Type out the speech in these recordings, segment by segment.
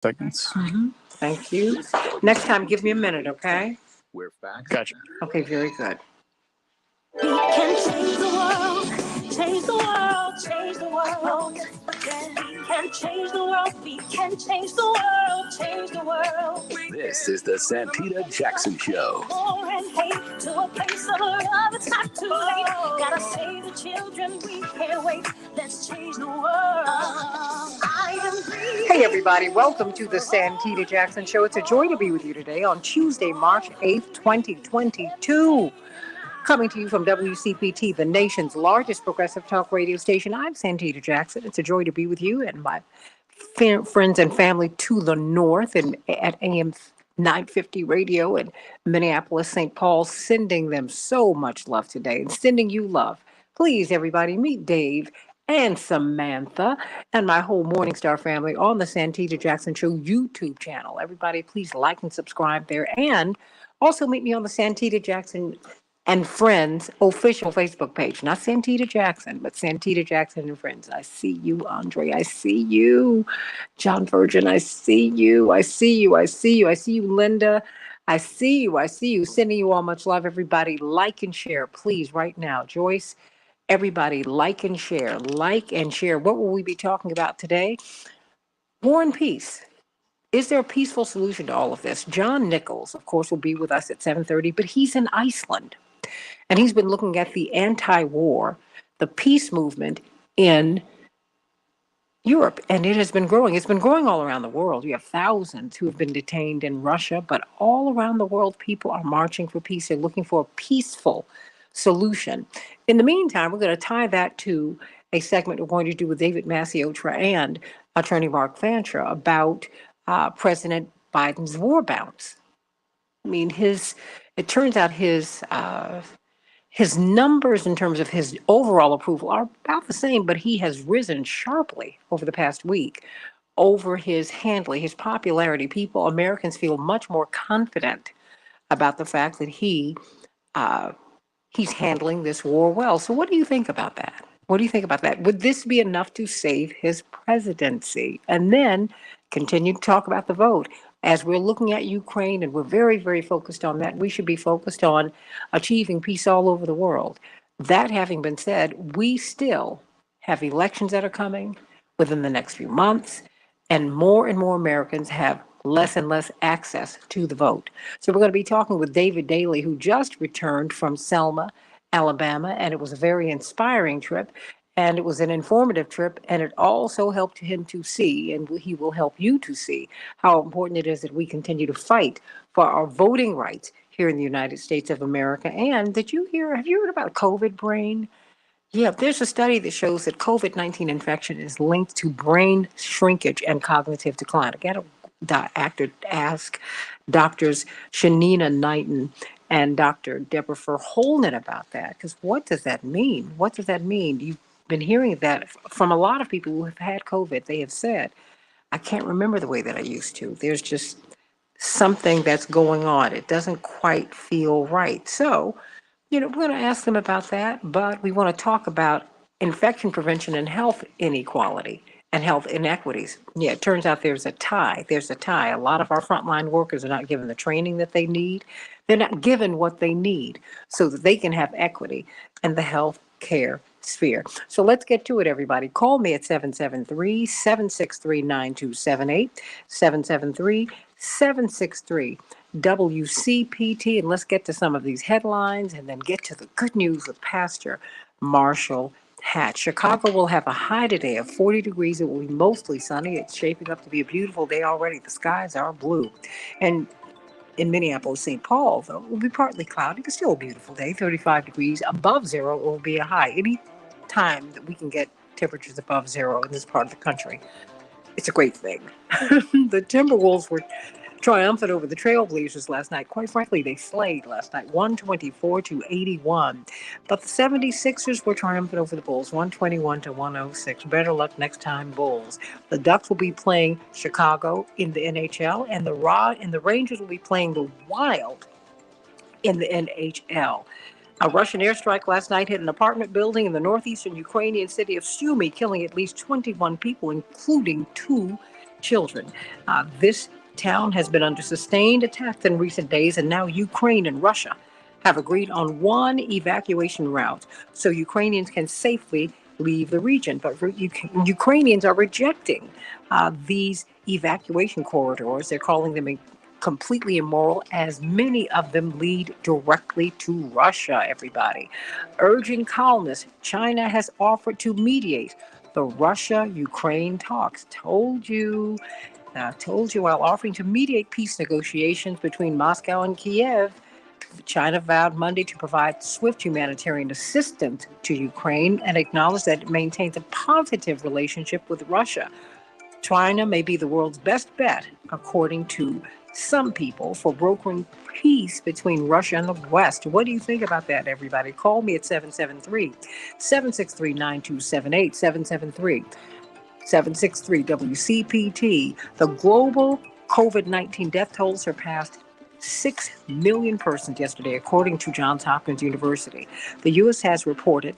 Seconds. Thank you. Next time, give me a minute, okay? Gotcha. Okay, very good. We can change the world, change the world, change the world. We can change the world, we can change the world, change the world. This is the Santita Jackson Show. War and hate to a place of love, it's not too late. Gotta save the children, we can't wait. Let's change the world. Hey, everybody. Welcome to the Santita Jackson Show. It's a joy to be with you today on Tuesday, March 8th, 2022. Coming to you from WCPT, the nation's largest progressive talk radio station. I'm Santita Jackson. It's a joy to be with you and my friends and family to the north and at AM 950 radio in Minneapolis, St. Paul, sending them so much love today and sending you love. Please, everybody, meet Dave and Samantha and my whole Morningstar family on the Santita Jackson Show YouTube channel. Everybody, please like and subscribe there. And also meet me on the Santita Jackson and Friends official Facebook page. Not Santita Jackson, but Santita Jackson and Friends. I see you, Andre. I see you. John Virgin, I see you. I see you. I see you. I see you, Linda. I see you. I see you. Sending you all much love. Everybody, like and share, please, right now. Joyce, everybody, like and share. Like and share. What will we be talking about today? War and peace. Is there a peaceful solution to all of this? John Nichols, of course, will be with us at 7:30, but he's in Iceland. And he's been looking at the anti-war, the peace movement in Europe. And it has been growing. It's been growing all around the world. You have thousands who have been detained in Russia, but all around the world, people are marching for peace. They're looking for a peaceful solution. In the meantime, we're going to tie that to a segment we're going to do with David Massiotra and attorney Mark Fancher about President Biden's war bounce. I mean, it turns out his numbers in terms of his overall approval are about the same, but he has risen sharply over the past week over his handling, his popularity. Americans feel much more confident about the fact that he's handling this war well. So what do you think about that? What do you think about that? Would this be enough to save his presidency? And then continue to talk about the vote. As we're looking at Ukraine, and we're very, very focused on that, we should be focused on achieving peace all over the world. That having been said, we still have elections that are coming within the next few months, and more Americans have less and less access to the vote. So we're going to be talking with David Daly, who just returned from Selma, Alabama, and it was a very inspiring trip. And it was an informative trip, and it also helped him to see, and he will help you to see, how important it is that we continue to fight for our voting rights here in the United States of America. And have you heard about COVID brain? Yeah, there's a study that shows that COVID-19 infection is linked to brain shrinkage and cognitive decline. I got to ask doctors Shanina Knighton and Dr. Deborah Verholden about that, because what does that mean? What does that mean? You've been hearing that from a lot of people who have had COVID. They have said, I can't remember the way that I used to. There's just something that's going on. It doesn't quite feel right. So, we're going to ask them about that, but we want to talk about infection prevention and health inequality and health inequities. Yeah, it turns out there's a tie. A lot of our frontline workers are not given the training that they need. They're not given what they need so that they can have equity in the health care sphere. So let's get to it, everybody. Call me at 773-763-9278, 773-763-WCPT, and let's get to some of these headlines and then get to the good news with Pastor Marshall Hatch. Chicago will have a high today of 40 degrees. It will be mostly sunny. It's shaping up to be a beautiful day already. The skies are blue. And in Minneapolis, St. Paul, though, it will be partly cloudy, but still a beautiful day, 35 degrees. Above zero, it will be a high. Any time that we can get temperatures above zero in this part of the country, it's a great thing. The Timberwolves were triumphant over the Trailblazers last night. Quite frankly, they slayed last night, 124-81. But the 76ers were triumphant over the Bulls, 121-106. Better luck next time, Bulls. The Ducks will be playing Chicago in the NHL, and the Rangers will be playing the Wild in the NHL. A Russian airstrike last night hit an apartment building in the northeastern Ukrainian city of Sumy, killing at least 21 people, including 2 children. This town has been under sustained attacks in recent days, and now Ukraine and Russia have agreed on one evacuation route so Ukrainians can safely leave the region. But Ukrainians are rejecting these evacuation corridors. They're calling them completely immoral, as many of them lead directly to Russia, everybody. Urging calmness, China has offered to mediate the Russia-Ukraine talks. Told you while offering to mediate peace negotiations between Moscow and Kiev, China vowed Monday to provide swift humanitarian assistance to Ukraine and acknowledged that it maintains a positive relationship with Russia. China may be the world's best bet, according to some people, for brokering peace between Russia and the West. What do you think about that, everybody? Call me at 773-763-9278, 773 WCPT. The global COVID-19 death toll surpassed 6 million persons yesterday, according to Johns Hopkins University. The U.S. has reported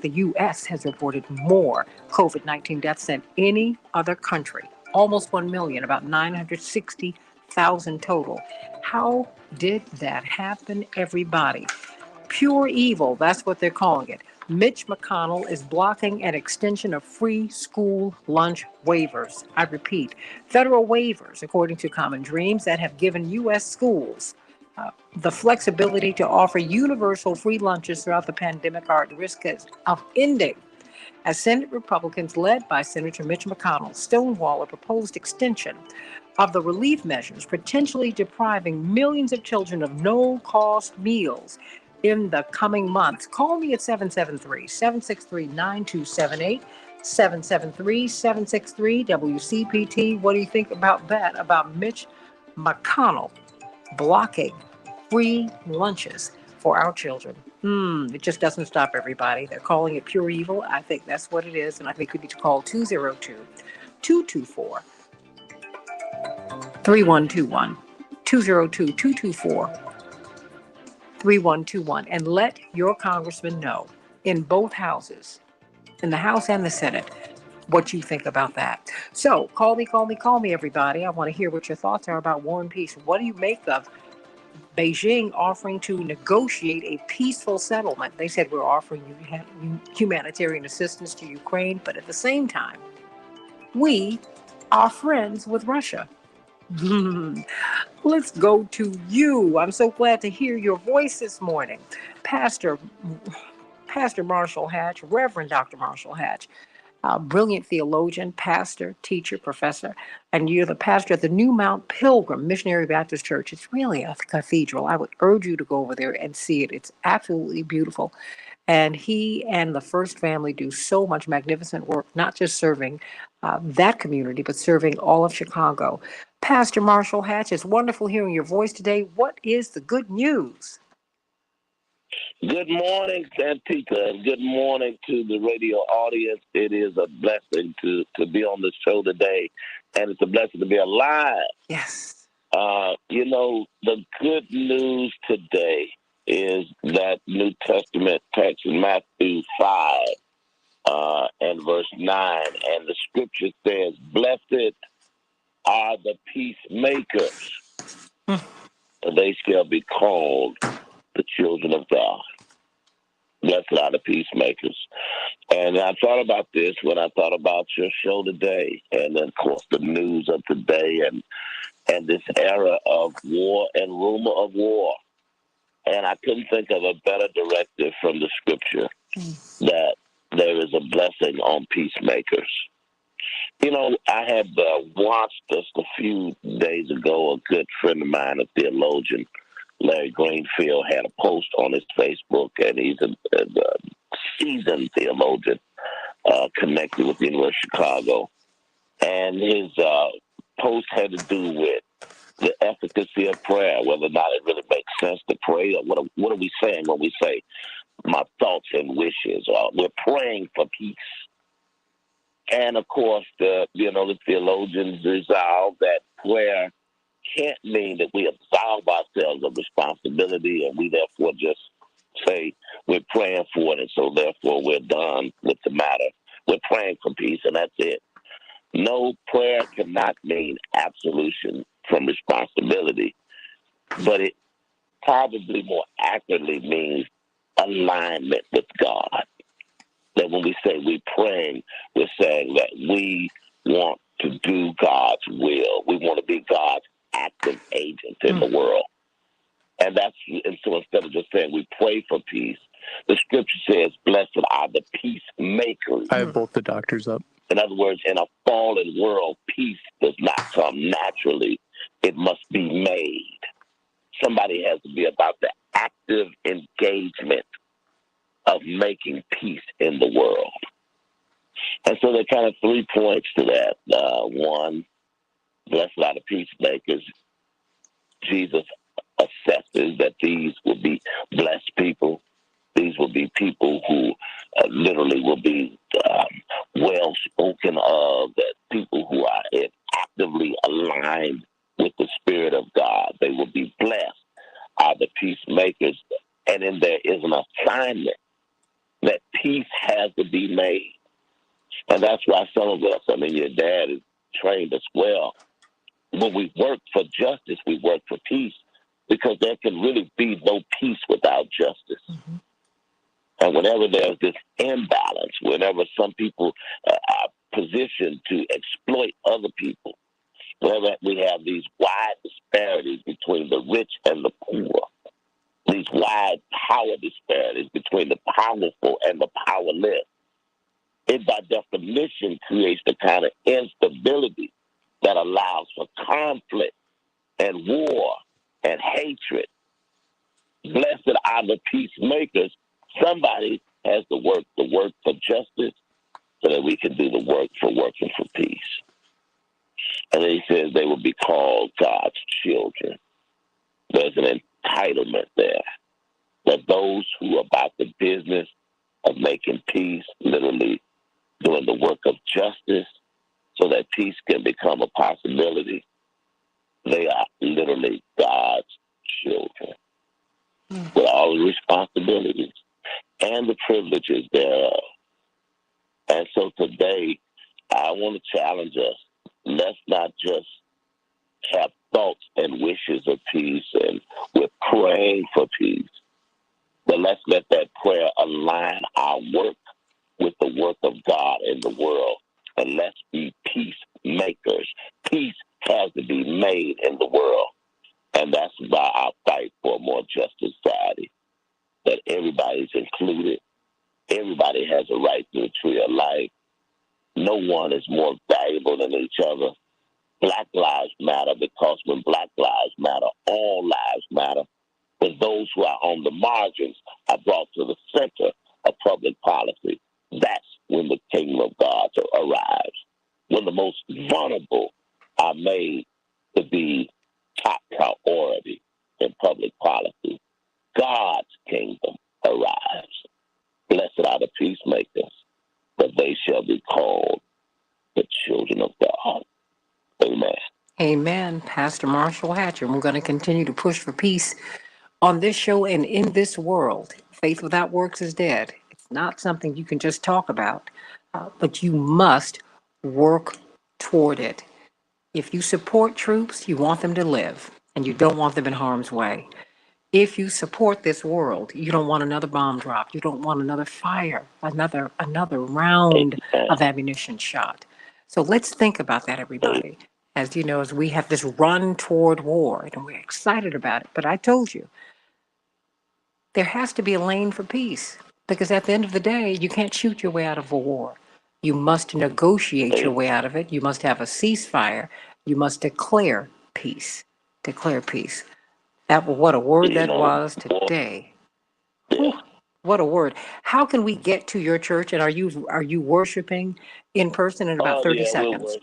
more COVID-19 deaths than any other country, almost 1 million, about 960,000 total. How did that happen, everybody? Pure evil, that's what they're calling it. Mitch McConnell is blocking an extension of free school lunch waivers. I repeat, federal waivers, according to Common Dreams, that have given U.S. schools the flexibility to offer universal free lunches throughout the pandemic are at risk of ending as Senate Republicans, led by Senator Mitch McConnell, stonewall a proposed extension of the relief measures, potentially depriving millions of children of no-cost meals in the coming months. Call me at 773-763-9278, 773-763-WCPT. What do you think about that, about Mitch McConnell blocking free lunches for our children? It just doesn't stop, everybody. They're calling it pure evil. I think that's what it is, and I think we need to call 202-224-3121, 202-224-3121, and let your congressman know in both houses, in the House and the Senate, what you think about that. So call me, everybody. I want to hear what your thoughts are about war and peace. What do you make of Beijing offering to negotiate a peaceful settlement? They said we're offering humanitarian assistance to Ukraine, but at the same time, we are friends with Russia. Let's go to you. I'm so glad to hear your voice this morning. Pastor Marshall Hatch, Reverend Dr. Marshall Hatch, brilliant theologian, pastor, teacher, professor, and you're the pastor at the New Mount Pilgrim Missionary Baptist Church. It's really a cathedral. I would urge you to go over there and see it. It's absolutely beautiful. And he and the First Family do so much magnificent work, not just serving that community, but serving all of Chicago. Pastor Marshall Hatch, it's wonderful hearing your voice today. What is the good news? Good morning, Santita, and good morning to the radio audience. It is a blessing to be on the show today, and it's a blessing to be alive. Yes. The good news today is that New Testament text in Matthew 5 and verse 9, and the scripture says, "Blessed are the peacemakers, for they shall be called the children of God." Blessed are the peacemakers. And I thought about this when I thought about your show today, and of course the news of today, and this era of war and rumor of war. And I couldn't think of a better directive from the scripture that there is a blessing on peacemakers. I had watched just a few days ago, a good friend of mine, a theologian, Larry Greenfield, had a post on his Facebook, and he's a seasoned theologian connected with the University of Chicago. And his post had to do with the efficacy of prayer, whether or not it really makes sense to pray, or what are we saying when we say my thoughts and wishes, or we're praying for peace. And of course, the theologians resolve that prayer can't mean that we absolve ourselves of responsibility and we therefore just say we're praying for it, and so therefore we're done with the matter. We're praying for peace, and that's it. No, prayer can not mean absolution from responsibility, but it probably more accurately means alignment with God. That when we say we're praying, we're saying that we want to do God's will. We want to be God's active agent in the world. And so instead of just saying we pray for peace, the scripture says, blessed are the peacemakers. I have both the doctors up. In other words, in a fallen world, peace does not come naturally. It must be made. Somebody has to be about the active engagement of making peace in the world. And so there are kind of 3 points to that. One, blessed are the peacemakers. Jesus assesses that these will be blessed people. These will be people who literally will be well spoken of, that people who are actively aligned with the Spirit of God. They will be blessed, are the peacemakers. And then there is an assignment that peace has to be made. And that's why some of us, I mean, your dad is trained us well. When we work for justice, we work for peace, because there can really be no peace without justice. Mm-hmm. And whenever there's this imbalance, whenever some people are positioned to exploit other people, whenever we have these wide disparities between the rich and the poor, these wide power disparities between the powerful and the powerless, it by definition creates the kind of instability that allows for conflict and war and hatred. Blessed are the peacemakers. Somebody has to work for justice so that we can do the work for working for peace. And then he says they will be called God's children. There's an entitlement there. That those who are about the business of making peace, literally doing the work of justice so that peace can become a possibility, they are literally God's children with all the responsibilities and the privileges thereof. And so today, I want to challenge us. Let's not just have thoughts and wishes of peace, and we're praying for peace, but let's let that prayer align our work with the work of God in the world, and let's be peacemakers. Peace has to be made in the world, and that's by our fight for a more just society, that everybody's included. Everybody has a right to the tree of life. No one is more valuable than each other. Black lives matter, because when Black lives matter, all lives matter. When those who are on the margins are brought to the center of public policy, that's when the kingdom of God arrives. When the most vulnerable are made to be top priority in public policy, God's kingdom arrives. Blessed are the peacemakers, but they shall be called the children of God. Amen. Amen. Pastor Marshall Hatcher. We're going to continue to push for peace on this show and in this world. Faith without works is dead. It's not something you can just talk about, but you must work toward it. If you support troops, you want them to live, and you don't want them in harm's way. If you support this world, you don't want another bomb drop. You don't want another fire, another round of ammunition shot. So let's think about that, everybody. As you know, as we have this run toward war, and we're excited about it. But I told you, there has to be a lane for peace, because at the end of the day, you can't shoot your way out of a war. You must negotiate your way out of it. You must have a ceasefire. You must declare peace. Declare peace. What a word that was today. Whew, what a word. How can we get to your church, and are you worshiping in person in about 30 seconds?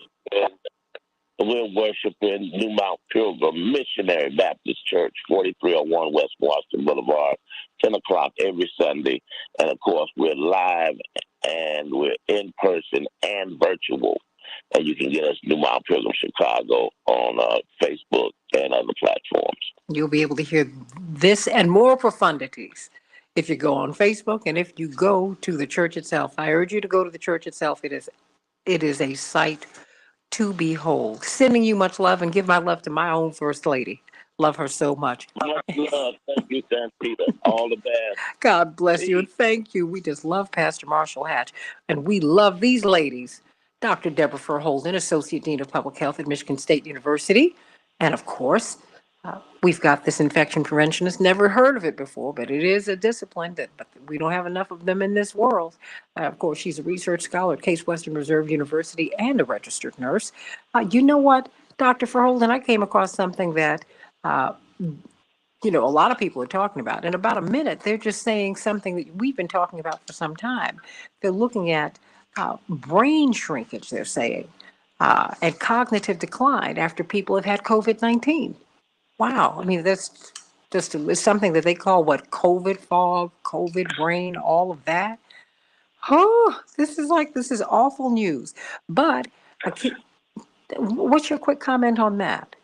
We're worshiping New Mount Pilgrim Missionary Baptist Church, 4301 West Washington Boulevard, 10 o'clock every Sunday. And, of course, we're live and we're in person and virtual. And you can get us New Mount Pilgrim Chicago on Facebook and other platforms. You'll be able to hear this and more profundities if you go on Facebook and if you go to the church itself. I urge you to go to the church itself. It is a sight to behold. Sending you much love and give my love to my own First Lady. Love her so much. Much love. Thank you, Santita. All the best. God bless you Peace. and thank you. We just love Pastor Marshall Hatch, and we love these ladies. Dr. Deborah Furholden, Associate Dean of Public Health at Michigan State University. And of course, we've got this infection preventionist. Never heard of it before, but it is a discipline that but we don't have enough of them in this world. Of course, she's a research scholar at Case Western Reserve University and a registered nurse. You know what, Dr. Furholden, I came across something that uh, a lot of people are talking about. In about a minute, they're just saying something that we've been talking about for some time. They're looking at brain shrinkage, they're saying, and cognitive decline after people have had COVID-19. Wow. I mean, that's just it's something that they call what? COVID fog, COVID brain, all of that. Oh, this is awful news. But what's your quick comment on that?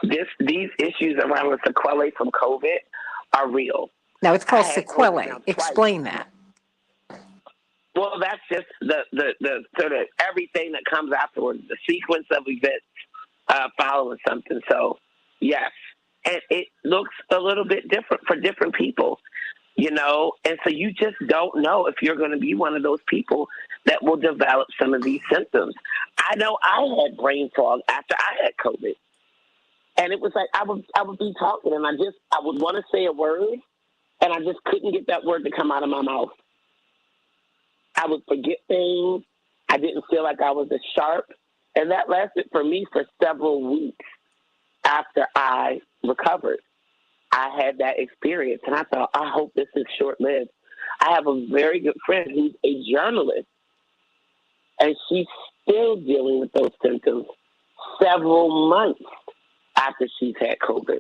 These issues around the sequelae from COVID are real. Now, it's called I had COVID sequelae. now twice. Explain that. Well, that's just the sort of everything that comes afterwards, the sequence of events following something. So, yes, and it looks a little bit different for different people, and so you just don't know if you're going to be one of those people that will develop some of these symptoms. I know I had brain fog after I had COVID. And it was like I would be talking, and I would want to say a word, and I just couldn't get that word to come out of my mouth. I would forget things. I didn't feel like I was as sharp, and that lasted for me for several weeks after I recovered. I had that experience, and I thought, I hope this is short-lived. I have a very good friend who's a journalist, and she's still dealing with those symptoms several months after she's had COVID.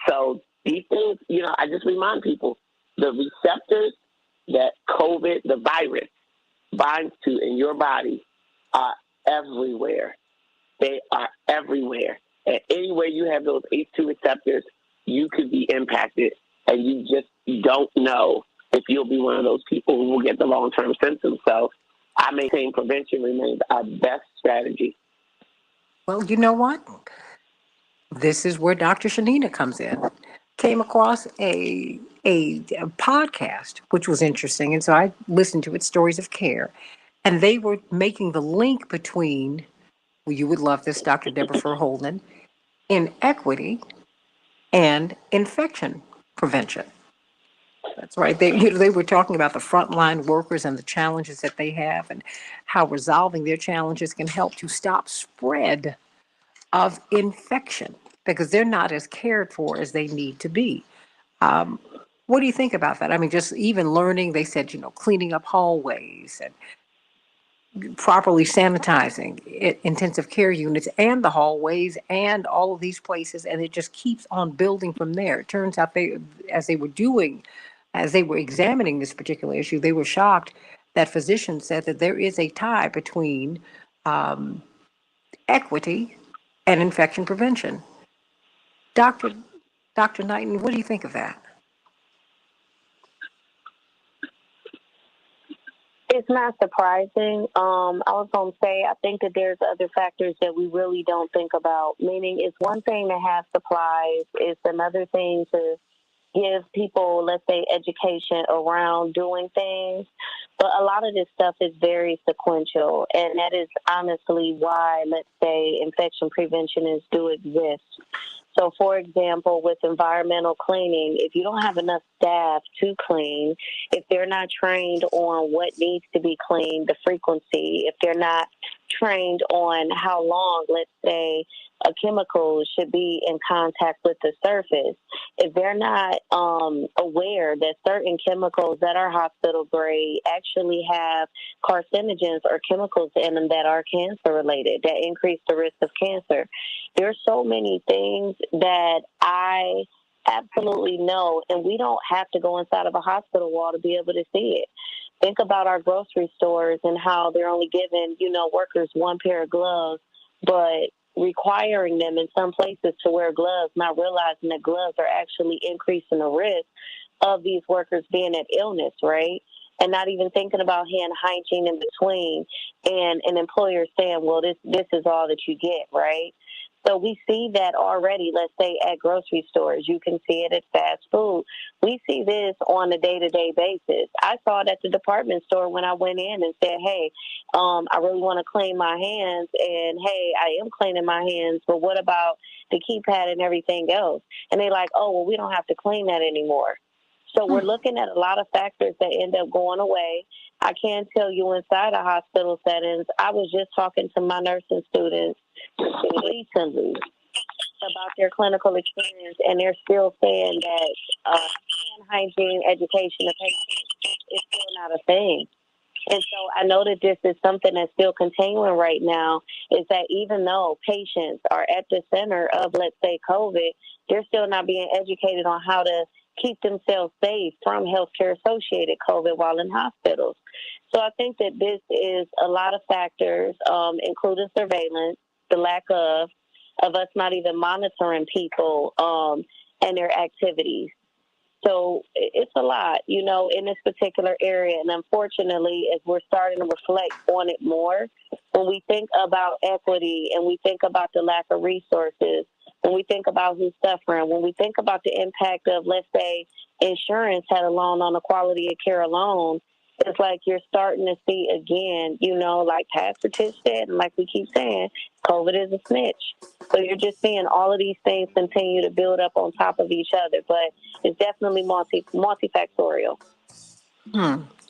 So these things, I just remind people, the receptors that COVID, the virus, binds to in your body are everywhere. They are everywhere. And anywhere you have those ACE2 receptors, you could be impacted, and you just don't know if you'll be one of those people who will get the long-term symptoms. So I maintain prevention remains our best strategy. Well, you know what? This is where Dr. Shanina comes in. Came across a podcast, which was interesting. And so I listened to it, Stories of Care. And they were making the link between, well, you would love this, Dr. Deborah Furholden, inequity and infection prevention. That's right. They were talking about the frontline workers and the challenges that they have and how resolving their challenges can help to stop spread of infection because they're not as cared for as they need to be. Um, what do you think about that? I mean, just even learning, they said, cleaning up hallways and properly sanitizing intensive care units and the hallways and all of these places. And it just keeps on building from there. It turns out as they were examining this particular issue, they were shocked that physicians said that there is a tie between um, equity and infection prevention. Dr. Dr. Knighton, what do you think of that? It's not surprising. I was going to say, I think that there's other factors that we really don't think about. Meaning, it's one thing to have supplies. It's another thing to give people, let's say, education around doing things. But a lot of this stuff is very sequential. And that is honestly why, let's say, infection preventionists do exist. So, for example, with environmental cleaning, if you don't have enough staff to clean, if they're not trained on what needs to be cleaned, the frequency, if they're not trained on how long, let's say, a chemical should be in contact with the surface, if they're not aware that certain chemicals that are hospital grade actually have carcinogens or chemicals in them that are cancer related, that increase the risk of cancer. There's so many things that I absolutely know, and we don't have to go inside of a hospital wall to be able to see it. Think about our grocery stores and how they're only giving, workers one pair of gloves, but requiring them in some places to wear gloves, not realizing that gloves are actually increasing the risk of these workers being at illness, right? and not even thinking about hand hygiene in between, and an employer saying, well, this is all that you get, right? So we see that already, let's say at grocery stores. You can see it at fast food. We see this on a day-to-day basis. I saw it at the department store when I went in and said, hey, I really want to clean my hands, and hey, I am cleaning my hands, but what about the keypad and everything else? And they're like, oh, well, we don't have to clean that anymore. So we're looking at a lot of factors that end up going away. I can tell you inside of hospital settings, I was just talking to my nursing students recently about their clinical experience, and they're still saying that hand hygiene education of patients is still not a thing. And so I know that this is something that's still continuing right now, is that even though patients are at the center of, let's say, COVID, they're still not being educated on how to keep themselves safe from healthcare-associated COVID while in hospitals. So I think that this is a lot of factors, including surveillance, the lack of us not even monitoring people and their activities. So it's a lot, in this particular area. And unfortunately, as we're starting to reflect on it more, when we think about equity and we think about the lack of resources, when we think about who's suffering, when we think about the impact of, let's say, insurance had a loan on the quality of care alone, it's like you're starting to see again, like Pastor Tish said, and like we keep saying, COVID is a snitch. So you're just seeing all of these things continue to build up on top of each other, but it's definitely multifactorial.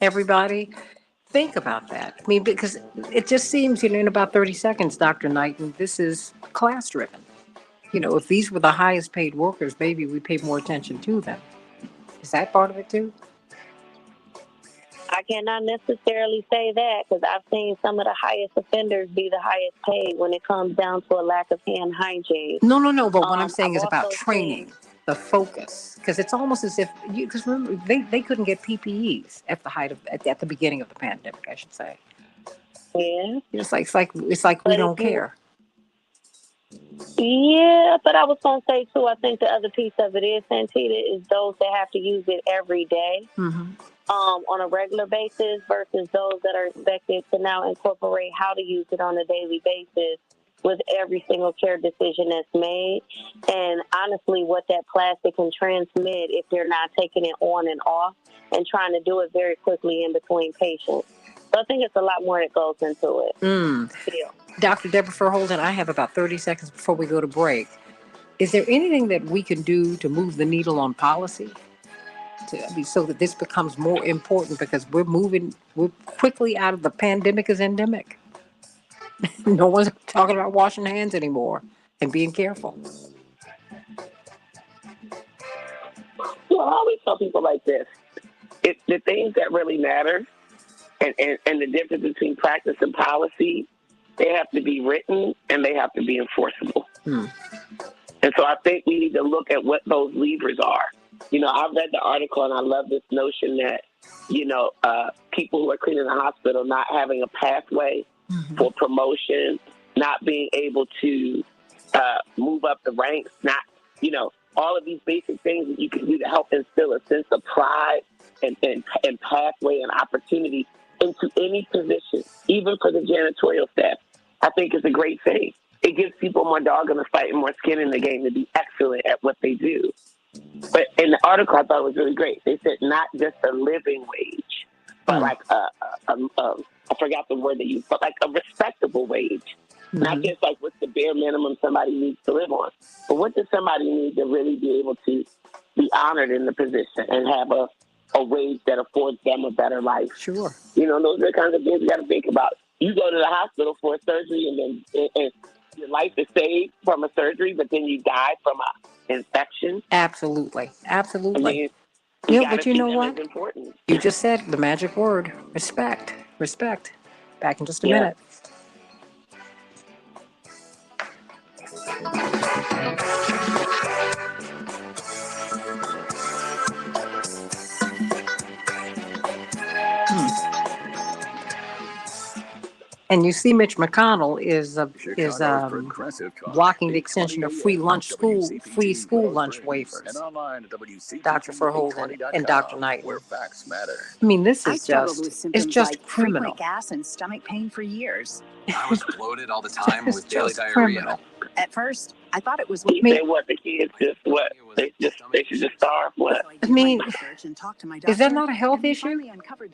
Everybody, think about that. I mean, because it just seems, in about 30 seconds, Dr. Knighton, this is class driven. If these were the highest paid workers, maybe we pay more attention to them. Is that part of it too? I cannot necessarily say that, because I've seen some of the highest offenders be the highest paid when it comes down to a lack of hand hygiene. No. But what I'm saying I've is about also training, the focus, because it's almost as if because remember they couldn't get PPEs at the height of at the beginning of the pandemic, I should say. Yeah, It's like we but don't care. Yeah, but I was going to say, too, I think the other piece of it is, Santita, is those that have to use it every day on a regular basis versus those that are expected to now incorporate how to use it on a daily basis with every single care decision that's made. And honestly, what that plastic can transmit if they're not taking it on and off and trying to do it very quickly in between patients. So I think it's a lot more that goes into it. Yeah. Dr. Deborah Furholden, I have about 30 seconds before we go to break. Is there anything that we can do to move the needle on policy so that this becomes more important, because we're quickly out of the pandemic as endemic. No one's talking about washing hands anymore and being careful. Well, I always tell people like this. It's the things that really matter and the difference between practice and policy, they have to be written and they have to be enforceable. And so I think we need to look at what those levers are. I read the article and I love this notion that, people who are cleaning the hospital not having a pathway for promotion, not being able to move up the ranks, not, all of these basic things that you can do to help instill a sense of pride and pathway and opportunity into any position, even for the janitorial staff, I think is a great thing. It gives people more dog in the fight and more skin in the game to be excellent at what they do. But in the article, I thought it was really great. They said not just a living wage, but like I forgot the word they used, but like a respectable wage. Not just like what's the bare minimum somebody needs to live on, but what does somebody need to really be able to be honored in the position and have a wage that affords them a better life. Sure. Those are the kinds of things we got to think about. You go to the hospital for a surgery and then your life is saved from a surgery, but then you die from an infection. Absolutely. I mean, but you know what? Important. You just said the magic word, respect. Respect. Back in just a minute. And you see, Mitch McConnell is blocking the extension of free school lunch waivers. Dr. Verholden and Dr. Knight. I mean, this is just criminal. Gas and stomach pain for years. I was bloated all the time with daily diarrhea. Criminal. At first, I thought it was. You say what the kids just what they should just starve what? I mean, is that not a health issue?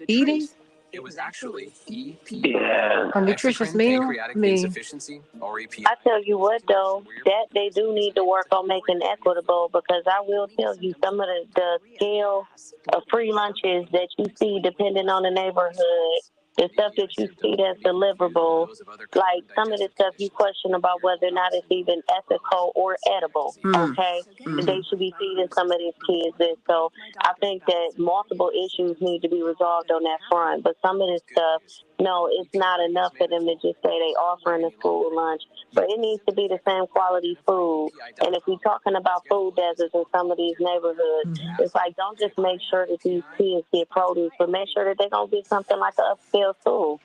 Eating? It was actually EP. Yeah. A nutritious meal? Pancreatic I mean, insufficiency or EP. I tell you what, though, that they do need to work on making equitable, because I will tell you some of the scale of free lunches that you see depending on the neighborhood, the stuff that you see that's deliverable, like some of the stuff you question about whether or not it's even ethical or edible, okay? They should be feeding some of these kids this. So I think that multiple issues need to be resolved on that front. But some of this stuff, no, it's not enough for them to just say they offering a school lunch. But it needs to be the same quality food. And if we're talking about food deserts in some of these neighborhoods, it's like, don't just make sure that these kids get produce, but make sure that they're going to get something like an upscale school.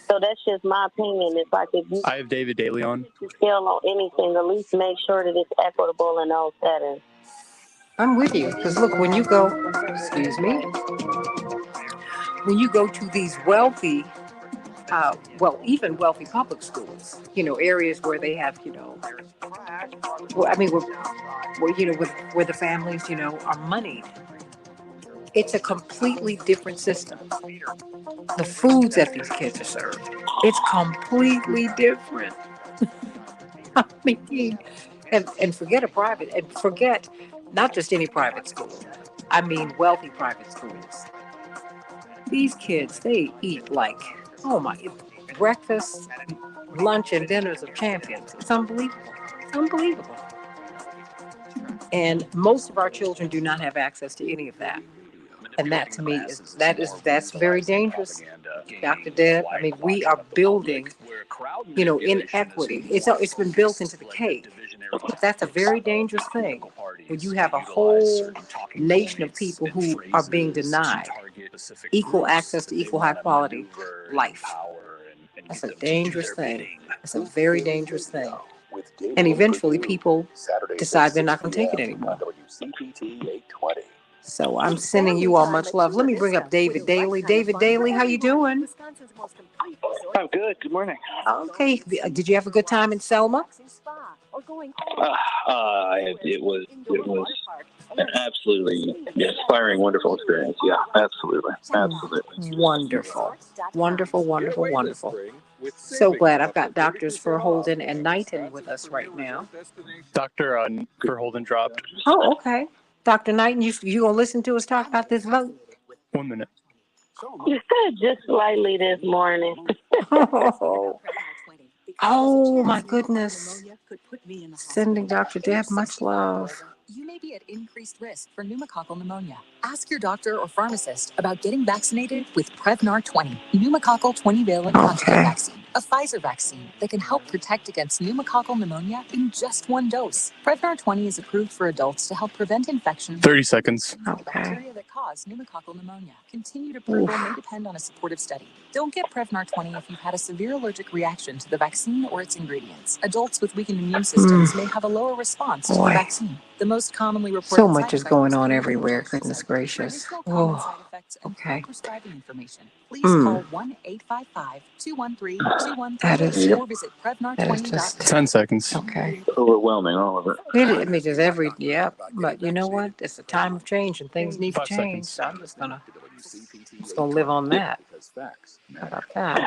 So that's just my opinion. It's like if you I have David Daly on. scale on anything, at least make sure that it's equitable in those settings. I'm with you. Because look, when you go, when you go to these wealthy, even wealthy public schools, areas where they have, where the families, are moneyed, it's a completely different system. The foods that these kids are served, it's completely different. I mean, and forget a private, and forget not just any private school. I mean, wealthy private schools. These kids, they eat like, oh my, breakfast, lunch, and dinners of champions. It's unbelievable. It's unbelievable. And most of our children do not have access to any of that. And that, to me, that's very dangerous, Dr. Deb. I mean, we are building, inequity. It's been built into the cake. But that's a very dangerous thing. When you have a whole nation of people who are being denied equal access to equal high quality life. That's a dangerous thing. It's a very dangerous thing. And eventually people decide they're not going to take it anymore. So I'm sending you all much love. Let me bring up David Daly. David Daly, how you doing? I'm good. Good morning. Okay. Did you have a good time in Selma? It was an absolutely inspiring, wonderful experience. Yeah, absolutely. Wonderful. So glad I've got Doctors Verholden and Knighton with us right now. Dr. Verholden dropped. Oh, okay. Dr. Knighton, you gonna listen to us talk about this vote? 1 minute. Just slightly this morning. Oh my goodness. Sending Dr. Deb much love. You may be at increased risk for pneumococcal pneumonia. Ask your doctor or pharmacist about getting vaccinated with Prevnar 20, pneumococcal 20-valent conjugate vaccine, a Pfizer vaccine that can help protect against pneumococcal pneumonia in just one dose. Prevnar 20 is approved for adults to help prevent infection. 30 seconds. Bacteria that cause pneumococcal pneumonia. Continued approval may depend on a supportive study. Don't get Prevnar 20 if you've had a severe allergic reaction to the vaccine or its ingredients. Adults with weakened immune systems may have a lower response to the vaccine. The most commonly reported so much is going on everywhere. Goodness gracious. Oh, okay. Prescribing information. Please call 1-855-213-213 or visit Prevnar20.com. Just 10 seconds. Okay. Overwhelming, all of it. I mean, there's but you know what? It's a time of change and things need to 5 change. seconds. So I'm just gonna live on that. How about that?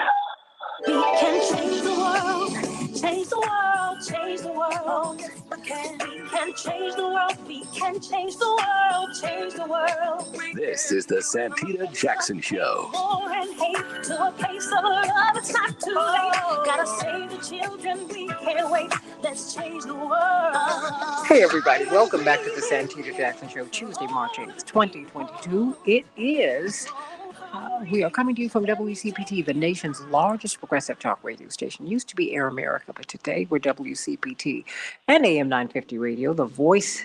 We can change the world, change the world, change the world. We can change the world, we can change the world, change the world. This is the Santita Jackson Show. War and hate to a place of love, it's not too late. Gotta save the children, we can't wait. Let's change the world. Hey everybody, welcome back to the Santita Jackson Show, Tuesday, March 8th, 2022. It is... we are coming to you from WCPT, the nation's largest progressive talk radio station. Used to be Air America, but today we're WCPT and AM 950 Radio, the voice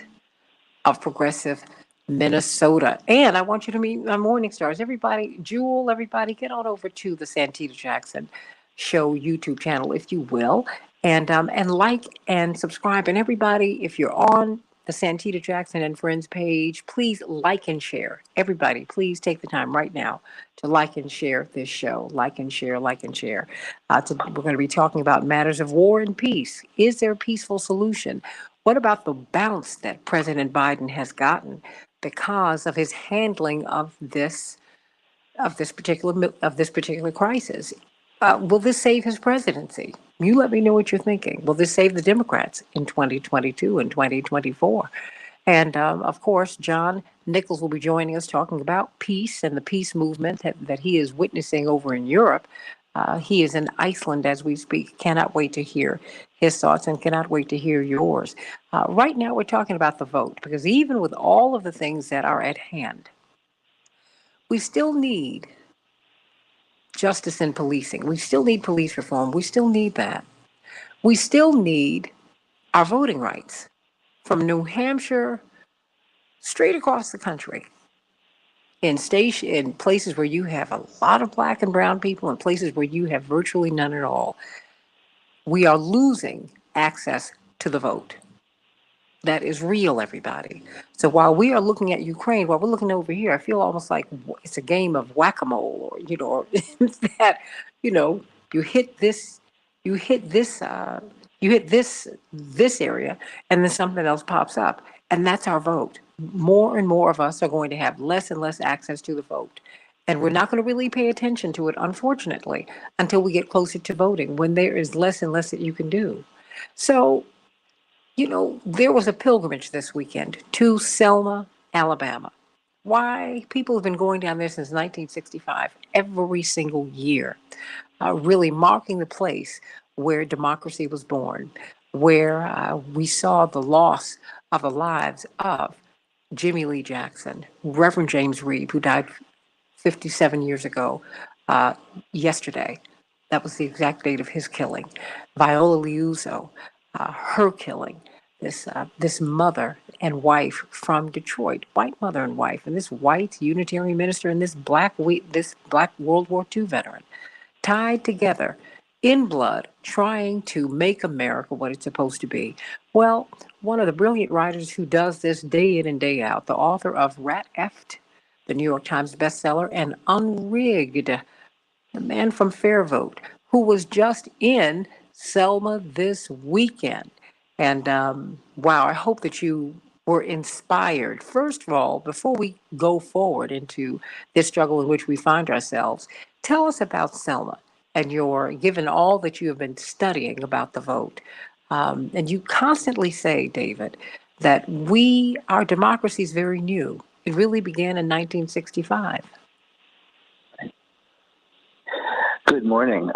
of progressive Minnesota. And I want you to meet my morning stars. Everybody, Jewel, everybody, get on over to the Santita Jackson Show YouTube channel, if you will, and like and subscribe. And everybody, if you're on the Santita Jackson and Friends page, please like and share. Everybody, please take the time right now to like and share this show. Like and share, like and share. We're going to be talking about matters of war and peace. Is there a peaceful solution? What about the bounce that President Biden has gotten because of his handling of this particular crisis? Will this save his presidency? You let me know what you're thinking. Will this save the Democrats in 2022 and 2024? And of course, John Nichols will be joining us talking about peace and the peace movement that he is witnessing over in Europe. He is in Iceland as we speak. Cannot wait to hear his thoughts and cannot wait to hear yours. Right now, we're talking about the vote because even with all of the things that are at hand, we still need justice in policing. We still need police reform. We still need that. We still need our voting rights from New Hampshire straight across the country. In places where you have a lot of black and brown people and places where you have virtually none at all, we are losing access to the vote. That is real, everybody. So while we are looking at Ukraine, while we're looking over here, I feel almost like it's a game of whack-a-mole, or that you know you hit this, you hit this, you hit this area, and then something else pops up, and that's our vote. More and more of us are going to have less and less access to the vote. And we're not going to really pay attention to it, unfortunately, until we get closer to voting, when there is less and less that you can do. So there was a pilgrimage this weekend to Selma, Alabama. Why? People have been going down there since 1965, every single year, really marking the place where democracy was born, where we saw the loss of the lives of Jimmy Lee Jackson, Reverend James Reeb, who died 57 years ago uh, yesterday. That was the exact date of his killing. Viola Liuzzo, her killing. This mother and wife from Detroit, white mother and wife, and this white Unitarian minister and this black World War II veteran, tied together in blood, trying to make America what it's supposed to be. Well, one of the brilliant writers who does this day in and day out, the author of Rat Effed, the New York Times bestseller, and Unrigged, the man from Fair Vote, who was just in Selma this weekend. And wow, I hope that you were inspired. First of all, before we go forward into this struggle in which we find ourselves, tell us about Selma and given all that you have been studying about the vote. And you constantly say, David, that our democracy is very new. It really began in 1965. Good morning.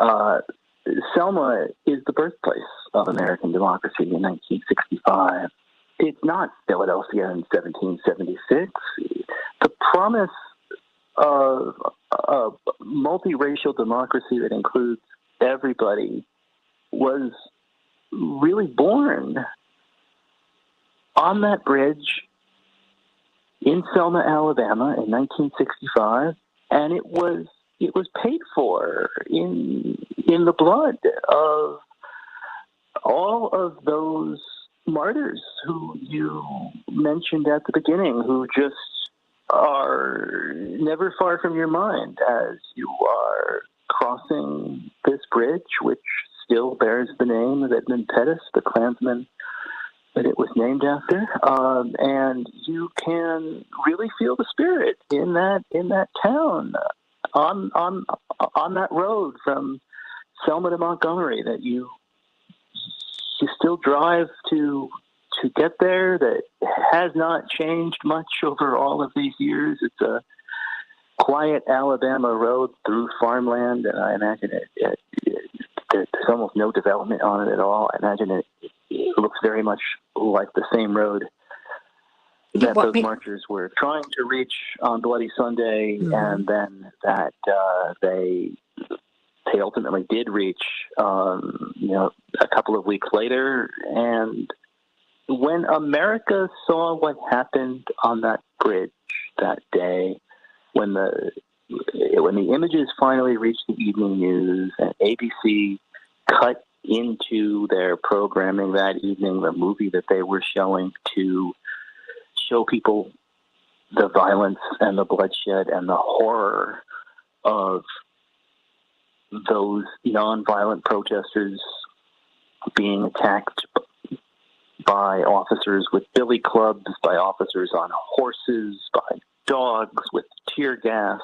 Selma is the birthplace of American democracy in 1965. It's not Philadelphia in 1776. The promise of a multiracial democracy that includes everybody was really born on that bridge in Selma, Alabama in 1965, and it was paid for in the blood of all of those martyrs who you mentioned at the beginning, who just are never far from your mind as you are crossing this bridge, which still bears the name of Edmund Pettus, the Klansman that it was named after, and you can really feel the spirit in that town, on that road from Selma to Montgomery, that you still drive to get there. That has not changed much over all of these years. It's a quiet Alabama road through farmland, and I imagine there's almost no development on it at all. I imagine it looks very much like the same road that those marchers were trying to reach on Bloody Sunday, and then that they ultimately did reach, a couple of weeks later. And when America saw what happened on that bridge that day, when the when the images finally reached the evening news and ABC cut into their programming that evening, the movie that they were showing to show people the violence and the bloodshed and the horror of those nonviolent protesters being attacked by officers with billy clubs, by officers on horses, by dogs with tear gas.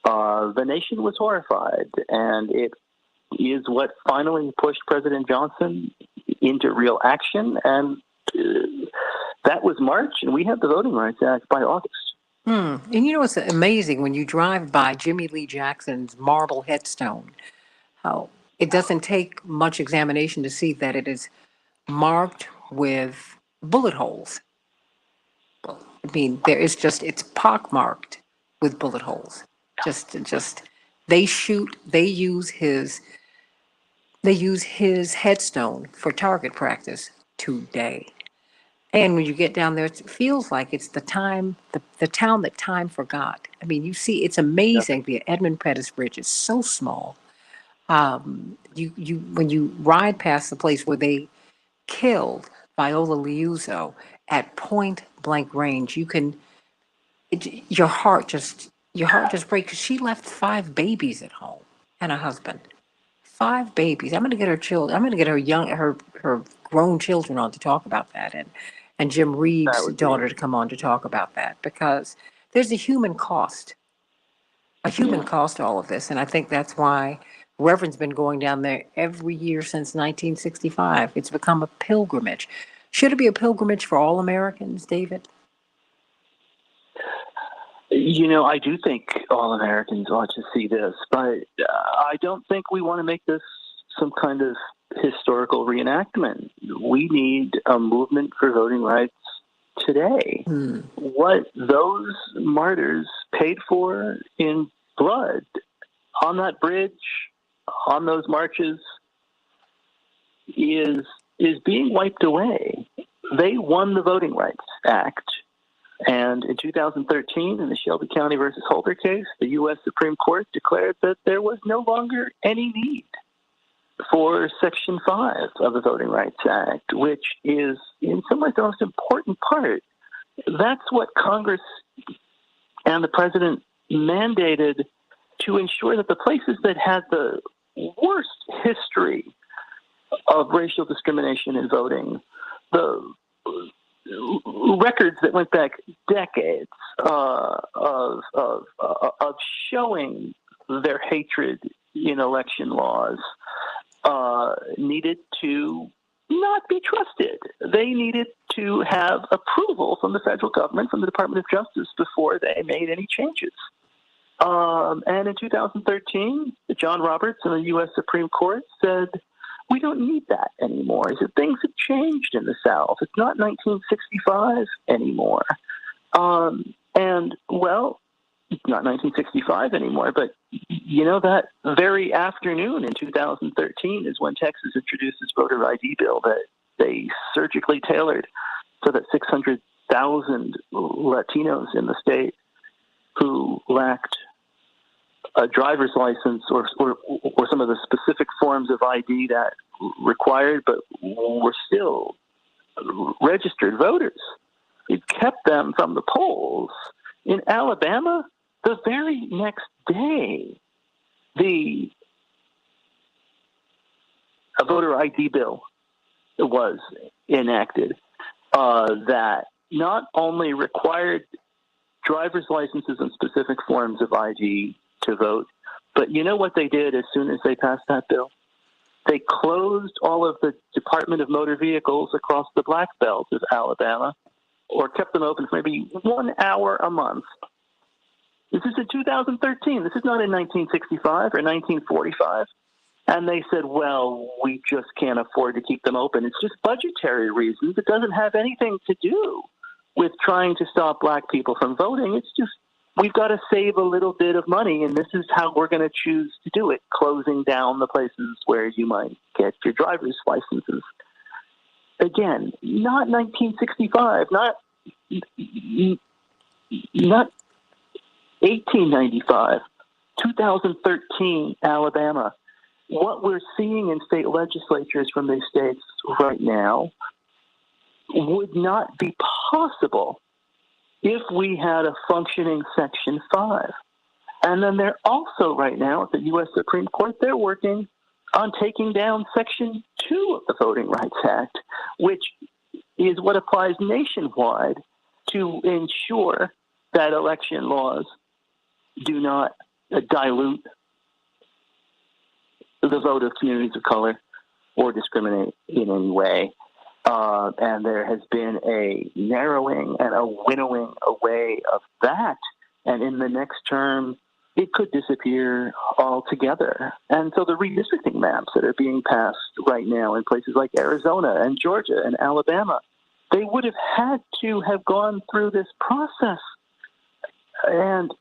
The nation was horrified, and it is what finally pushed President Johnson into real action, and that was March, and we had the Voting Rights Act by August. And it's amazing when you drive by Jimmy Lee Jackson's marble headstone, how it doesn't take much examination to see that it is marked with bullet holes. I mean, it's pockmarked with bullet holes. They use his headstone for target practice today. And when you get down there, it feels like it's the town that time forgot. I mean, you see, it's amazing. The Edmund Pettus Bridge is so small. When you ride past the place where they killed Viola Liuzzo at point blank range, your heart just breaks. 'Cause she left 5 babies at home and a husband. 5 babies. I'm going to get her children. I'm going to get her grown children on to talk about that, and Jim Reeves' daughter to come on to talk about that, because there's a human cost to all of this, and I think that's why Reverend's been going down there every year since 1965. It's become a pilgrimage. Should it be a pilgrimage for all Americans, David? I do think all Americans ought to see this, but I don't think we want to make this some kind of historical reenactment. We need a movement for voting rights today. What those martyrs paid for in blood on that bridge, on those marches, is being wiped away. They won the Voting Rights Act. And in 2013, in the Shelby County versus Holder case, the U.S. Supreme Court declared that there was no longer any need for Section 5 of the Voting Rights Act, which is, in some ways, the most important part. That's what Congress and the president mandated to ensure that the places that had the worst history of racial discrimination in voting, the records that went back decades of showing their hatred in election laws, needed to not be trusted. They needed to have approval from the federal government, from the Department of Justice, before they made any changes. And in 2013, John Roberts in the U.S. Supreme Court said, we don't need that anymore. He said, things have changed in the South. It's not 1965 anymore. It's not 1965 anymore, but that very afternoon in 2013 is when Texas introduced this voter ID bill that they surgically tailored so that 600,000 Latinos in the state who lacked a driver's license or some of the specific forms of ID that required, but were still registered voters. It kept them from the polls. In Alabama, the very next day, a voter ID bill was enacted that not only required driver's licenses and specific forms of ID to vote, but you know what they did as soon as they passed that bill? They closed all of the Department of Motor Vehicles across the Black Belt of Alabama, or kept them open for maybe 1 hour a month. This is in 2013. This is not in 1965 or 1945. And they said, well, we just can't afford to keep them open. It's just budgetary reasons. It doesn't have anything to do with trying to stop black people from voting. It's just, we've got to save a little bit of money, and this is how we're going to choose to do it, closing down the places where you might get your driver's licenses. Again, not 1965, not 1895, 2013, Alabama. What we're seeing in state legislatures from these states right now would not be possible if we had a functioning Section 5. And then they're also right now at the U.S. Supreme Court, they're working on taking down Section 2 of the Voting Rights Act, which is what applies nationwide to ensure that election laws do not dilute the vote of communities of color or discriminate in any way. And there has been a narrowing and a winnowing away of that. And in the next term, it could disappear altogether. And so the redistricting maps that are being passed right now in places like Arizona and Georgia and Alabama, they would have had to have gone through this process. And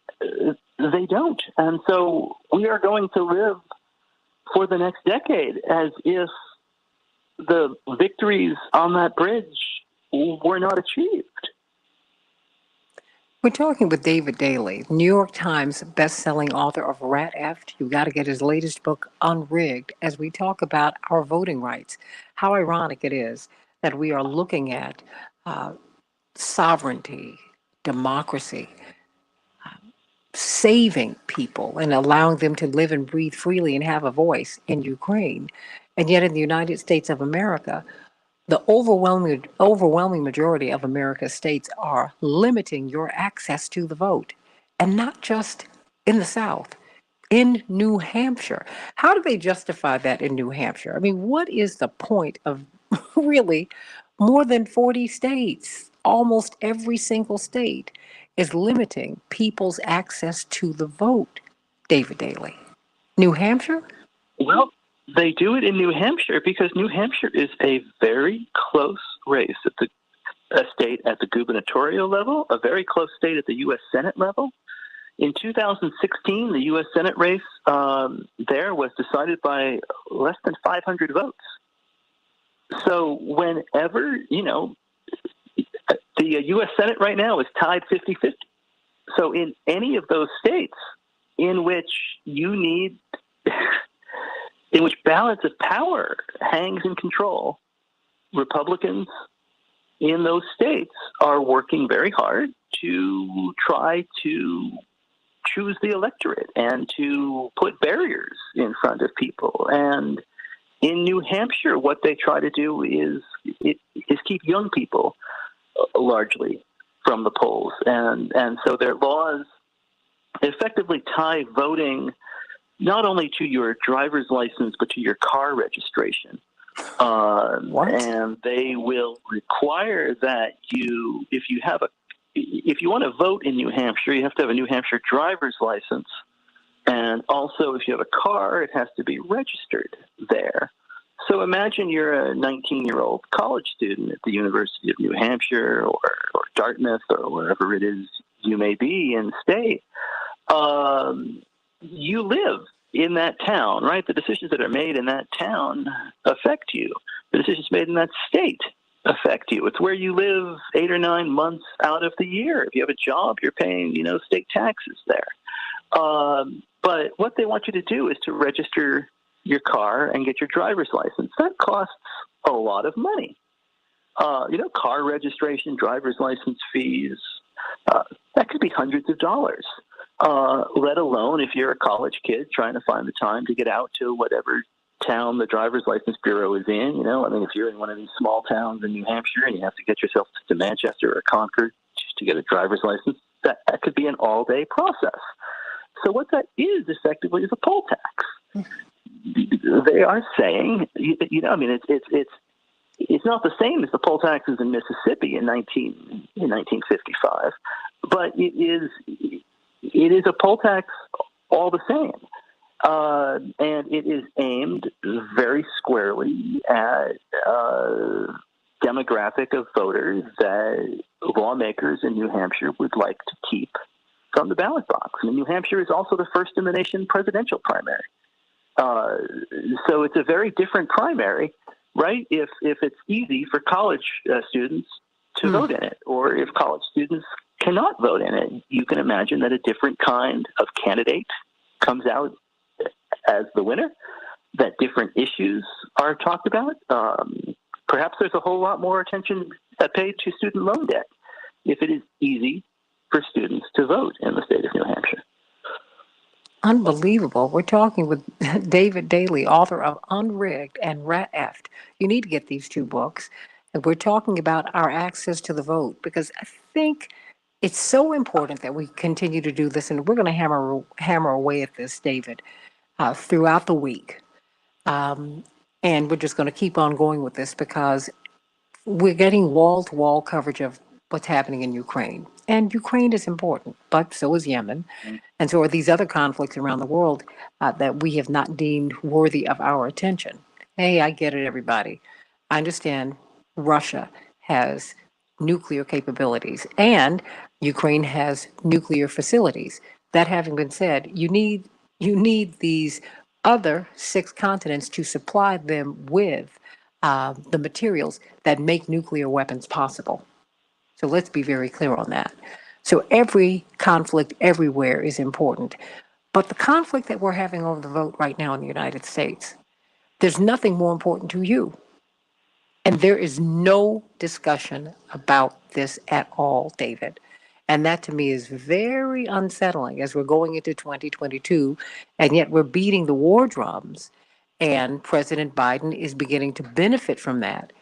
they don't. And so we are going to live for the next decade as if the victories on that bridge were not achieved. We're talking with David Daley, New York Times best-selling author of Rat Effed. You got to get his latest book, Unrigged, as we talk about our voting rights. How ironic it is that we are looking at sovereignty, democracy, saving people and allowing them to live and breathe freely and have a voice in Ukraine. And yet in the United States of America, the overwhelming majority of America's states are limiting your access to the vote, and not just in the South, in New Hampshire. How do they justify that in New Hampshire? I mean, what is the point of really more than 40 states? Almost every single state is limiting people's access to the vote, David Daley. New Hampshire? Well, they do it in New Hampshire because New Hampshire is a very close race at a state at the gubernatorial level, a very close state at the U.S. Senate level. In 2016, the U.S. Senate race there was decided by less than 500 votes. So whenever, the U.S. Senate right now is tied 50-50. So in any of those states in which in which balance of power hangs in control, Republicans in those states are working very hard to try to choose the electorate and to put barriers in front of people. And in New Hampshire, what they try to do is keep young people largely from the polls. And so their laws effectively tie voting not only to your driver's license, but to your car registration. And they will require that if you want to vote in New Hampshire, you have to have a New Hampshire driver's license. And also, if you have a car, it has to be registered there. So imagine you're a 19-year-old college student at the University of New Hampshire or Dartmouth or wherever it is you may be in state. You live in that town, right? The decisions that are made in that town affect you. The decisions made in that state affect you. It's where you live 8 or 9 months out of the year. If you have a job, you're paying, state taxes there. But what they want you to do is to register your car and get your driver's license. That costs a lot of money. Car registration, driver's license fees, that could be hundreds of dollars. Let alone if you're a college kid trying to find the time to get out to whatever town the driver's license bureau is in. If you're in one of these small towns in New Hampshire and you have to get yourself to Manchester or Concord just to get a driver's license, that could be an all-day process. So what that is effectively is a poll tax. They are saying, it's not the same as the poll taxes in Mississippi in 1955, but it is a poll tax all the same. And it is aimed very squarely at a demographic of voters that lawmakers in New Hampshire would like to keep from the ballot box. New Hampshire is also the first in the nation presidential primary. So it's a very different primary, right? If it's easy for college students to vote in it, or if college students cannot vote in it. You can imagine that a different kind of candidate comes out as the winner, that different issues are talked about. Perhaps there's a whole lot more attention paid to student loan debt if it is easy for students to vote in the state of New Hampshire. Unbelievable. We're talking with David Daly, author of Unrigged and Rat Effed. You need to get these two books. And we're talking about our access to the vote because I think it's so important that we continue to do this. And we're going to hammer away at this, David, throughout the week. And we're just going to keep on going with this because we're getting wall to wall coverage of what's happening in Ukraine. And Ukraine is important, but so is Yemen. And so are these other conflicts around the world that we have not deemed worthy of our attention. Hey, I get it, everybody. I understand Russia has nuclear capabilities and Ukraine has nuclear facilities. That having been said, you need these other six continents to supply them with the materials that make nuclear weapons possible. So let's be very clear on that. So every conflict everywhere is important. But the conflict that we're having over the vote right now in the United States, there's nothing more important to you. And there is no discussion about this at all, David. And that to me is very unsettling as we're going into 2022, and yet we're beating the war drums, and President Biden is beginning to benefit from that.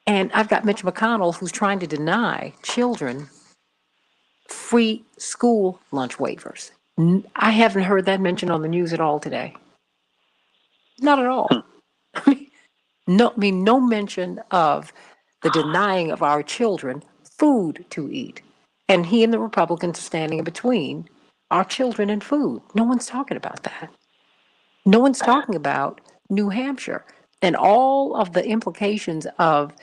And I've got Mitch McConnell who's trying to deny children free school lunch waivers. I haven't heard that mentioned on the news at all today. Not at all. No mention of the denying of our children food to eat. And he and the Republicans are standing in between our children and food. No one's talking about that. No one's talking about New Hampshire and all of the implications of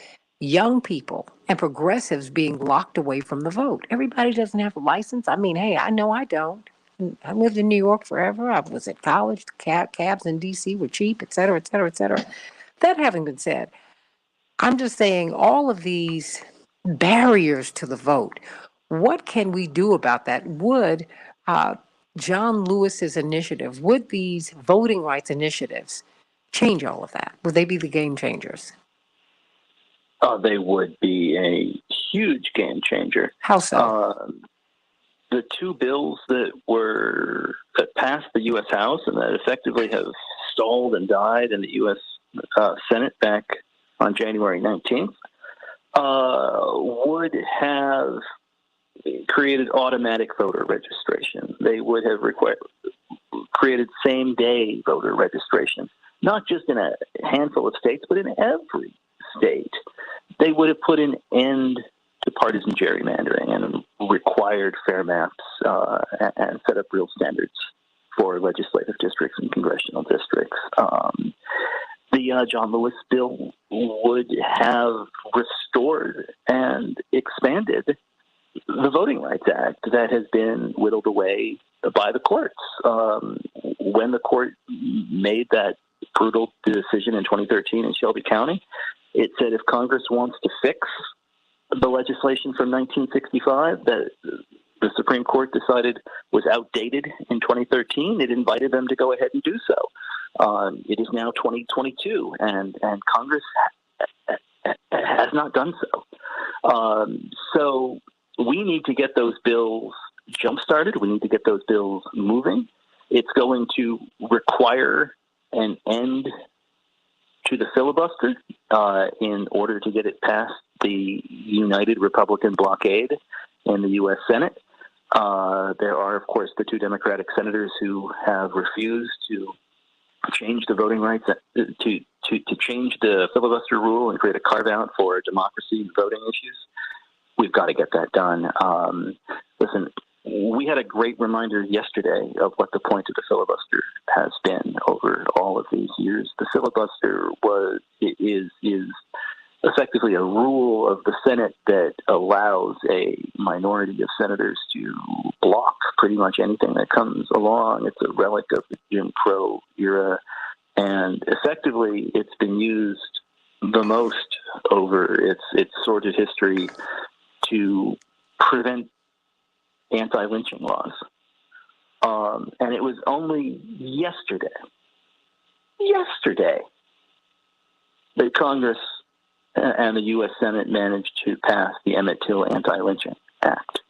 young people and progressives being locked away from the vote. Everybody doesn't have a license. I mean, hey, I know I don't. I lived in New York forever. I was at college. Cabs in D.C. were cheap, et cetera, et cetera, et cetera. That having been said, I'm just saying all of these barriers to the vote, what can we do about that? Would John Lewis's initiative, would these voting rights initiatives change all of that? Would they be the game changers? They would be a huge game changer. How so? The two bills that passed the U.S. House and that effectively have stalled and died in the U.S. Senate back on January 19th would have created automatic voter registration. They would have created same-day voter registration, not just in a handful of states, but in every state. They would have put an end to partisan gerrymandering and required fair maps and set up real standards for legislative districts and congressional districts. The John Lewis bill would have restored and expanded the Voting Rights Act that has been whittled away by the courts. When the court made that brutal decision in 2013 in Shelby County, it said if Congress wants to fix the legislation from 1965 that the Supreme Court decided was outdated in 2013, it invited them to go ahead and do so. It is now 2022, and Congress has not done so. So we need to get those bills jump-started. We need to get those bills moving. It's going to require an end to the filibuster in order to get it past the United Republican blockade in the U.S. Senate. There are, of course, the two Democratic senators who have refused to change the voting rights, to change the filibuster rule and create a carve-out for democracy and voting issues. We've got to get that done. Listen, we had a great reminder yesterday of what the point of the filibuster has been over all of these years. The filibuster is effectively a rule of the Senate that allows a minority of senators to block pretty much anything that comes along. It's a relic of the Jim Crow era, and effectively it's been used the most over its sordid history to prevent anti-lynching laws. And it was only yesterday that Congress and the U.S. Senate managed to pass the Emmett Till Anti-Lynching Act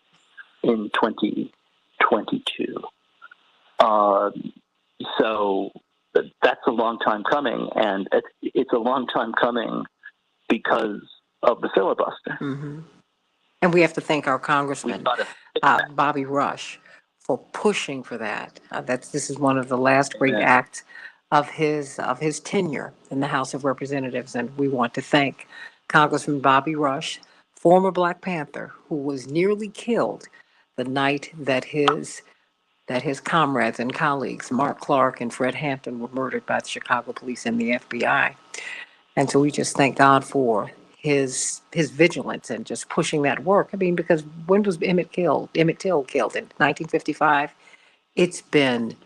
in 2022. So that's a long time coming, and it's a long time coming because of the filibuster. Mm-hmm. And we have to thank our Congressman, Bobby Rush, for pushing for that. This is one of the last great acts of his tenure in the House of Representatives, and we want to thank Congressman Bobby Rush, former Black Panther, who was nearly killed the night that his comrades and colleagues, Mark Clark and Fred Hampton, were murdered by the Chicago police and the FBI. And so we just thank God for his vigilance and just pushing that work. I mean, because when was Emmett Till killed in 1955? It's been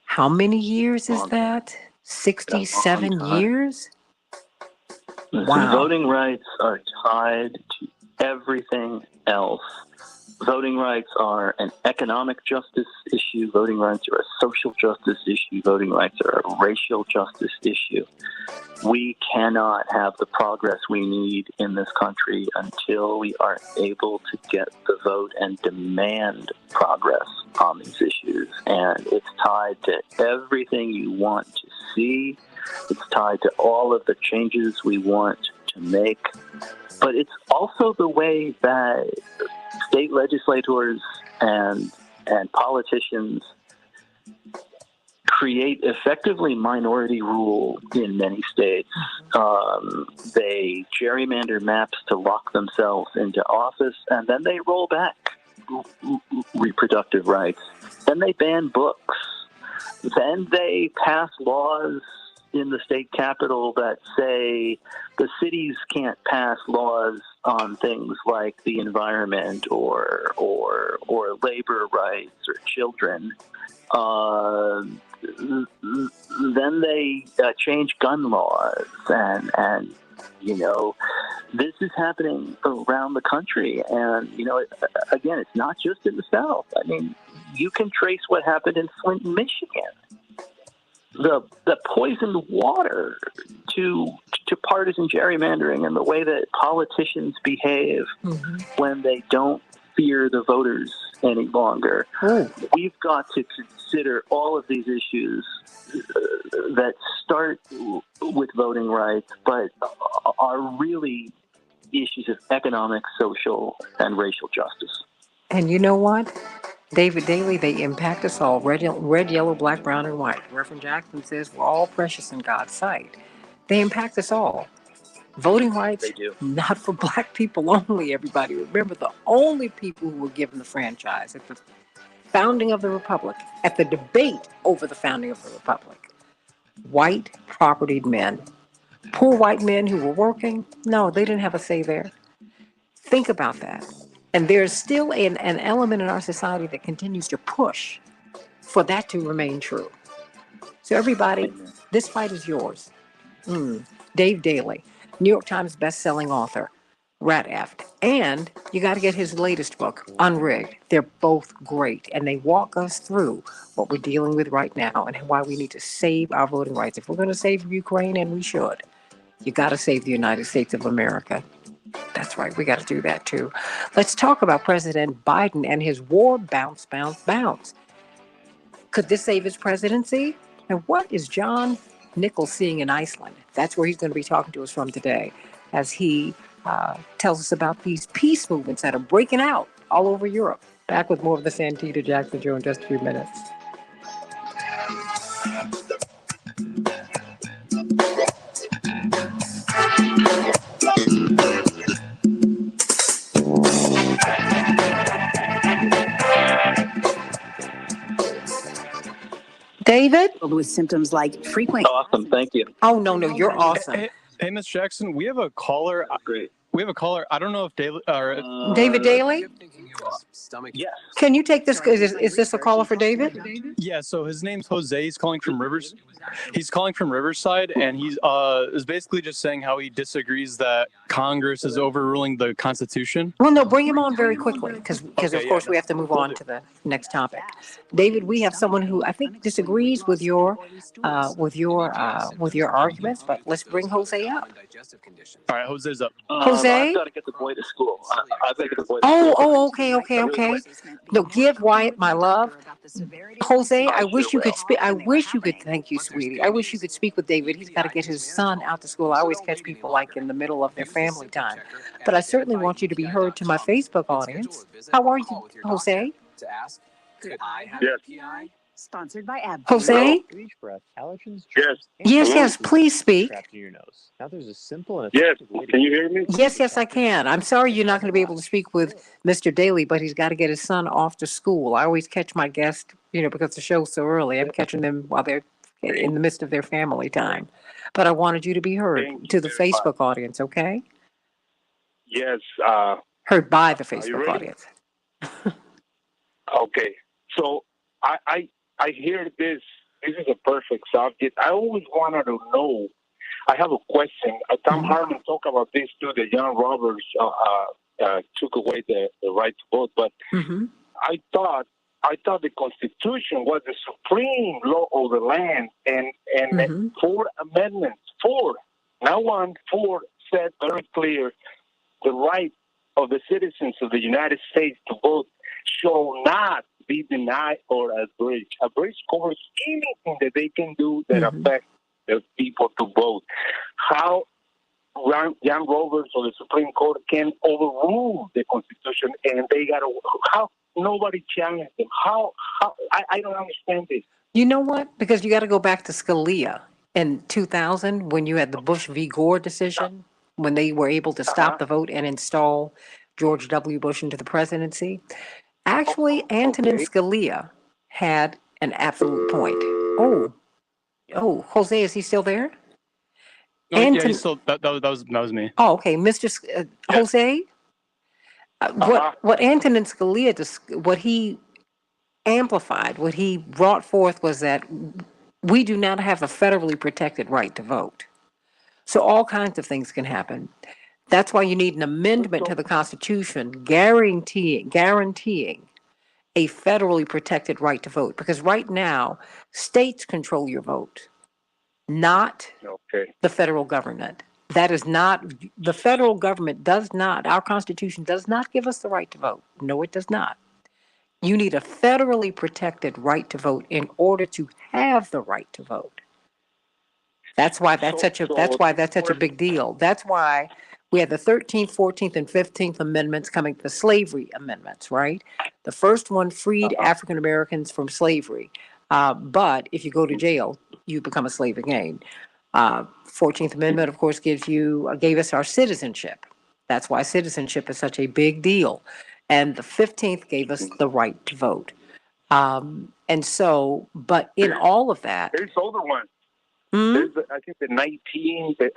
how many years is that? 67 years? Wow. Voting rights are tied to everything else. Voting rights are an economic justice issue. Voting rights are a social justice issue. Voting rights are a racial justice issue. We cannot have the progress we need in this country until we are able to get the vote and demand progress on these issues. And it's tied to everything you want to see. It's tied to all of the changes we want to make. But it's also the way that state legislators and politicians create effectively minority rule in many states. They gerrymander maps to lock themselves into office, and then they roll back reproductive rights. Then they ban books. Then they pass laws in the state capitol that say the cities can't pass laws on things like the environment or labor rights or children. Then they change gun laws, and this is happening around the country. And again, it's not just in the South. I mean, you can trace what happened in Flint, Michigan. The poisoned water to partisan gerrymandering and the way that politicians behave when they don't fear the voters any longer. We've got to consider all of these issues that start with voting rights, but are really issues of economic, social, and racial justice. And you know what? David Daly, they impact us all. Red, yellow, black, brown, and white. Reverend Jackson says we're all precious in God's sight. They impact us all. Voting rights, not for black people only, everybody. Remember, the only people who were given the franchise at the founding of the Republic, at the debate over the founding of the Republic, white propertied men. Poor white men who were working, no, they didn't have a say there. Think about that. And there's still an element in our society that continues to push for that to remain true. So everybody, this fight is yours. Dave Daly, New York Times best-selling author, Rat Effed. And you got to get his latest book, Unrigged. They're both great, and they walk us through what we're dealing with right now and why we need to save our voting rights. If we're going to save Ukraine, and we should, you got to save the United States of America. That's right. We got to do that, too. Let's talk about President Biden and his war bounce. Could this save his presidency? And what is John Nichols seeing in Iceland? That's where he's going to be talking to us from today as he tells us about these peace movements that are breaking out all over Europe. Back with more of the Santita Jackson Show in just a few minutes. David? With symptoms like frequent. Awesome, thank you. Oh, no, you're awesome. Hey, Ms. Jackson, we have a caller. Great. We have a caller. I don't know if David Daly? Stomach. Yes. Can you take this? Is this a caller for David? Yeah, so his name's Jose. He's calling from Rivers. He's calling from Riverside, and he's is basically just saying how he disagrees that Congress is overruling the Constitution. Well, no, bring him on very quickly because Okay, of course we have to move on to the next topic. David, we have someone who I think disagrees with your arguments, but let's bring Jose up. All right, Jose's up. Jose? I've got to get the boy to school. I've got to get the boy to school. Okay. No, give Wyatt my love. Jose, I wish you could speak. Thank you, sweetie. I wish you could speak with David. He's got to get his son out to school. I always catch people like in the middle of their family time. But I certainly want you to be heard to my Facebook audience. How are you, Jose? Yes. Sponsored by Ab. Jose? Each breath, allergens. Yes, please speak. Trapped in your nose. Now there's a simple and Yes. effective way to Can you hear me? Yes, I can. I'm sorry you're not going to be able to speak with Mr. Daly, but he's got to get his son off to school. I always catch my guests, because the show's so early. I'm catching them while they're in the midst of their family time. But I wanted you to be heard to the Facebook audience, okay? Yes. Heard by the Facebook audience. Okay. So I hear this. This is a perfect subject. I always wanted to know. I have a question. Tom Harmon talked about this too. The young robbers took away the right to vote, but I thought the Constitution was the supreme law of the land, and 4 amendments, 4, not 1, 4 said very clear the right of the citizens of the United States to vote shall not be denied or abridged. Abridged covers anything that they can do that affects the people to vote. How young rovers or the Supreme Court can overrule the Constitution, and they got to, how nobody challenged them? How I don't understand this. You know what? Because you got to go back to Scalia in 2000 when you had the Bush v. Gore decision, when they were able to stop the vote and install George W. Bush into the presidency. Actually, Antonin Scalia had an absolute point. Oh, Jose, is he still there? Yeah, he's still, that was me. Oh, okay, Mr. Jose. What Antonin Scalia, what he amplified, what he brought forth was that we do not have a federally protected right to vote. So all kinds of things can happen. That's why you need an amendment to the Constitution guaranteeing a federally protected right to vote. Because right now, states control your vote, not the federal government. That is not, the federal government does not, our Constitution does not give us the right to vote. No, it does not. You need a federally protected right to vote in order to have the right to vote. That's why that's such a big deal. That's why we had the 13th, 14th, and 15th Amendments coming, the slavery amendments, right? The first one freed African Americans from slavery. But if you go to jail, you become a slave again. 14th Amendment, of course, gave us our citizenship. That's why citizenship is such a big deal. And the 15th gave us the right to vote. And so, but in all of that. There's older ones. I think the 19 and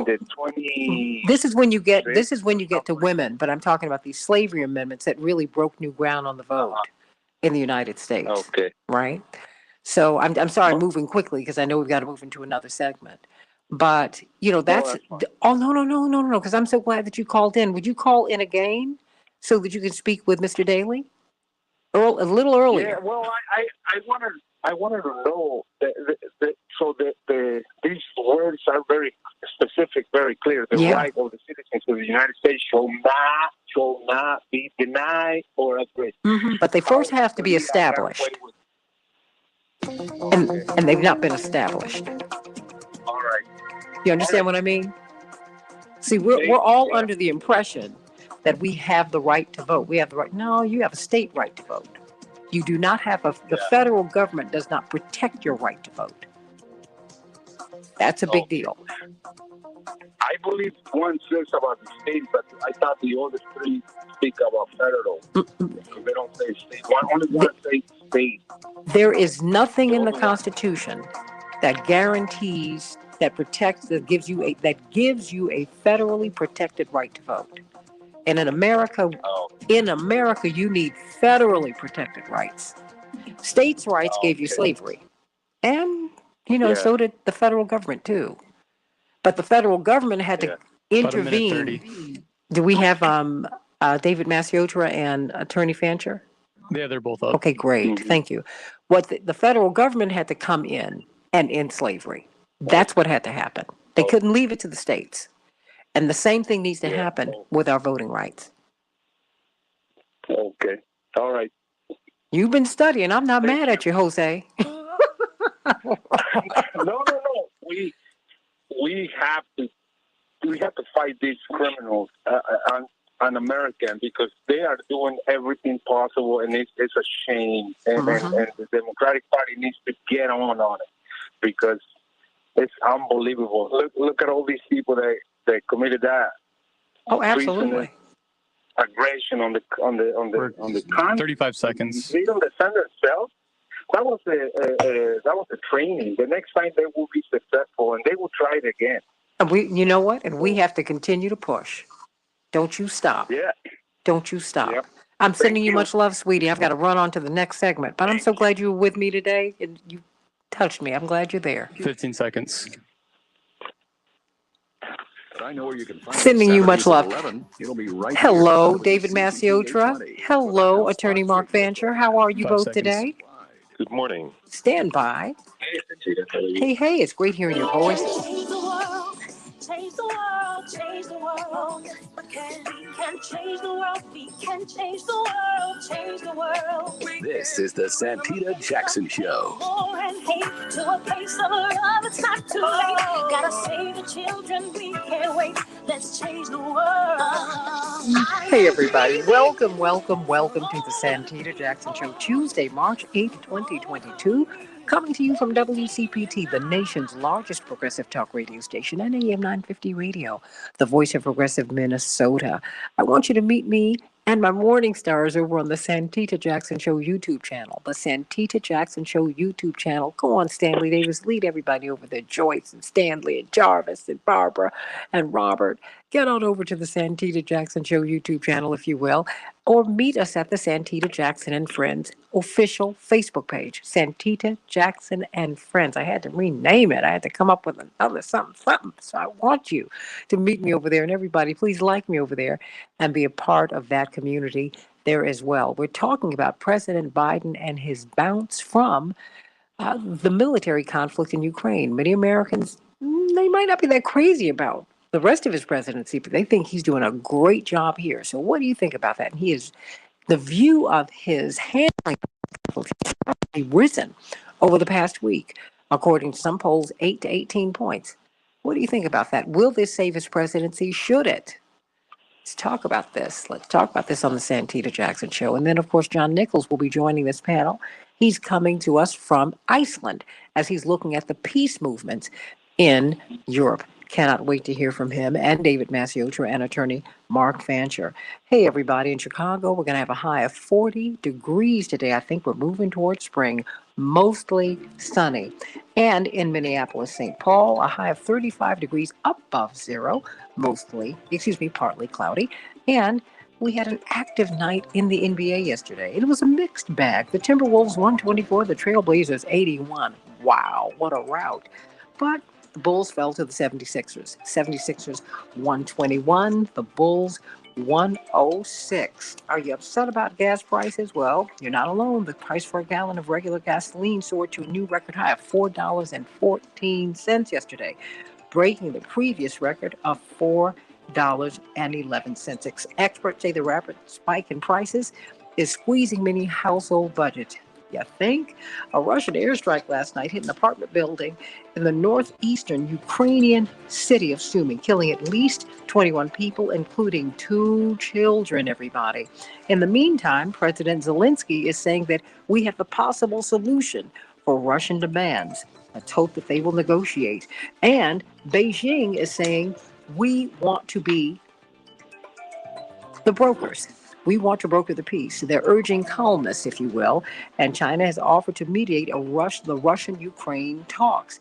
the 20. This is when you get to women, but I'm talking about these slavery amendments that really broke new ground on the vote in the United States. Okay. Right? So I'm sorry, I'm moving quickly because I know we've got to move into another segment. But, that's no, because I'm so glad that you called in. Would you call in again so that you can speak with Mr. Daly? A little earlier. Yeah, well, I wanted to know these words are very specific, very clear. The right of the citizens of the United States shall not be denied or abridged. But they first have to be established. And they've not been established. All right. You understand what I mean? See, we're all under the impression that we have the right to vote. We have the right. No, you have a state right to vote. You do not have the federal government does not protect your right to vote. That's a big deal. I believe one says about the state, but I thought the other three speak about federal. They don't say state. Only one says state. There is nothing in the Constitution that guarantees, that protects, that gives you a federally protected right to vote. And in America, you need federally protected rights. States' rights gave you slavery. And, so did the federal government, too. But the federal government had to intervene. Do we have David Masiotra and Attorney Fancher? Yeah, they're both up. Okay, great. Thank you. What the federal government had to come in and end slavery. That's what had to happen. They couldn't leave it to the states. And the same thing needs to happen with our voting rights. Okay. All right. You've been studying. I'm not mad at you, Jose. No. We have to fight these criminals on American, because they are doing everything possible, and it's a shame. And the Democratic Party needs to get on it, because it's unbelievable. Look at all these people that committed that. Oh, absolutely. Aggression on the con. 35 seconds. They don't defend themselves. That was a training. The next time they will be successful, and they will try it again. And you know what? And we have to continue to push. Don't you stop. Yeah. Don't you stop. Yep. I'm sending you much love, sweetie. I've got to run on to the next segment, but I'm so glad you were with me today, and you touched me. I'm glad you're there. 15 seconds. I know where you can find Sending you much love. 11. It'll be right Hello, here. David Masiotra. Hello, Attorney Mark Fancher. How are you 5 both seconds. Today? Good morning. Stand by. Hey, Santita, how are you? Hey, it's great hearing your voice. Change the world, change the world. We can change the world, we can change the world, change the world. This is the Santita Jackson Show. War and hate to a place of love, it's not too late. Gotta save the children, we can't wait. Let's change the world. Hey, everybody. Welcome to the Santita Jackson Show, Tuesday, March 8th, 2022. Coming to you from WCPT, the nation's largest progressive talk radio station, and AM 950 radio, the voice of progressive Minnesota. I want you to meet me and my morning stars over on the Santita Jackson Show YouTube channel. The Santita Jackson Show YouTube channel. Go on, Stanley Davis. Lead everybody over there. Joyce and Stanley and Jarvis and Barbara and Robert. Get on over to the Santita Jackson Show YouTube channel, if you will, or meet us at the Santita Jackson and Friends official Facebook page, Santita Jackson and Friends. I had to rename it. I had to come up with another something. So I want you to meet me over there. And everybody, please like me over there and be a part of that community there as well. We're talking about President Biden and his bounce from the military conflict in Ukraine. Many Americans, they might not be that crazy about the rest of his presidency, but they think he's doing a great job here. So what do you think about that? And the view of his handling has risen over the past week, according to some polls, 8 to 18 points. What do you think about that? Will this save his presidency? Should it? Let's talk about this. Let's talk about this on the Santita Jackson Show. And then, of course, John Nichols will be joining this panel. He's coming to us from Iceland as he's looking at the peace movements in Europe. Cannot wait to hear from him and David Masiotra and attorney Mark Fancher. Hey, everybody, in Chicago, we're going to have a high of 40 degrees today. I think we're moving towards spring, mostly sunny. And in Minneapolis, St. Paul, a high of 35 degrees above zero, partly cloudy. And we had an active night in the NBA yesterday. It was a mixed bag. The Timberwolves 124, the Trailblazers 81. Wow, what a rout. But the Bulls fell to the 76ers. 76ers 121, the Bulls 106. Are you upset about gas prices? Well, you're not alone. The price for a gallon of regular gasoline soared to a new record high of $4.14 yesterday, breaking the previous record of $4.11. Experts say the rapid spike in prices is squeezing many household budgets. You think? A Russian airstrike last night hit an apartment building in the northeastern Ukrainian city of Sumy, killing at least 21 people, including 2 children, everybody. In the meantime, President Zelensky is saying that we have a possible solution for Russian demands. Let's hope that they will negotiate. And Beijing is saying we want to be the brokers. We want to broker the peace. They're urging calmness, if you will, and China has offered to mediate the Russian-Ukraine talks.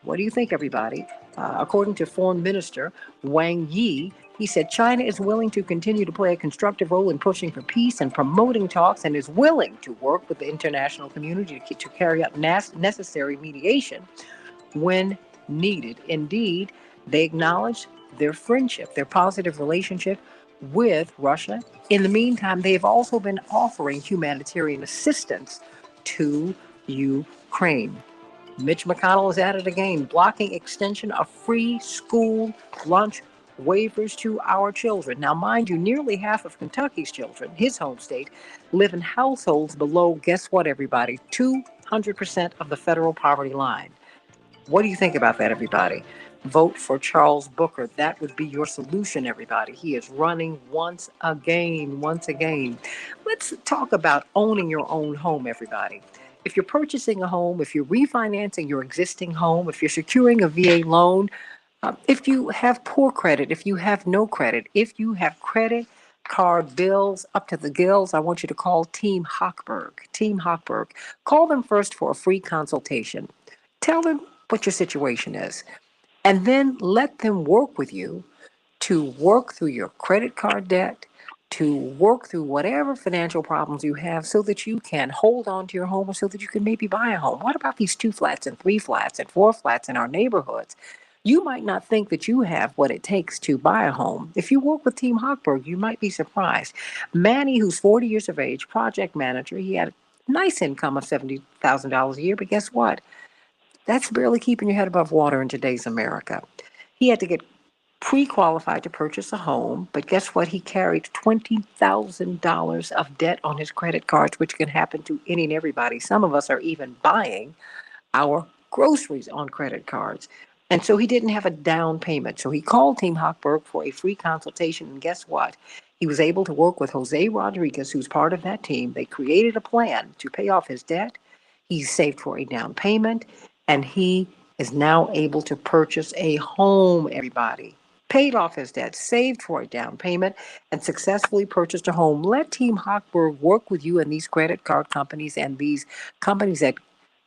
What do you think, everybody? According to Foreign Minister Wang Yi, He said China is willing to continue to play a constructive role in pushing for peace and promoting talks and is willing to work with the international community to carry out necessary mediation when needed. Indeed, they acknowledged their friendship, their positive relationship with Russia. In the meantime, they have also been offering humanitarian assistance to Ukraine. Mitch McConnell is at it again, blocking extension of free school lunch waivers to our children. Now, mind you, nearly half of Kentucky's children, his home state, live in households below, guess what, everybody? 200% of the federal poverty line. What do you think about that, everybody? Vote for Charles Booker. That would be your solution, everybody. He is running once again, once again. Let's talk about owning your own home, everybody. If you're purchasing a home, if you're refinancing your existing home, if you're securing a VA loan, if you have poor credit, if you have no credit, if you have credit card bills up to the gills, I want you to call Team Hochberg. Team Hochberg. Call them first for a free consultation. Tell them what your situation is, and then let them work with you to work through your credit card debt, to work through whatever financial problems you have so that you can hold on to your home or so that you can maybe buy a home. What about these 2 flats and 3 flats and 4 flats in our neighborhoods? You might not think that you have what it takes to buy a home. If you work with Team Hochberg, you might be surprised. Manny, who's 40 years of age, project manager, he had a nice income of $70,000 a year, but guess what? That's barely keeping your head above water in today's America. He had to get pre-qualified to purchase a home, but guess what? He carried $20,000 of debt on his credit cards, which can happen to any and everybody. Some of us are even buying our groceries on credit cards. And so he didn't have a down payment. So he called Team Hochberg for a free consultation. And guess what? He was able to work with Jose Rodriguez, who's part of that team. They created a plan to pay off his debt. He saved for a down payment, and he is now able to purchase a home, everybody. Paid off his debt, saved for a down payment, and successfully purchased a home. Let Team Hochberg work with you and these credit card companies and these companies that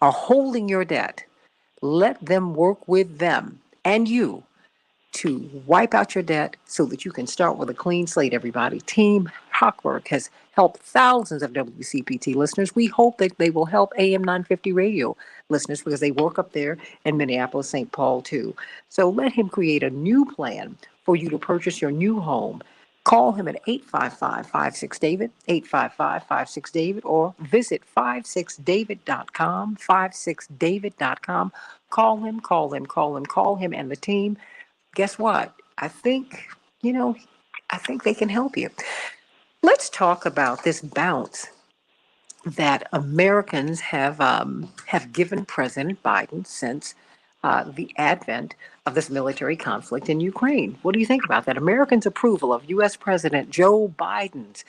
are holding your debt. Let them work with them and you to wipe out your debt so that you can start with a clean slate, everybody. Team Hochberg has helped thousands of WCPT listeners. We hope that they will help AM 950 radio listeners because they work up there in Minneapolis, St. Paul, too. So let him create a new plan for you to purchase your new home. Call him at 855-56-DAVID, 855-56-DAVID, or visit 56david.com, 56david.com. Call him, and the team. Guess what? I think they can help you. Let's talk about this bounce that Americans have given President Biden since the advent of this military conflict in Ukraine. What do you think about that? Americans' approval of U.S. President Joe Biden's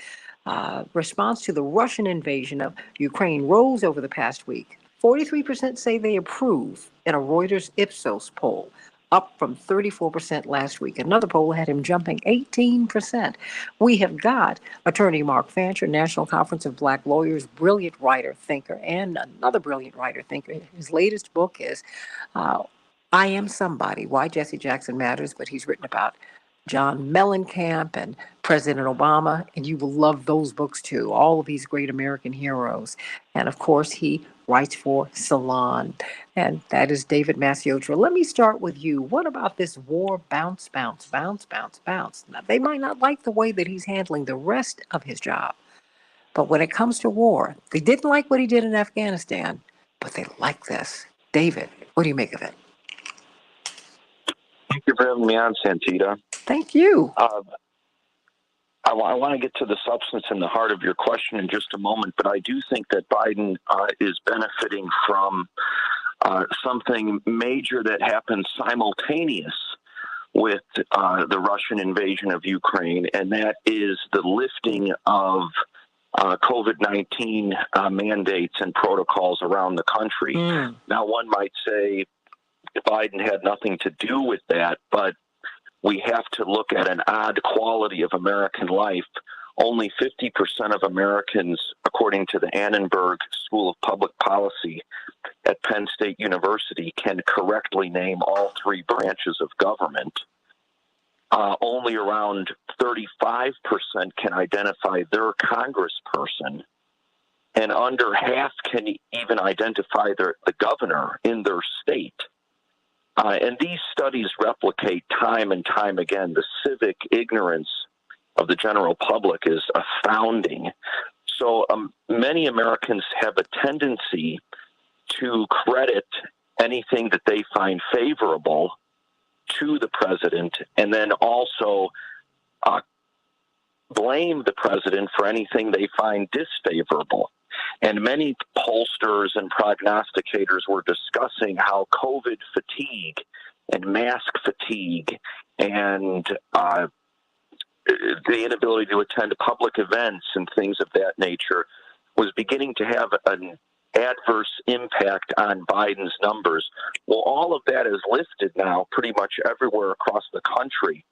response to the Russian invasion of Ukraine rose over the past week. 43% say they approve in a Reuters Ipsos poll, up from 34% last week. Another poll had him jumping 18%. We have got attorney Mark Fancher, National Conference of Black Lawyers, brilliant writer, thinker, and another brilliant writer, thinker. His latest book is I Am Somebody, Why Jesse Jackson Matters, but he's written about John Mellencamp and President Obama, and you will love those books too, all of these great American heroes. And of course, he writes for Salon, and that is David Masiotra. Let me start with you. What about this war bounce? Now, they might not like the way that he's handling the rest of his job, but when it comes to war, they didn't like what he did in Afghanistan, but they like this. David, what do you make of it? Thank you for having me on, Santita. Thank you. I want to get to the substance and the heart of your question in just a moment, but I do think that Biden is benefiting from something major that happened simultaneous with the Russian invasion of Ukraine, and that is the lifting of COVID-19 mandates and protocols around the country. Now, one might say Biden had nothing to do with that, but we have to look at an odd quality of American life. Only 50% of Americans, according to the Annenberg School of Public Policy at Penn State University, can correctly name all three branches of government. only around 35% can identify their congressperson, and under half can even identify the governor in their state. And these studies replicate time and time again. The civic ignorance of the general public is astounding. So many Americans have a tendency to credit anything that they find favorable to the president, and then also blame the president for anything they find disfavorable. And many pollsters and prognosticators were discussing how COVID fatigue and mask fatigue and the inability to attend public events and things of that nature was beginning to have an adverse impact on Biden's numbers. Well, all of that is listed now pretty much everywhere across the country.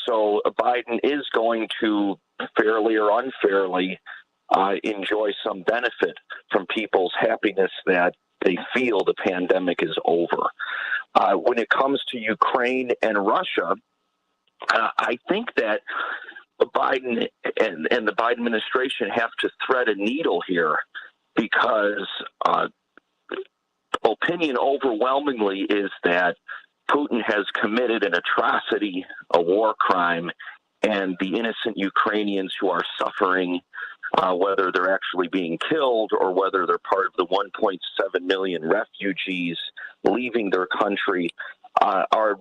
So Biden is going to, fairly or unfairly, enjoy some benefit from people's happiness that they feel the pandemic is over. When it comes to Ukraine and Russia, I think that Biden and the Biden administration have to thread a needle here, because opinion overwhelmingly is that Putin has committed an atrocity, a war crime, and the innocent Ukrainians who are suffering, whether they're actually being killed or whether they're part of the 1.7 million refugees leaving their country, are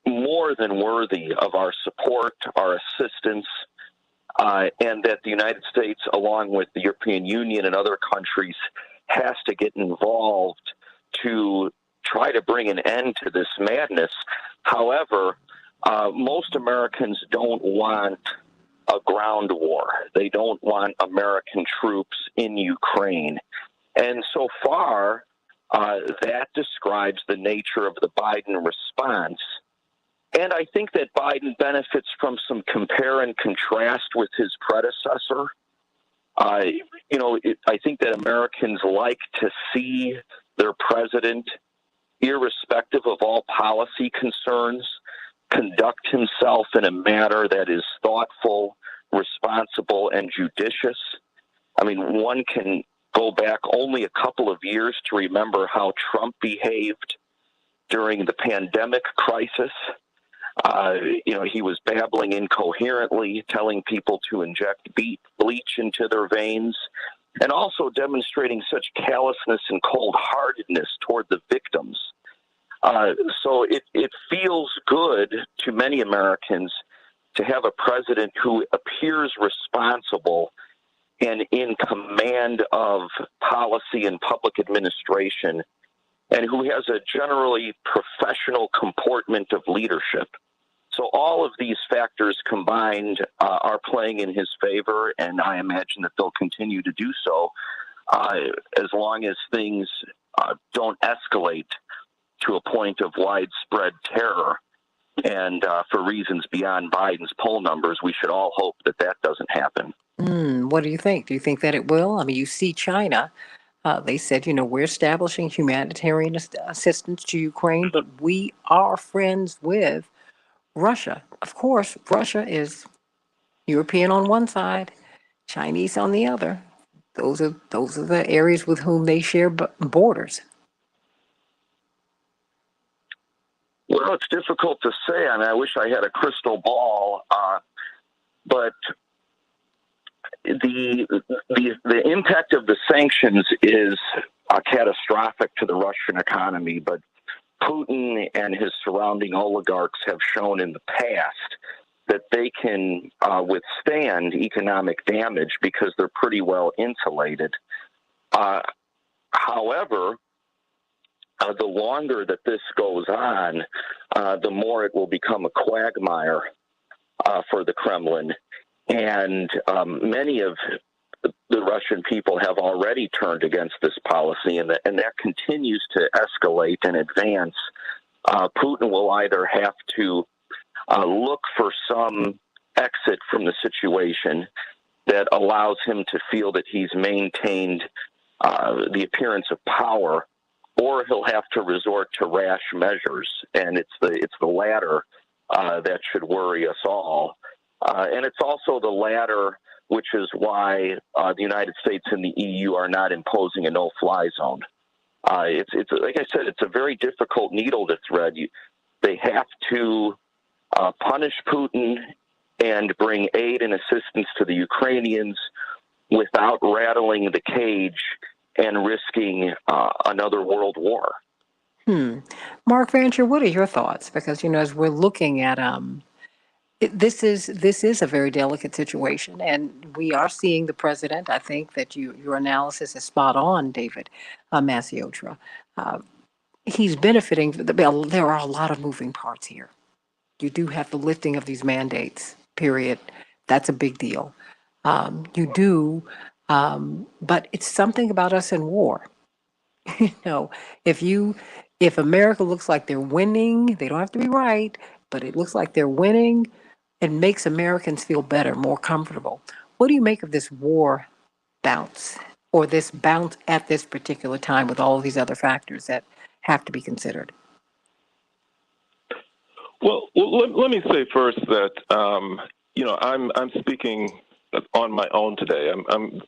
more than worthy of our support, our assistance, and that the United States, along with the European Union and other countries, has to get involved to try to bring an end to this madness. However, most Americans don't want a ground war. They don't want American troops in Ukraine. And so far, that describes the nature of the Biden response. And I think that Biden benefits from some compare and contrast with his predecessor. I think that Americans like to see their president, irrespective of all policy concerns, conduct himself in a manner that is thoughtful, responsible, and judicious. I mean, one can go back only a couple of years to remember how Trump behaved during the pandemic crisis. He was babbling incoherently, telling people to inject bleach into their veins, and also demonstrating such callousness and cold-heartedness toward the victims. So it feels good to many Americans to have a president who appears responsible and in command of policy and public administration, and who has a generally professional comportment of leadership. So all of these factors combined are playing in his favor, and I imagine that they'll continue to do so as long as things don't escalate to a point of widespread terror. And for reasons beyond Biden's poll numbers, we should all hope that that doesn't happen. What do you think? Do you think that it will? I mean, you see China. They said, we're establishing humanitarian assistance to Ukraine, but we are friends with Russia. Of course, Russia is European on one side, Chinese on the other. Those are the areas with whom they share borders. Well, it's difficult to say. I mean, I wish I had a crystal ball, but the impact of the sanctions is catastrophic to the Russian economy. But Putin and his surrounding oligarchs have shown in the past that they can withstand economic damage because they're pretty well insulated. However, the longer that this goes on, the more it will become a quagmire for the Kremlin. And many of the Russian people have already turned against this policy, and that continues to escalate and advance. Putin will either have to look for some exit from the situation that allows him to feel that he's maintained the appearance of power, or he'll have to resort to rash measures. And it's the latter that should worry us all. And it's also the latter, which is why the United States and the EU are not imposing a no-fly zone. It's like I said, it's a very difficult needle to thread. They have to punish Putin and bring aid and assistance to the Ukrainians without rattling the cage and risking another world war. Mark Fancher, what are your thoughts? Because, as we're looking at this is a very delicate situation, and we are seeing the president. I think that your analysis is spot on, David Masiotra. He's benefiting. There are a lot of moving parts here. You do have the lifting of these mandates. Period. That's a big deal. You do, but it's something about us in war. know, if America looks like they're winning, they don't have to be right, but it looks like they're winning, it makes Americans feel better, more comfortable. What do you make of this war bounce, or this bounce at this particular time with all of these other factors that have to be considered? Well, let me say first that I'm speaking on my own today.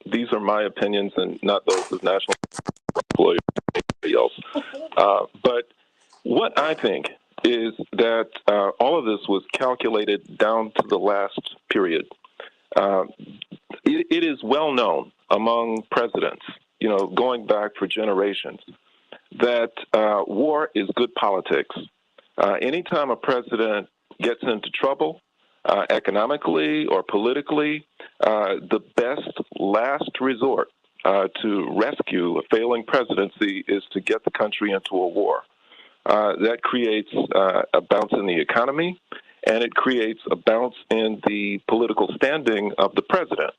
These are my opinions and not those of National Employees or anybody else. But what I think is that all of this was calculated down to the last period. It is well known among presidents, going back for generations, that war is good politics. Anytime a president gets into trouble, economically or politically, the best last resort to rescue a failing presidency is to get the country into a war. That creates a bounce in the economy, and it creates a bounce in the political standing of the president.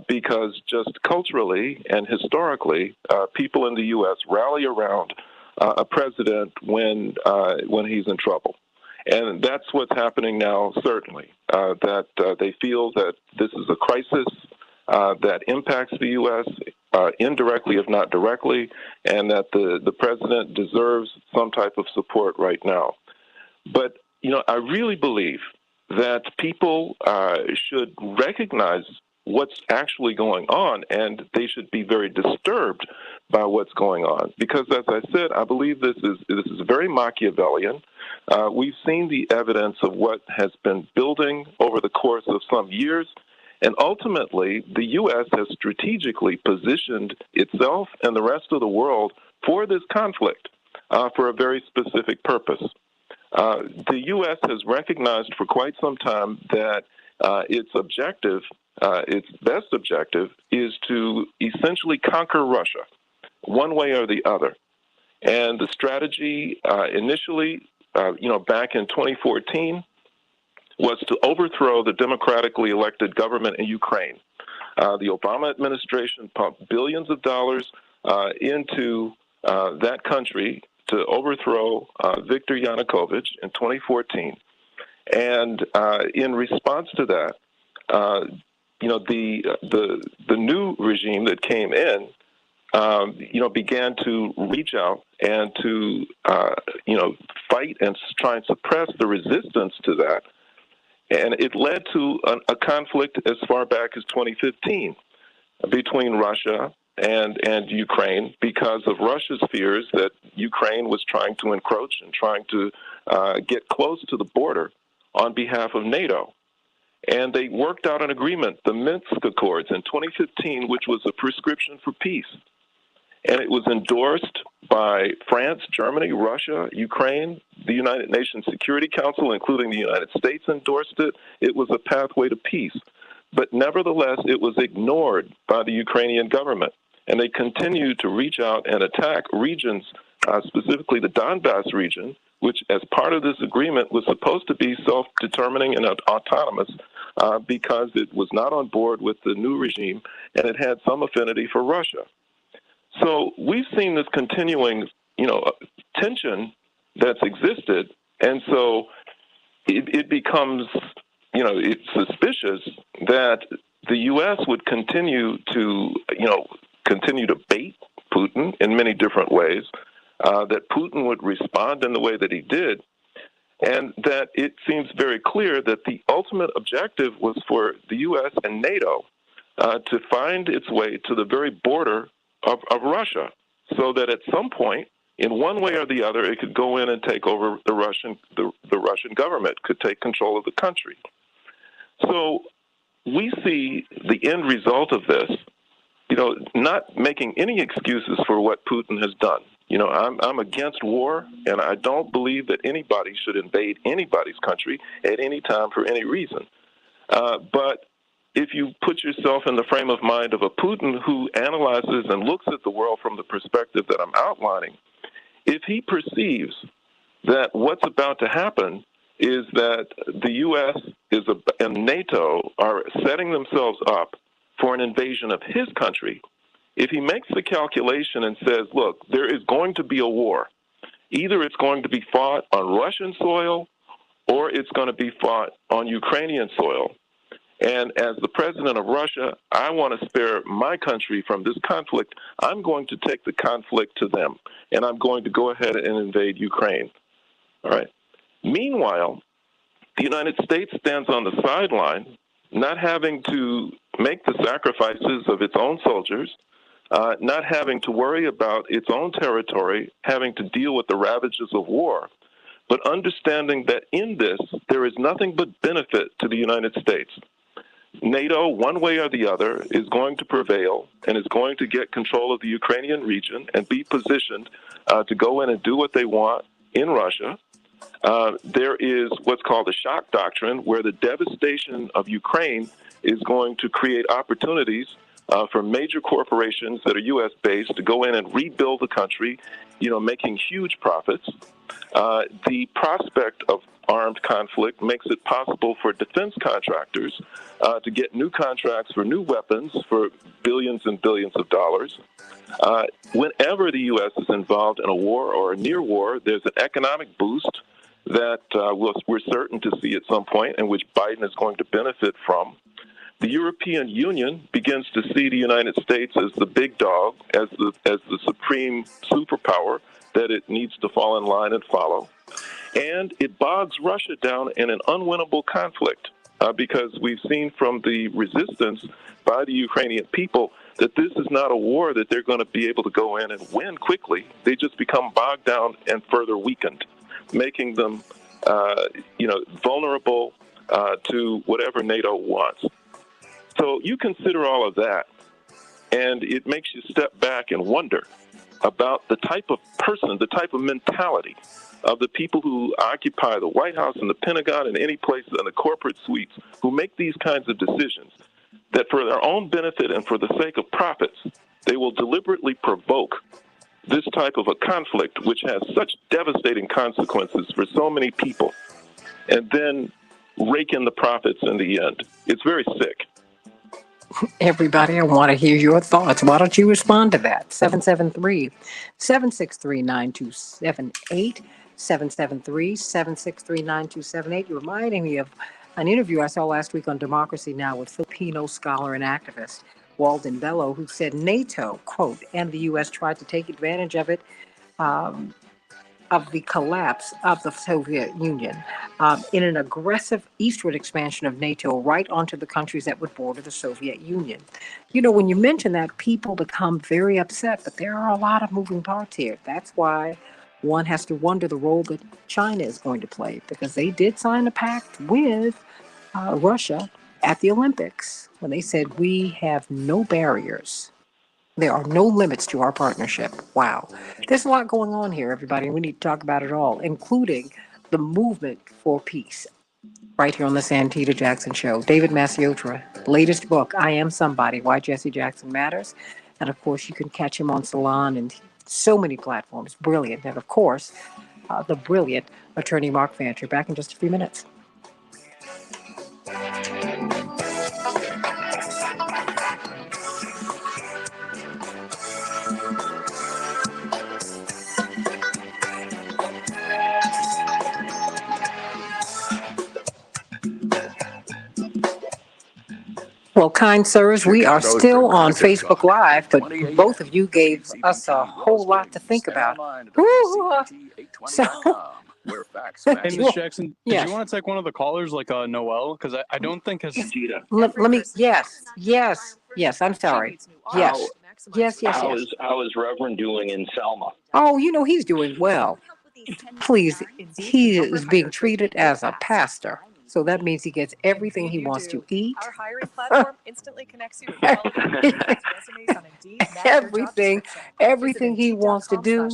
Because just culturally and historically, people in the U.S. rally around a president when he's in trouble. And that's what's happening now, certainly, that they feel that this is a crisis that impacts the U.S. Indirectly, if not directly, and that the president deserves some type of support right now. But, I really believe that people should recognize what's actually going on, and they should be very disturbed by what's going on. Because, as I said, I believe this is very Machiavellian. We've seen the evidence of what has been building over the course of some years, and ultimately, the U.S. has strategically positioned itself and the rest of the world for this conflict for a very specific purpose. The U.S. has recognized for quite some time that its objective, its best objective, is to essentially conquer Russia, one way or the other. And the strategy initially, back in 2014, was to overthrow the democratically elected government in Ukraine. The Obama administration pumped billions of dollars into that country to overthrow Viktor Yanukovych in 2014. And in response to that, the new regime that came in, began to reach out and to, fight and try and suppress the resistance to that. And it led to a conflict as far back as 2015 between Russia and Ukraine because of Russia's fears that Ukraine was trying to encroach and trying to get close to the border on behalf of NATO. And they worked out an agreement, the Minsk Accords, in 2015, which was a prescription for peace. And it was endorsed by France, Germany, Russia, Ukraine, the United Nations Security Council, including the United States, endorsed it. It was a pathway to peace. But nevertheless, it was ignored by the Ukrainian government. And they continued to reach out and attack regions, specifically the Donbass region, which as part of this agreement was supposed to be self-determining and autonomous because it was not on board with the new regime and it had some affinity for Russia. So we've seen this continuing, tension that's existed, and so it becomes, it's suspicious that the U.S. would continue to bait Putin in many different ways, that Putin would respond in the way that he did, and that it seems very clear that the ultimate objective was for the U.S. and NATO to find its way to the very border of Russia, so that at some point, in one way or the other, it could go in and take over the Russian government, could take control of the country. So we see the end result of this, not making any excuses for what Putin has done. I'm against war, and I don't believe that anybody should invade anybody's country at any time for any reason. But if you put yourself in the frame of mind of a Putin who analyzes and looks at the world from the perspective that I'm outlining, if he perceives that what's about to happen is that the U.S. and NATO are setting themselves up for an invasion of his country, if he makes the calculation and says, look, there is going to be a war, either it's going to be fought on Russian soil or it's going to be fought on Ukrainian soil. And as the president of Russia, I want to spare my country from this conflict. I'm going to take the conflict to them, and I'm going to go ahead and invade Ukraine. All right. Meanwhile, the United States stands on the sideline, not having to make the sacrifices of its own soldiers, not having to worry about its own territory, having to deal with the ravages of war, but understanding that in this, there is nothing but benefit to the United States. NATO, one way or the other, is going to prevail and is going to get control of the Ukrainian region and be positioned to go in and do what they want in Russia. There is what's called the shock doctrine, where the devastation of Ukraine is going to create opportunities for major corporations that are U.S.-based to go in and rebuild the country, making huge profits. The prospect of armed conflict makes it possible for defense contractors to get new contracts for new weapons for billions and billions of dollars. Whenever the U.S. is involved in a war or a near war, there's an economic boost that we're certain to see at some point, and which Biden is going to benefit from. The European Union begins to see the United States as the big dog, as the supreme superpower that it needs to fall in line and follow. And it bogs Russia down in an unwinnable conflict because we've seen from the resistance by the Ukrainian people that this is not a war that they're going to be able to go in and win quickly. They just become bogged down and further weakened, making them, vulnerable to whatever NATO wants. So you consider all of that, and it makes you step back and wonder about the type of person, the type of mentality of the people who occupy the White House and the Pentagon and any place in the corporate suites who make these kinds of decisions, that for their own benefit and for the sake of profits, they will deliberately provoke this type of a conflict, which has such devastating consequences for so many people, and then rake in the profits in the end. It's very sick. Everybody, I want to hear your thoughts. Why don't you respond to that? 773-763-9278. 773-763-9278. You're reminding me of an interview I saw last week on Democracy Now! With Filipino scholar and activist Walden Bello, who said NATO, quote, and the U.S. tried to take advantage of it, of the collapse of the Soviet Union in an aggressive eastward expansion of NATO right onto the countries that would border the Soviet Union. When you mention that, people become very upset, but there are a lot of moving parts here. That's why one has to wonder the role that China is going to play, because they did sign a pact with Russia at the Olympics when they said we have no barriers. There are no limits to our partnership. Wow. There's a lot going on here, everybody, and we need to talk about it all, including the movement for peace, right here on the Santita Jackson Show. David Masiotra, latest book, I Am Somebody, Why Jesse Jackson Matters. And, of course, you can catch him on Salon and so many platforms. Brilliant. And, of course, the brilliant attorney Mark Fancher. Back in just a few minutes. Well, kind sirs, we are still on Facebook Live, but both of you gave us a whole lot to think about. So Where facts Hey, matter. Miss Jackson, did Yes. you want to take one of the callers, like Noel? Because I don't think his. Let me. Yes. I'm sorry. Yes. Yes. How is Reverend doing in Selma? Oh, he's doing well. Please, he is being treated as a pastor. So that means he gets everything he wants to eat. Our hiring platform instantly connects you with qualified resumes on Indeed. Everything he wants to do.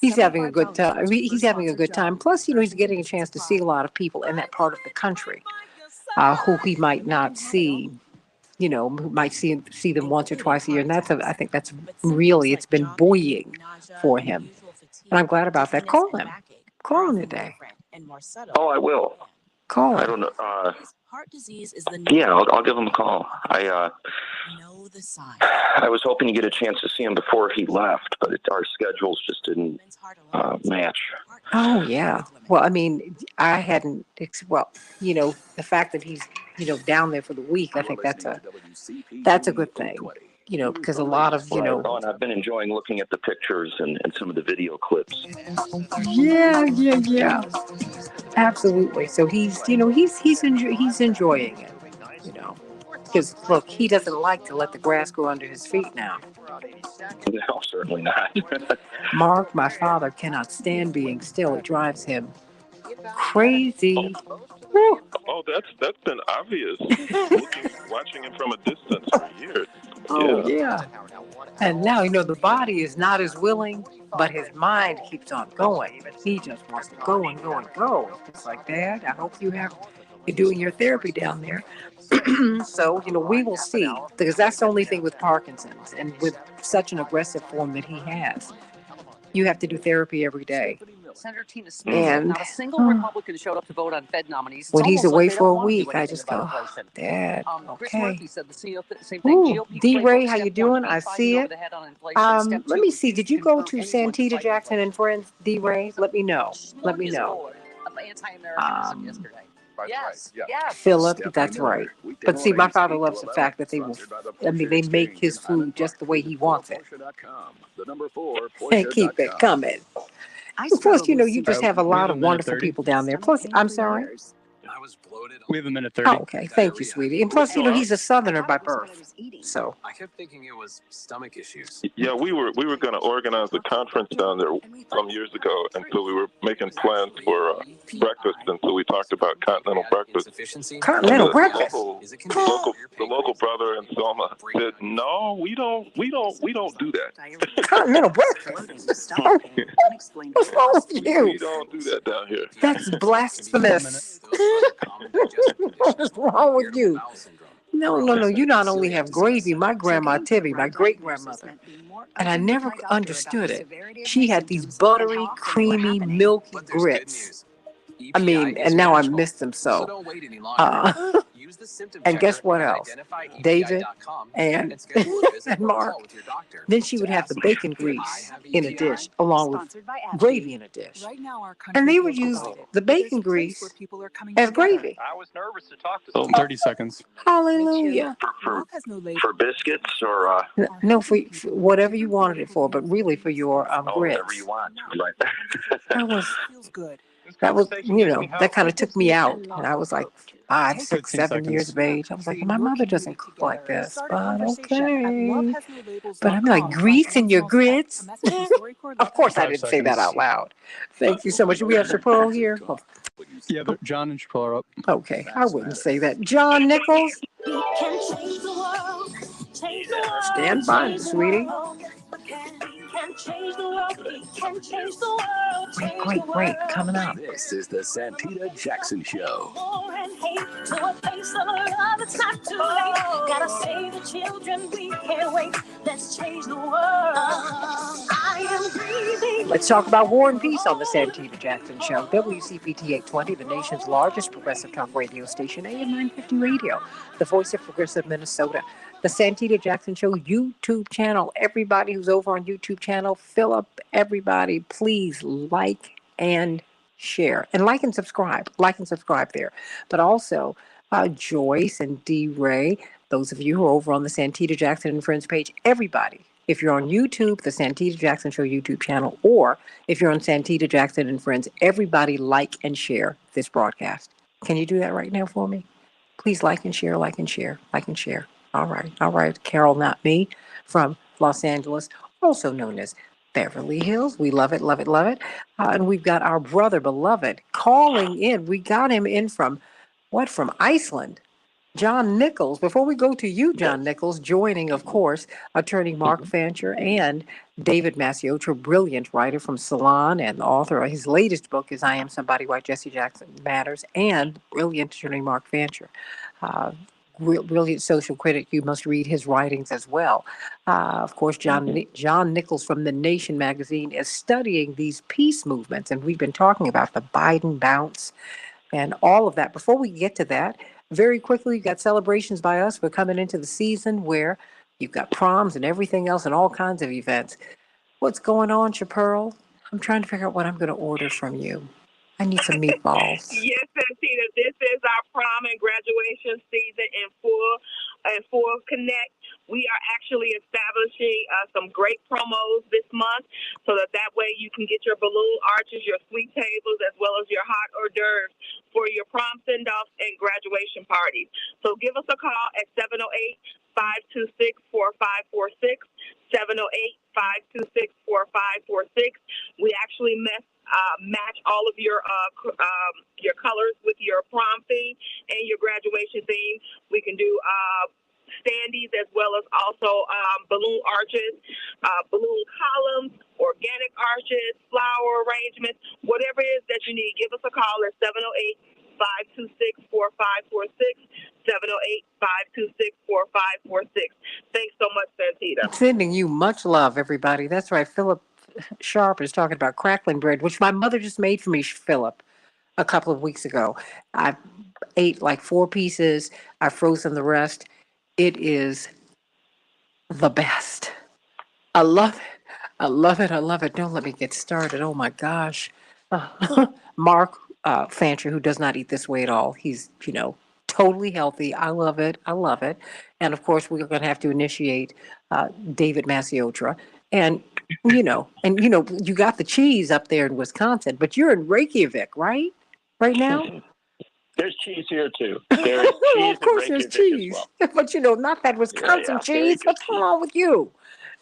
He's having a good time. He's having a good time. Plus, he's getting a chance to see a lot of people in that part of the country who he might not see. Who might see them once or twice a year, and I think that's really, it's been buoying for him, and I'm glad about that. Call him today. Oh, I will. Call him. I don't know. Yeah, I'll give him a call. I was hoping to get a chance to see him before he left, but our schedules just didn't match. Oh yeah. Well, I mean, I hadn't. The fact that he's down there for the week, I think that's a good thing. Because a lot of and I've been enjoying looking at the pictures and some of the video clips. Yeah. Absolutely. So he's enjoying it. Because look, he doesn't like to let the grass grow under his feet now. No, certainly not. Mark, my father, cannot stand being still. It drives him crazy. Oh, that's been obvious. Watching him from a distance for years. Oh yeah. And now the body is not as willing, but his mind keeps on going. He just wants to go and go and go. It's like, Dad, I hope you're doing your therapy down there. So, we will see, because that's the only thing with Parkinson's and with such an aggressive form that he has. You have to do therapy every day. Senator Tina Smith And not a single Republican showed up to vote on Fed nominees. When he's away for a week, I just go, Dad, okay. Ooh, D-Ray, how you doing? I see it. Let me see. Did you go to Santita, Jackson and Friends, D-Ray? Let me know. Anti-Americanism yesterday. Yes. Philip, that's right. But see, my father loves the fact that they make his food just the way he wants it. And keep it coming. Plus, you just have a lot of wonderful people down there. Plus, I'm sorry. We have a minute 30. Oh, okay. Thank you, sweetie. And plus, he's a Southerner by birth. So I kept thinking it was stomach issues. Yeah, we were going to organize a conference down there some years ago, and so we were making plans for breakfast, and so we talked about continental breakfast. Continental breakfast. The local brother in Selma said, "No, we don't do that." Continental breakfast. What's wrong with you? We don't do that down here. That's blasphemous. What's wrong with you? No. You not only have gravy. My grandma Tibby, my great grandmother, and I never understood it. She had these buttery, creamy, milky grits. I mean, and now I miss them so. And guess what else? David and Mark. Then she would have the bacon grease in a dish along with gravy in a dish. And they would use the bacon grease as gravy. I was nervous to talk to 30 seconds. Hallelujah. For biscuits or No, for whatever you wanted it for, but really for your grits. Whatever you want. Right. That was, that kind of took me out. And I was like 5, 6, 7 years of age. I was like, my mother doesn't cook like this, but okay. But I'm like, grease in your grits? Of course, I didn't say that out loud. Thank you so much. Do we have Chappelle here? Yeah, but John and Chappelle are up. Okay, I wouldn't say that. John Nichols? Stand by, sweetie. Great. Coming up. This is the Santita Jackson Show. Gotta save the children, we can't wait. Let's change the world. I am breathing. Let's talk about war and peace on the Santita Jackson Show. WCPT 820, the nation's largest progressive talk radio station, AM 950 Radio, the voice of progressive Minnesota. The Santita Jackson Show YouTube channel. Everybody who's over on YouTube channel, Philip, everybody, please like and share. And like and subscribe. Like and subscribe there. But also, Joyce and D. Ray, those of you who are over on the Santita Jackson and Friends page, everybody, If you're on YouTube, the Santita Jackson Show YouTube channel, or if you're on Santita Jackson and Friends, everybody like and share this broadcast. Can you do that right now for me? Please like and share, like and share, like and share. All right. Carol, not me, from Los Angeles, also known as Beverly Hills. We love it, love it, love it. And we've got our brother, beloved, calling in. We got him in from Iceland. John Nichols. Before we go to you, John Nichols, joining, of course, attorney Mark Fancher and David Masiotra, brilliant writer from Salon and author. His latest book is I Am Somebody, Why Jesse Jackson Matters, and brilliant attorney Mark Fancher. Brilliant social critic. You must read his writings as well. Of course, John Nichols from The Nation magazine is studying these peace movements, and we've been talking about the Biden bounce and all of that. Before we get to that, very quickly, you've got celebrations by us. We're coming into the season where you've got proms and everything else and all kinds of events. What's going on, Chapearl? I'm trying to figure out what I'm going to order from you. I need some meatballs. Yes, Santita, this is our prom and graduation season in full connect. We are actually establishing some great promos this month so that way you can get your balloon arches, your sweet tables, as well as your hot hors d'oeuvres for your prom send-offs and graduation parties. So give us a call at 708-526-4546, 708-526-4546. We actually match all of your colors with your prom theme and your graduation theme. We can do standees as well as also balloon arches, balloon columns, organic arches, flower arrangements, whatever it is that you need. Give us a call at 708-526-4546, 708-526-4546. Thanks so much, Santita. Sending you much love, everybody. That's right. Philip Sharp is talking about crackling bread, which my mother just made for me, Philip, a couple of weeks ago. I ate like 4 pieces. I frozen the rest. It is the best. I love it. I love it. I love it. Don't let me get started. Oh my gosh. Mark Fancher, who does not eat this way at all. He's, totally healthy. I love it. I love it. And of course, we're going to have to initiate David Masiotra. And, you got the cheese up there in Wisconsin, but you're in Reykjavik, right? Right now? There's cheese here too. There is cheese. Of course, there's cheese, but not that Wisconsin cheese. What's wrong with you?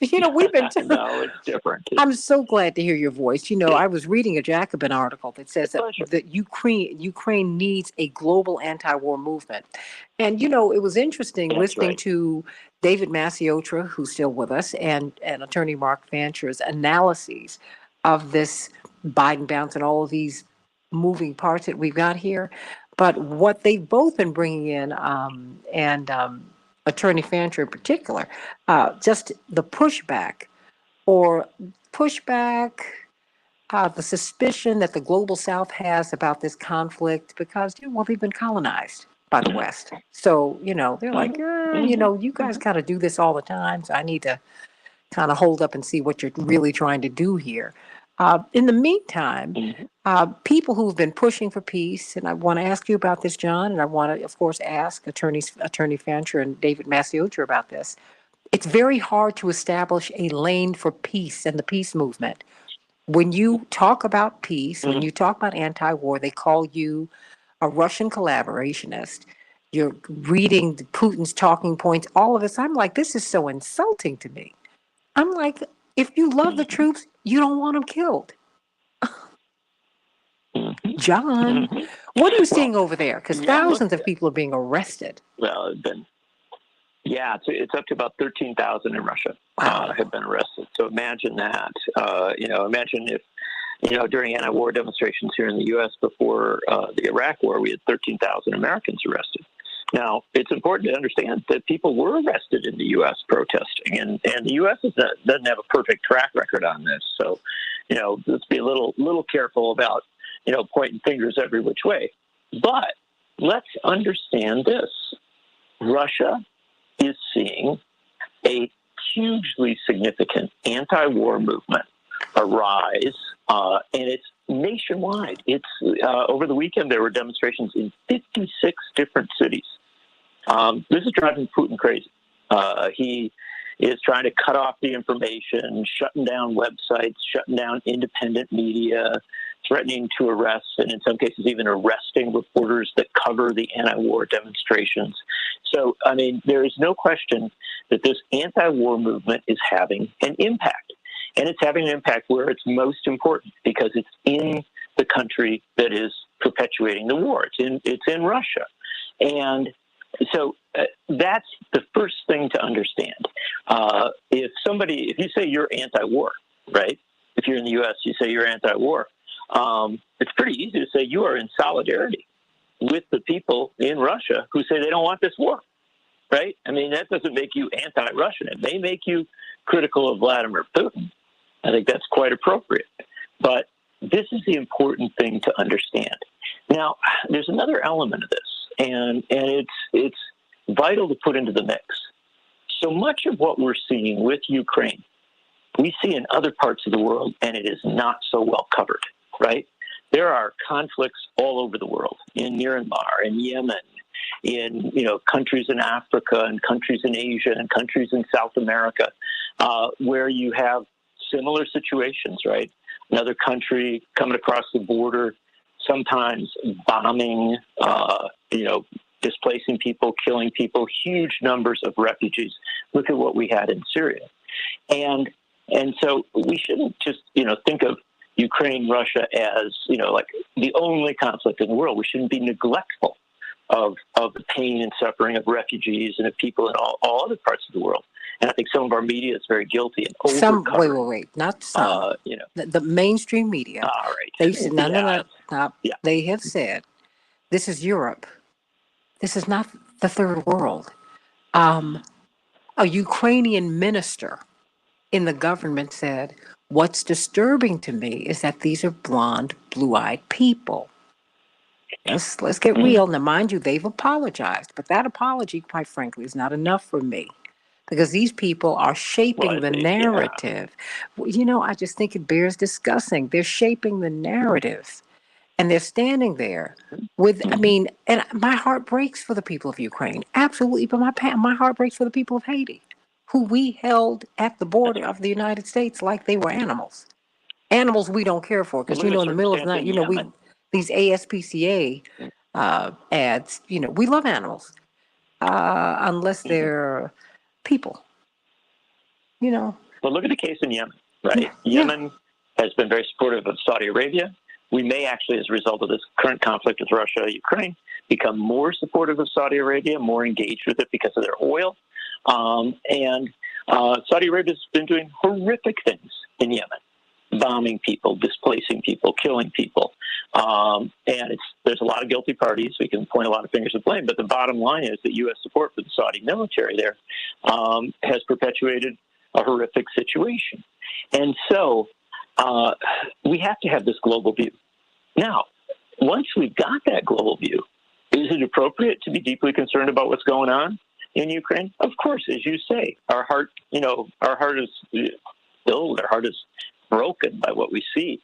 We've been. No, it's different. I'm so glad to hear your voice. I was reading a Jacobin article that says that Ukraine needs a global anti-war movement, and it was interesting listening to David Masiotra, who's still with us, and attorney Mark Fancher's analyses of this Biden bounce and all of these moving parts that we've got here. But what they've both been bringing in, and Attorney Fancher in particular, just the pushback, the suspicion that the global South has about this conflict because, they've been colonized by the West. So, they're like, you guys kind of do this all the time, so I need to kind of hold up and see what you're really trying to do here. In the meantime, people who've been pushing for peace, and I want to ask you about this, John, and I want to, of course, ask Attorney Fancher and David Masiotra about this. It's very hard to establish a lane for peace and the peace movement. When you talk about peace, when you talk about anti-war, they call you a Russian collaborationist. You're reading Putin's talking points, all of this. I'm like, this is so insulting to me. I'm like, if you love the troops, you don't want them killed. John, what are you seeing over there? Because thousands of people are being arrested. Well, it's up to about 13,000 in Russia have been arrested. So imagine that. Imagine if, during anti-war demonstrations here in the U.S. before the Iraq War, we had 13,000 Americans arrested. Now, it's important to understand that people were arrested in the U.S. protesting, and the U.S. doesn't have a perfect track record on this. So, let's be a little careful about, pointing fingers every which way. But let's understand this. Russia is seeing a hugely significant anti-war movement arise, and it's nationwide. It's over the weekend there were demonstrations in 56 different cities. This is driving Putin crazy. He is trying to cut off the information, shutting down websites, shutting down independent media, threatening to arrest, and in some cases even arresting reporters that cover the anti-war demonstrations. So, I mean, there is no question that this anti-war movement is having an impact. And it's having an impact where it's most important, because it's in the country that is perpetuating the war. It's in Russia. And so that's the first thing to understand. If you say you're anti-war, right? If you're in the U.S., you say you're anti-war. It's pretty easy to say you are in solidarity with the people in Russia who say they don't want this war, right? I mean, that doesn't make you anti-Russian. It may make you critical of Vladimir Putin. I think that's quite appropriate. But this is the important thing to understand. Now, there's another element of this, and it's vital to put into the mix. So much of what we're seeing with Ukraine, we see in other parts of the world, and it is not so well covered, right? There are conflicts all over the world, in Myanmar, in Yemen, in countries in Africa, and countries in Asia, and countries in South America, where you have similar situations, right? Another country coming across the border, sometimes bombing, displacing people, killing people, huge numbers of refugees. Look at what we had in Syria. And so we shouldn't just, think of Ukraine, Russia as, like the only conflict in the world. We shouldn't be neglectful of the pain and suffering of refugees and of people in all other parts of the world. And I think some of our media is very guilty in overcovering. Wait, not some. The mainstream media. All right. They said, no. Yeah. They have said, this is Europe. This is not the third world. A Ukrainian minister in the government said, what's disturbing to me is that these are blonde, blue-eyed people. Let's get real. Now, mind you, they've apologized, but that apology, quite frankly, is not enough for me, because these people are shaping the narrative. Yeah. I just think it bears discussing. They're shaping the narrative, and they're standing there with, and my heart breaks for the people of Ukraine. Absolutely. But my heart breaks for the people of Haiti, who we held at the border of the United States like they were animals. Animals we don't care for, because, in the middle of the night, these ASPCA ads, we love animals, unless they're people, Well, look at the case in Yemen, right? Yeah. Yemen has been very supportive of Saudi Arabia. We may actually, as a result of this current conflict with Russia, Ukraine, become more supportive of Saudi Arabia, more engaged with it because of their oil. And Saudi Arabia's been doing horrific things in Yemen, bombing people, displacing people, killing people. And there's a lot of guilty parties. We can point a lot of fingers of blame, but the bottom line is that U.S. support for the Saudi military there has perpetuated a horrific situation. And so we have to have this global view. Now, once we've got that global view, is it appropriate to be deeply concerned about what's going on in Ukraine? Of course, as you say, our heart is filled, our heart is broken by what we see.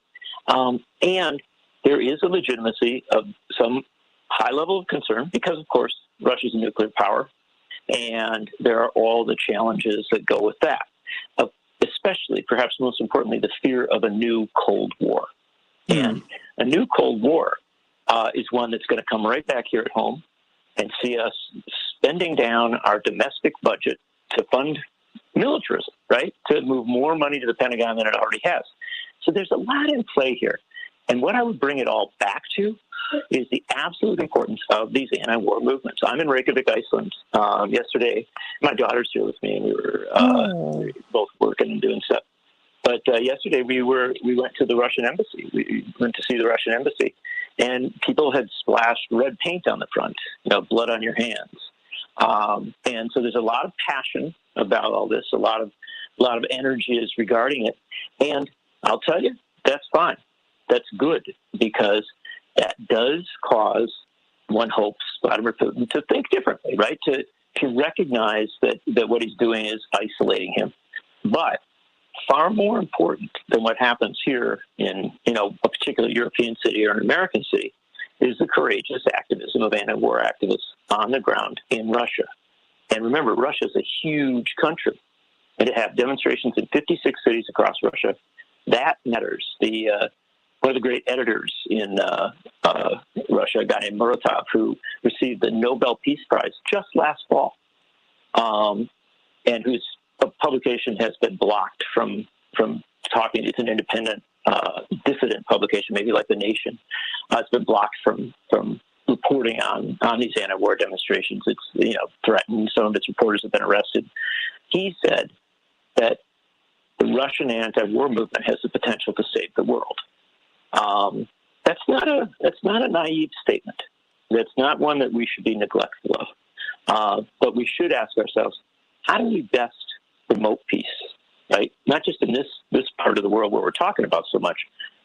And there is a legitimacy of some high level of concern because, of course, Russia's a nuclear power, and there are all the challenges that go with that, especially, perhaps most importantly, the fear of a new Cold War. And a new Cold War is one that's going to come right back here at home and see us spending down our domestic budget to fund militarism, right? To move more money to the Pentagon than it already has. So there's a lot in play here. And what I would bring it all back to is the absolute importance of these anti-war movements. I'm in Reykjavik, Iceland. Yesterday, my daughter's here with me, and we were both working and doing stuff. But yesterday, we went to the Russian embassy. We went to see the Russian embassy, and people had splashed red paint on the front, blood on your hands. And so there's a lot of passion about all this. A lot of energy is regarding it. And I'll tell you, that's fine. That's good, because that does cause, one hopes, Vladimir Putin to think differently, right? To recognize that what he's doing is isolating him. But far more important than what happens here in, a particular European city or an American city is the courageous activism of anti-war activists on the ground in Russia. And remember, Russia is a huge country. and to have demonstrations in 56 cities across Russia, that matters. One of the great editors in Russia, a guy named Muratov, who received the Nobel Peace Prize just last fall, and whose publication has been blocked from talking. It's an independent dissident publication, maybe like The Nation. It's been blocked from reporting on these anti-war demonstrations. It's threatened. Some of its reporters have been arrested. He said that the Russian anti-war movement has the potential to save the world. That's not a naive statement. That's not one that we should be neglectful of. But we should ask ourselves, how do we best promote peace, right? Not just in this part of the world where we're talking about so much,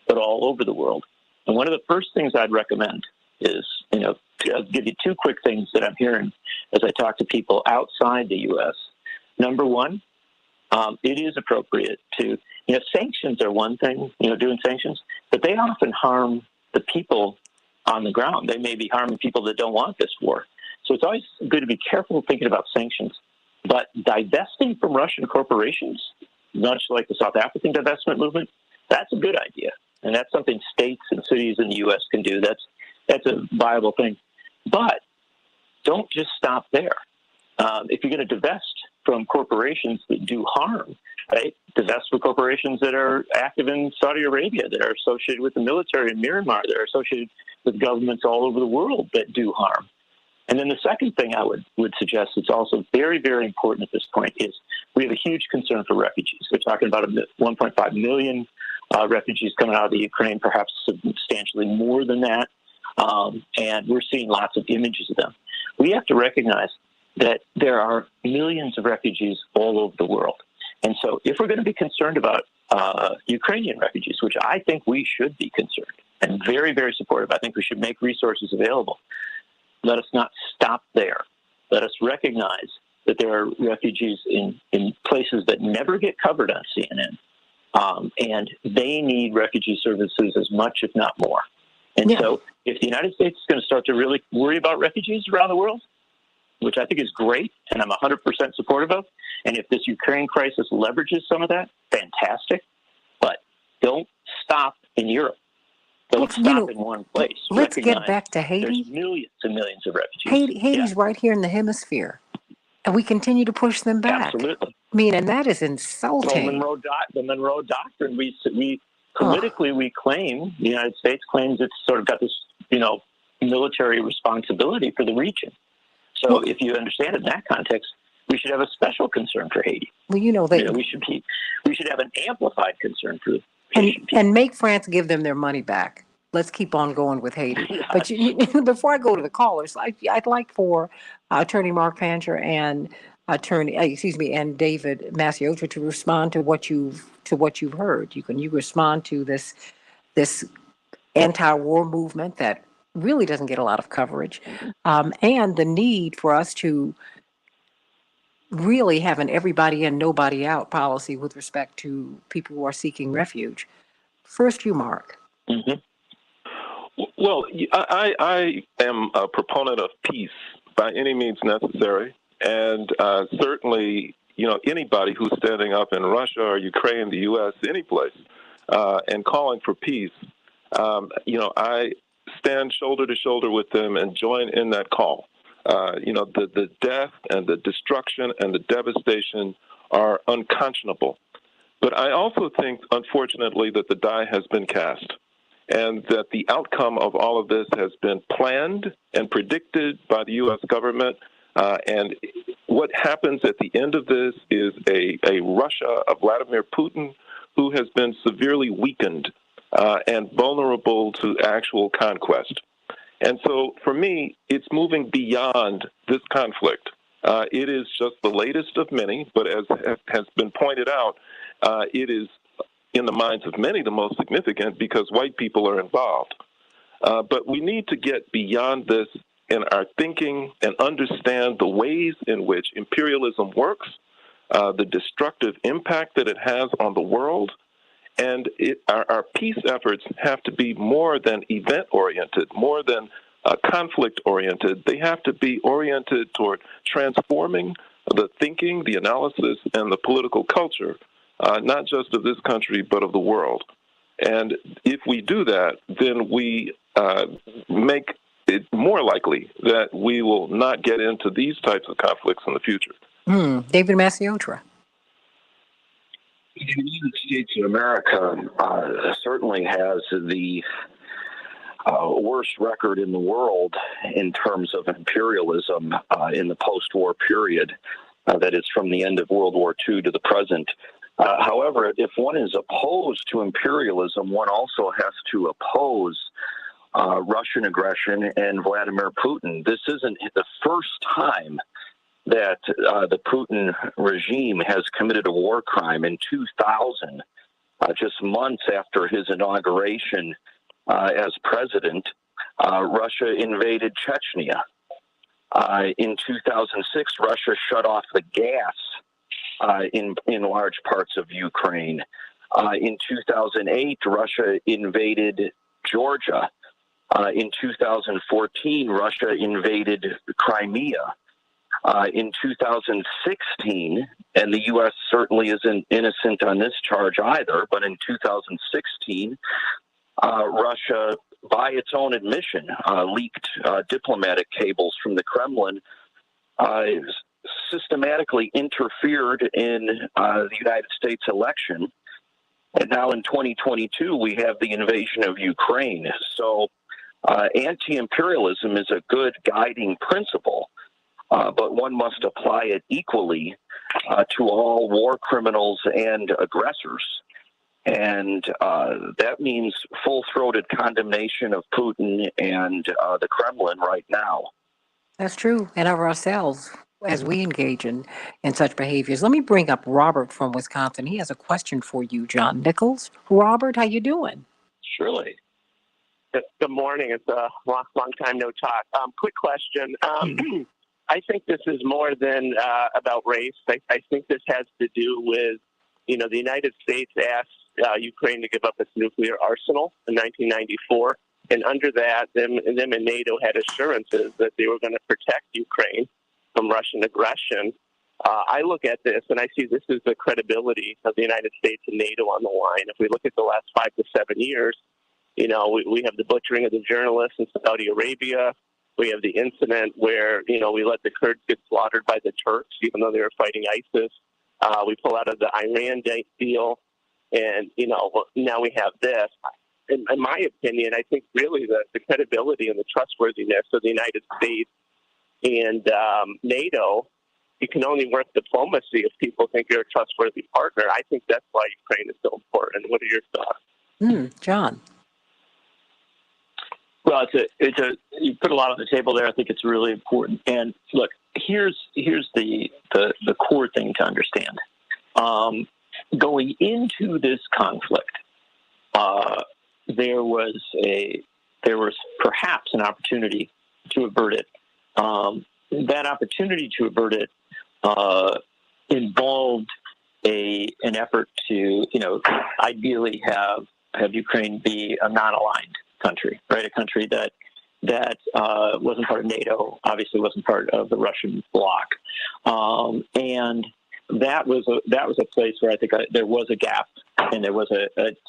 but all over the world. And one of the first things I'd recommend is, I'll give you two quick things that I'm hearing as I talk to people outside the U.S. Number one, it is appropriate to, sanctions are one thing, doing sanctions, but they often harm the people on the ground. They may be harming people that don't want this war. So it's always good to be careful thinking about sanctions. But divesting from Russian corporations, much like the South African divestment movement, that's a good idea. And that's something states and cities in the U.S. can do. That's a viable thing. But don't just stop there. If you're going to divest from corporations that do harm, right? Divest from corporations that are active in Saudi Arabia, that are associated with the military in Myanmar, that are associated with governments all over the world that do harm. And then the second thing I would suggest that's also very, very important at this point is we have a huge concern for refugees. We're talking about 1.5 million refugees coming out of the Ukraine, perhaps substantially more than that. And we're seeing lots of images of them. We have to recognize that there are millions of refugees all over the world. And so if we're going to be concerned about Ukrainian refugees, which I think we should be concerned and very, very supportive, I think we should make resources available. Let us not stop there. Let us recognize that there are refugees in places that never get covered on CNN. And they need refugee services as much, if not more. And so if the United States is going to start to really worry about refugees around the world, which I think is great, and I'm 100% supportive of, and if this Ukraine crisis leverages some of that, fantastic. But don't stop in Europe. Don't stop in one place. Let's get back to Haiti. There's millions and millions of refugees. Haiti's right here in the hemisphere, and we continue to push them back. Absolutely. I mean, and that is insulting. The Monroe Doctrine, we politically we claim, the United States claims it's sort of got this, military responsibility for the region. So if you understand it in that context, we should have a special concern for Haiti. Well, we should have an amplified concern for Haitian people. And make France give them their money back. Let's keep on going with Haiti. But before I go to the callers, I'd like for Attorney Mark Pancher and and David Masiocha to respond to what you've heard. You respond to this anti-war movement that really doesn't get a lot of coverage, and the need for us to really have an everybody in, nobody out policy with respect to people who are seeking refuge. First, you, Mark. Mm-hmm. Well, I am a proponent of peace by any means necessary, and certainly, anybody who's standing up in Russia or Ukraine, the U.S., any place, and calling for peace, I stand shoulder to shoulder with them and join in that call. The death and the destruction and the devastation are unconscionable. But I also think, unfortunately, that the die has been cast and that the outcome of all of this has been planned and predicted by the U.S. government. And what happens at the end of this is a Russia of Vladimir Putin who has been severely weakened and vulnerable to actual conquest. And so for me, it's moving beyond this conflict. It is just the latest of many, but as has been pointed out, it is, in the minds of many, the most significant because white people are involved. But we need to get beyond this in our thinking and understand the ways in which imperialism works, the destructive impact that it has on the world. And our peace efforts have to be more than event-oriented, more than conflict-oriented. They have to be oriented toward transforming the thinking, the analysis, and the political culture, not just of this country, but of the world. And if we do that, then we make it more likely that we will not get into these types of conflicts in the future. David Massiotra. The United States of America certainly has the worst record in the world in terms of imperialism in the post-war period, that is from the end of World War II to the present. However, if one is opposed to imperialism, one also has to oppose Russian aggression and Vladimir Putin. This isn't the first time that the Putin regime has committed a war crime. In 2000, just months after his inauguration as president, Russia invaded Chechnya. In 2006, Russia shut off the gas in large parts of Ukraine. In 2008, Russia invaded Georgia. In 2014, Russia invaded Crimea. In 2016, and the U.S. certainly isn't innocent on this charge either, but in 2016, Russia, by its own admission, leaked diplomatic cables from the Kremlin, systematically interfered in the United States election. And now in 2022, we have the invasion of Ukraine. So anti-imperialism is a good guiding principle. But one must apply it equally to all war criminals and aggressors. And that means full-throated condemnation of Putin and the Kremlin right now. That's true. And of ourselves as we engage in such behaviors. Let me bring up Robert from Wisconsin. He has a question for you, John Nichols. Robert, how you doing? Surely. Good morning. It's a long time no talk. Quick question. I think this is more than about race. I think this has to do with, the United States asked Ukraine to give up its nuclear arsenal in 1994. And under that, them and NATO had assurances that they were going to protect Ukraine from Russian aggression. I look at this and I see this is the credibility of the United States and NATO on the line. If we look at the last 5 to 7 years, we have the butchering of the journalists in Saudi Arabia. We have the incident where, we let the Kurds get slaughtered by the Turks, even though they were fighting ISIS. We pull out of the Iran deal. And, now we have this. In my opinion, I think really the credibility and the trustworthiness of the United States and NATO, you can only work diplomacy if people think you're a trustworthy partner. I think that's why Ukraine is so important. What are your thoughts? John. Well, you put a lot on the table there. I think it's really important. And look, here's the core thing to understand. Going into this conflict, there was perhaps an opportunity to avert it. That opportunity to avert it involved an effort to, ideally have Ukraine be a non-aligned country, right? A country that wasn't part of NATO, obviously wasn't part of the Russian bloc, and that was a place where I think there was a gap, and there was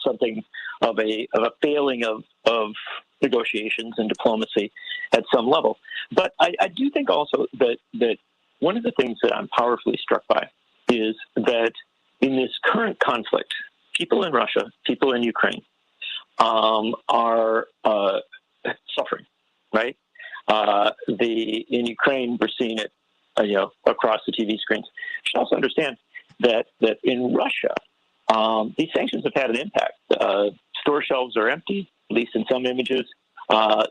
something of a failing of negotiations and diplomacy at some level. But I do think also that one of the things that I'm powerfully struck by is that in this current conflict, people in Russia, people in Ukraine, are suffering, right? In Ukraine, we're seeing it, across the TV screens. You should also understand that in Russia, these sanctions have had an impact. Store shelves are empty, at least in some images.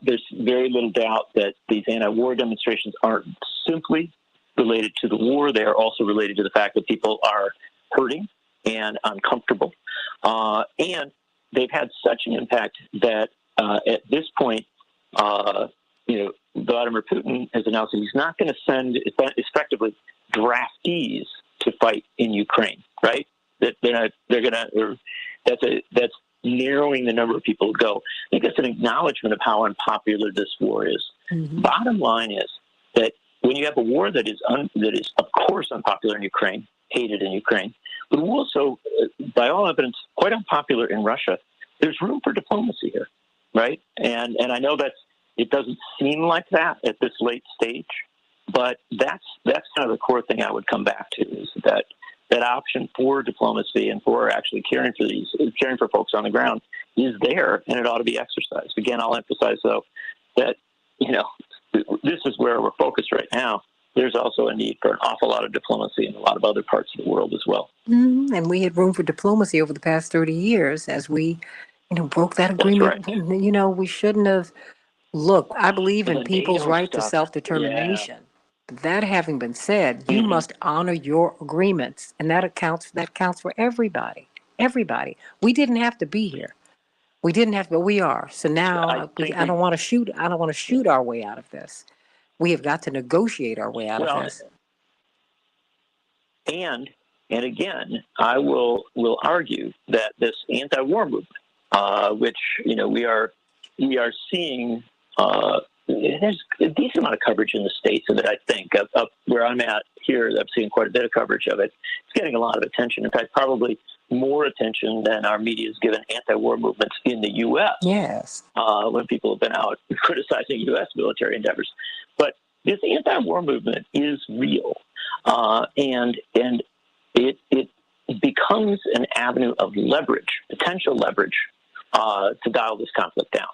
There's very little doubt that these anti-war demonstrations aren't simply related to the war. They are also related to the fact that people are hurting and uncomfortable. And they've had such an impact that at this point, Vladimir Putin has announced that he's not going to send effectively draftees to fight in Ukraine, right? That's narrowing the number of people who go. I think that's an acknowledgement of how unpopular this war is. Mm-hmm. Bottom line is that when you have a war that is of course unpopular in Ukraine, hated in Ukraine, but also, by all evidence, quite unpopular in Russia, there's room for diplomacy here, right? And I know that it doesn't seem like that at this late stage, but that's kind of the core thing I would come back to, is that option for diplomacy and for actually caring for folks on the ground is there, and it ought to be exercised. Again, I'll emphasize, though, that, this is where we're focused right now. There's also a need for an awful lot of diplomacy in a lot of other parts of the world as well. And we had room for diplomacy over the past 30 years as we, broke that agreement. Right. We shouldn't have. Look, I believe in people's right to self-determination. Yeah. That having been said, you must honor your agreements, and that counts for everybody. Everybody. We didn't have to be here. We didn't have to, but we are. So now I don't want to shoot. I don't want to shoot our way out of this. We have got to negotiate our way out of this. And again, I will argue that this anti-war movement, which we are seeing, there's a decent amount of coverage in the States of it. I think up where I'm at here, I'm seeing quite a bit of coverage of it. It's getting a lot of attention. In fact, probably more attention than our media has given anti-war movements in the U.S. Yes. When people have been out criticizing U.S. military endeavors. But this anti-war movement is real, and it becomes an avenue of leverage, potential leverage, to dial this conflict down.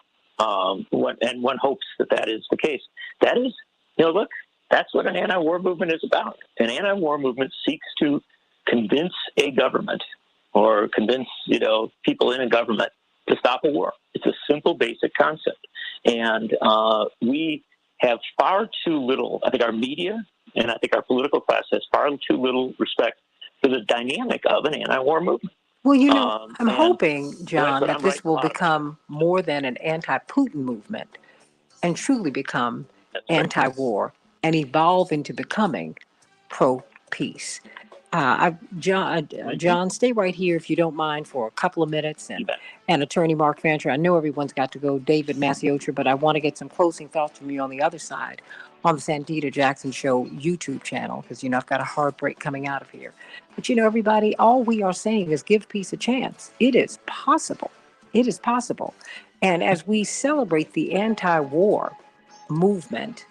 And one hopes that is the case. That is, look, that's what an anti-war movement is about. An anti-war movement seeks to convince a government or convince, people in a government to stop a war. It's a simple, basic concept. And we have far too little, I think our media and I think our political class has far too little respect for the dynamic of an anti-war movement. Well, I'm hoping, John, that this will become more than an anti-Putin movement and truly become anti-war and evolve into becoming pro-peace. John, stay right here if you don't mind for a couple of minutes. And Attorney Mark Fancher, I know everyone's got to go, David Masiocha, but I want to get some closing thoughts from you on the other side on the Santita Jackson Show YouTube channel, because, I've got a hard break coming out of here. But, everybody, all we are saying is give peace a chance. It is possible. It is possible. And as we celebrate the anti-war movement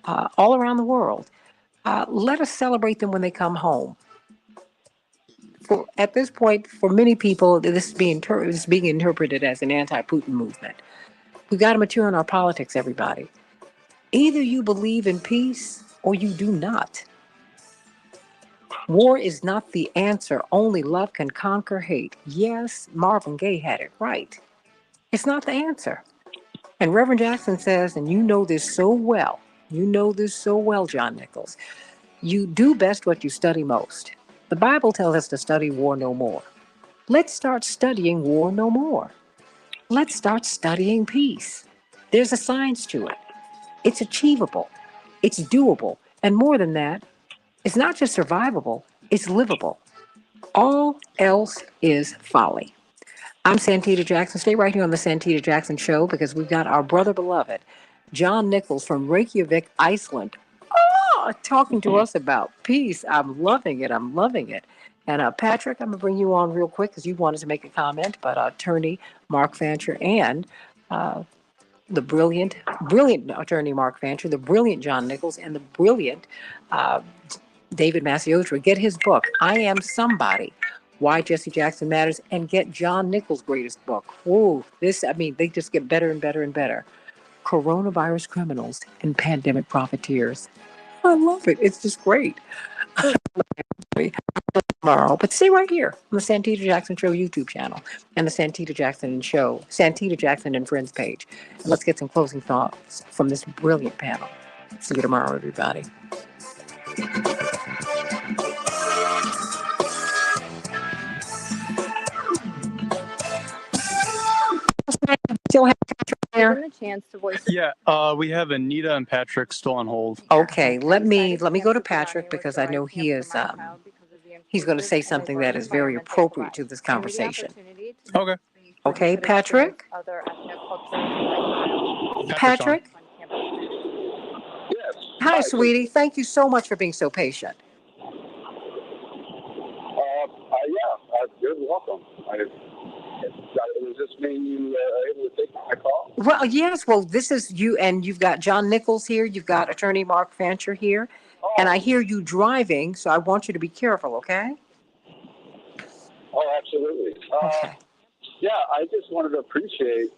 all around the world, let us celebrate them when they come home. At this point, for many people, this is being interpreted as an anti-Putin movement. We've got to mature in our politics, everybody. Either you believe in peace or you do not. War is not the answer. Only love can conquer hate. Yes, Marvin Gaye had it right. It's not the answer. And Reverend Jackson says, and you know this so well, John Nichols, you do best what you study most. The Bible tells us to study war no more. Let's start studying war no more. Let's start studying peace. There's a science to it. It's achievable. It's doable. And more than that, it's not just survivable, it's livable. All else is folly. I'm Santita Jackson. Stay right here on the Santita Jackson Show, because we've got our brother beloved, John Nichols from Reykjavik, Iceland, talking to us about peace. I'm loving it. And Patrick, I'm going to bring you on real quick because you wanted to make a comment, but Attorney Mark Fancher and the brilliant Attorney Mark Fancher, the brilliant John Nichols, and the brilliant David Masiocha. Get his book, I Am Somebody, Why Jesse Jackson Matters, and get John Nichols' greatest book. They just get better and better and better. Coronavirus Criminals and Pandemic Profiteers. I love it. It's just great. Tomorrow, but stay right here on the Santita Jackson Show YouTube channel and the Santita Jackson and Friends page. And let's get some closing thoughts from this brilliant panel. See you tomorrow, everybody. Still have Patrick there? Give him a chance to voice. Yeah, we have Anita and Patrick still on hold. Okay, let me go to Patrick, because I know he is he's going to say something that is very appropriate to this conversation. Okay. Okay, Patrick? Patrick? Yes. Hi, sweetie. Thank you so much for being so patient. You're welcome. Does this mean you able to take my call? Well, yes. Well, this is you, and you've got John Nichols here. You've got Attorney Mark Fancher here. And I hear you driving, so I want you to be careful, okay? Oh, absolutely. Okay. Yeah, I just wanted to appreciate,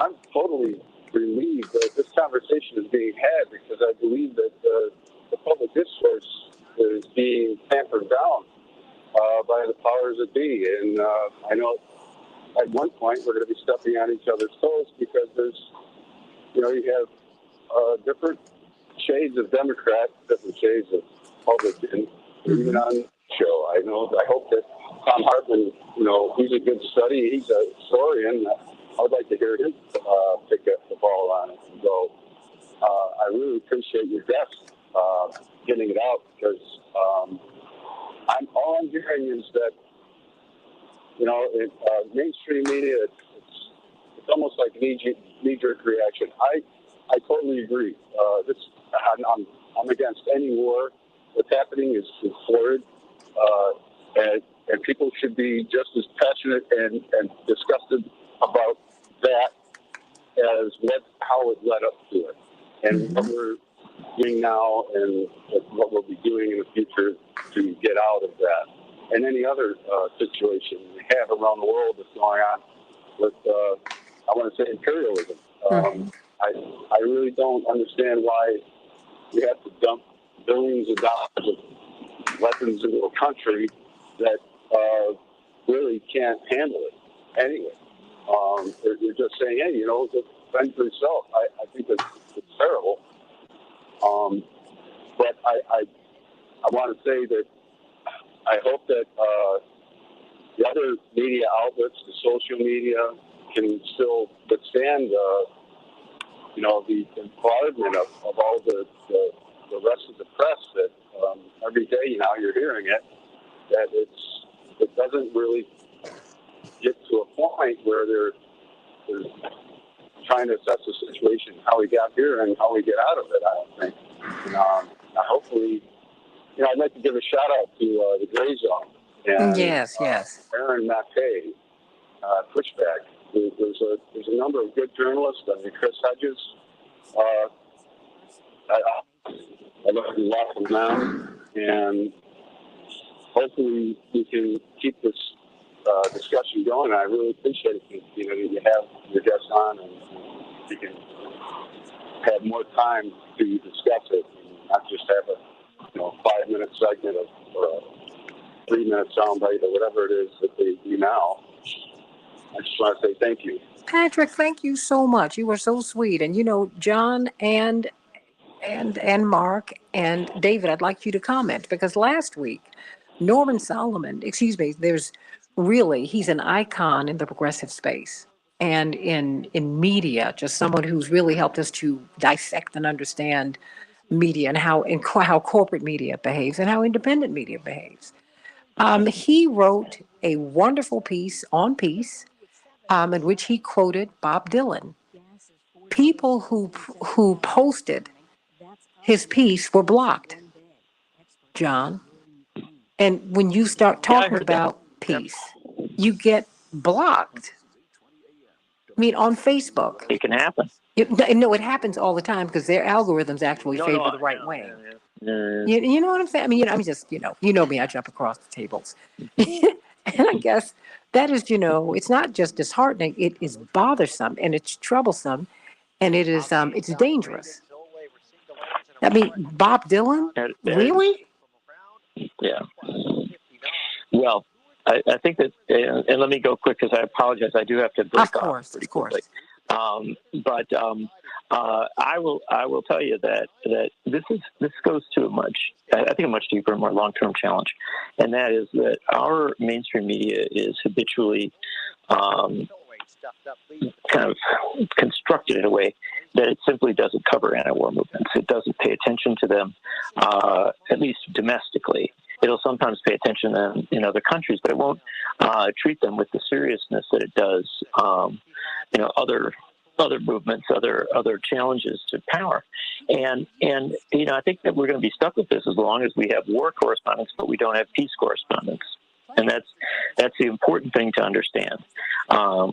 I'm totally relieved that this conversation is being had because I believe that the public discourse is being tampered down by the powers that be. And I know at one point we're going to be stepping on each other's toes because there's, you have different shades of Democrat, different shades of Republican, even on the show. I hope that Tom Hartman, he's a good study. He's a historian. I would like to hear him pick up the ball on it and go. I really appreciate your guest getting it out because all I'm hearing is that, mainstream media, it's almost like knee-jerk reaction. I totally agree. I'm against any war. What's happening is horrid, and people should be just as passionate and disgusted about that as how it led up to it, and what we're doing now, and what we'll be doing in the future to get out of that, and any other situation we have around the world that's going on with, I want to say, imperialism. I really don't understand why we have to dump billions of dollars of weapons into a country that really can't handle it anyway. They're just saying, hey, just fend for yourself. I think it's terrible. But I want to say that I hope that the other media outlets, the social media, can still withstand the bombardment of all the rest of the press that every day now you're hearing it, that it doesn't really get to a point where they're trying to assess the situation, how we got here and how we get out of it, I don't think. Hopefully, I'd like to give a shout out to the Gray Zone and yes. Aaron Mackay, Pushback. There's a number of good journalists. I mean, Chris Hedges. I love to laugh them down, and hopefully we can keep this discussion going. I really appreciate it. That you have your guests on, and you can have more time to discuss it, and not just have a 5-minute segment or a 3-minute soundbite or whatever it is that they do now. I just want to say thank you. Patrick, thank you so much. You were so sweet. And, John and Mark and David, I'd like you to comment because last week, Norman Solomon, he's an icon in the progressive space and in media, just someone who's really helped us to dissect and understand media and how corporate media behaves and how independent media behaves. He wrote a wonderful piece on peace, in which he quoted Bob Dylan. People who posted his piece were blocked, John. And when you start talking about peace, you get blocked. I mean, on Facebook. It can happen. No, it happens all the time because their algorithms actually favor the right wing. You know what I'm saying? I mean, you know me, I jump across the tables. And I guess that is, it's not just disheartening, it is bothersome and it's troublesome and it is, it's dangerous. I mean, Bob Dylan? Really? Yeah. Well, I think that, and let me go quick because I apologize. I do have to break off pretty quickly. But I will tell you that this goes to a much deeper and more long-term challenge, and that is that our mainstream media is habitually kind of constructed in a way that it simply doesn't cover anti-war movements. It doesn't pay attention to them, at least domestically. It'll sometimes pay attention to them in other countries, but it won't treat them with the seriousness that it does, other other movements, other challenges to power. And I think that we're going to be stuck with this as long as we have war correspondents, but we don't have peace correspondents. And that's the important thing to understand.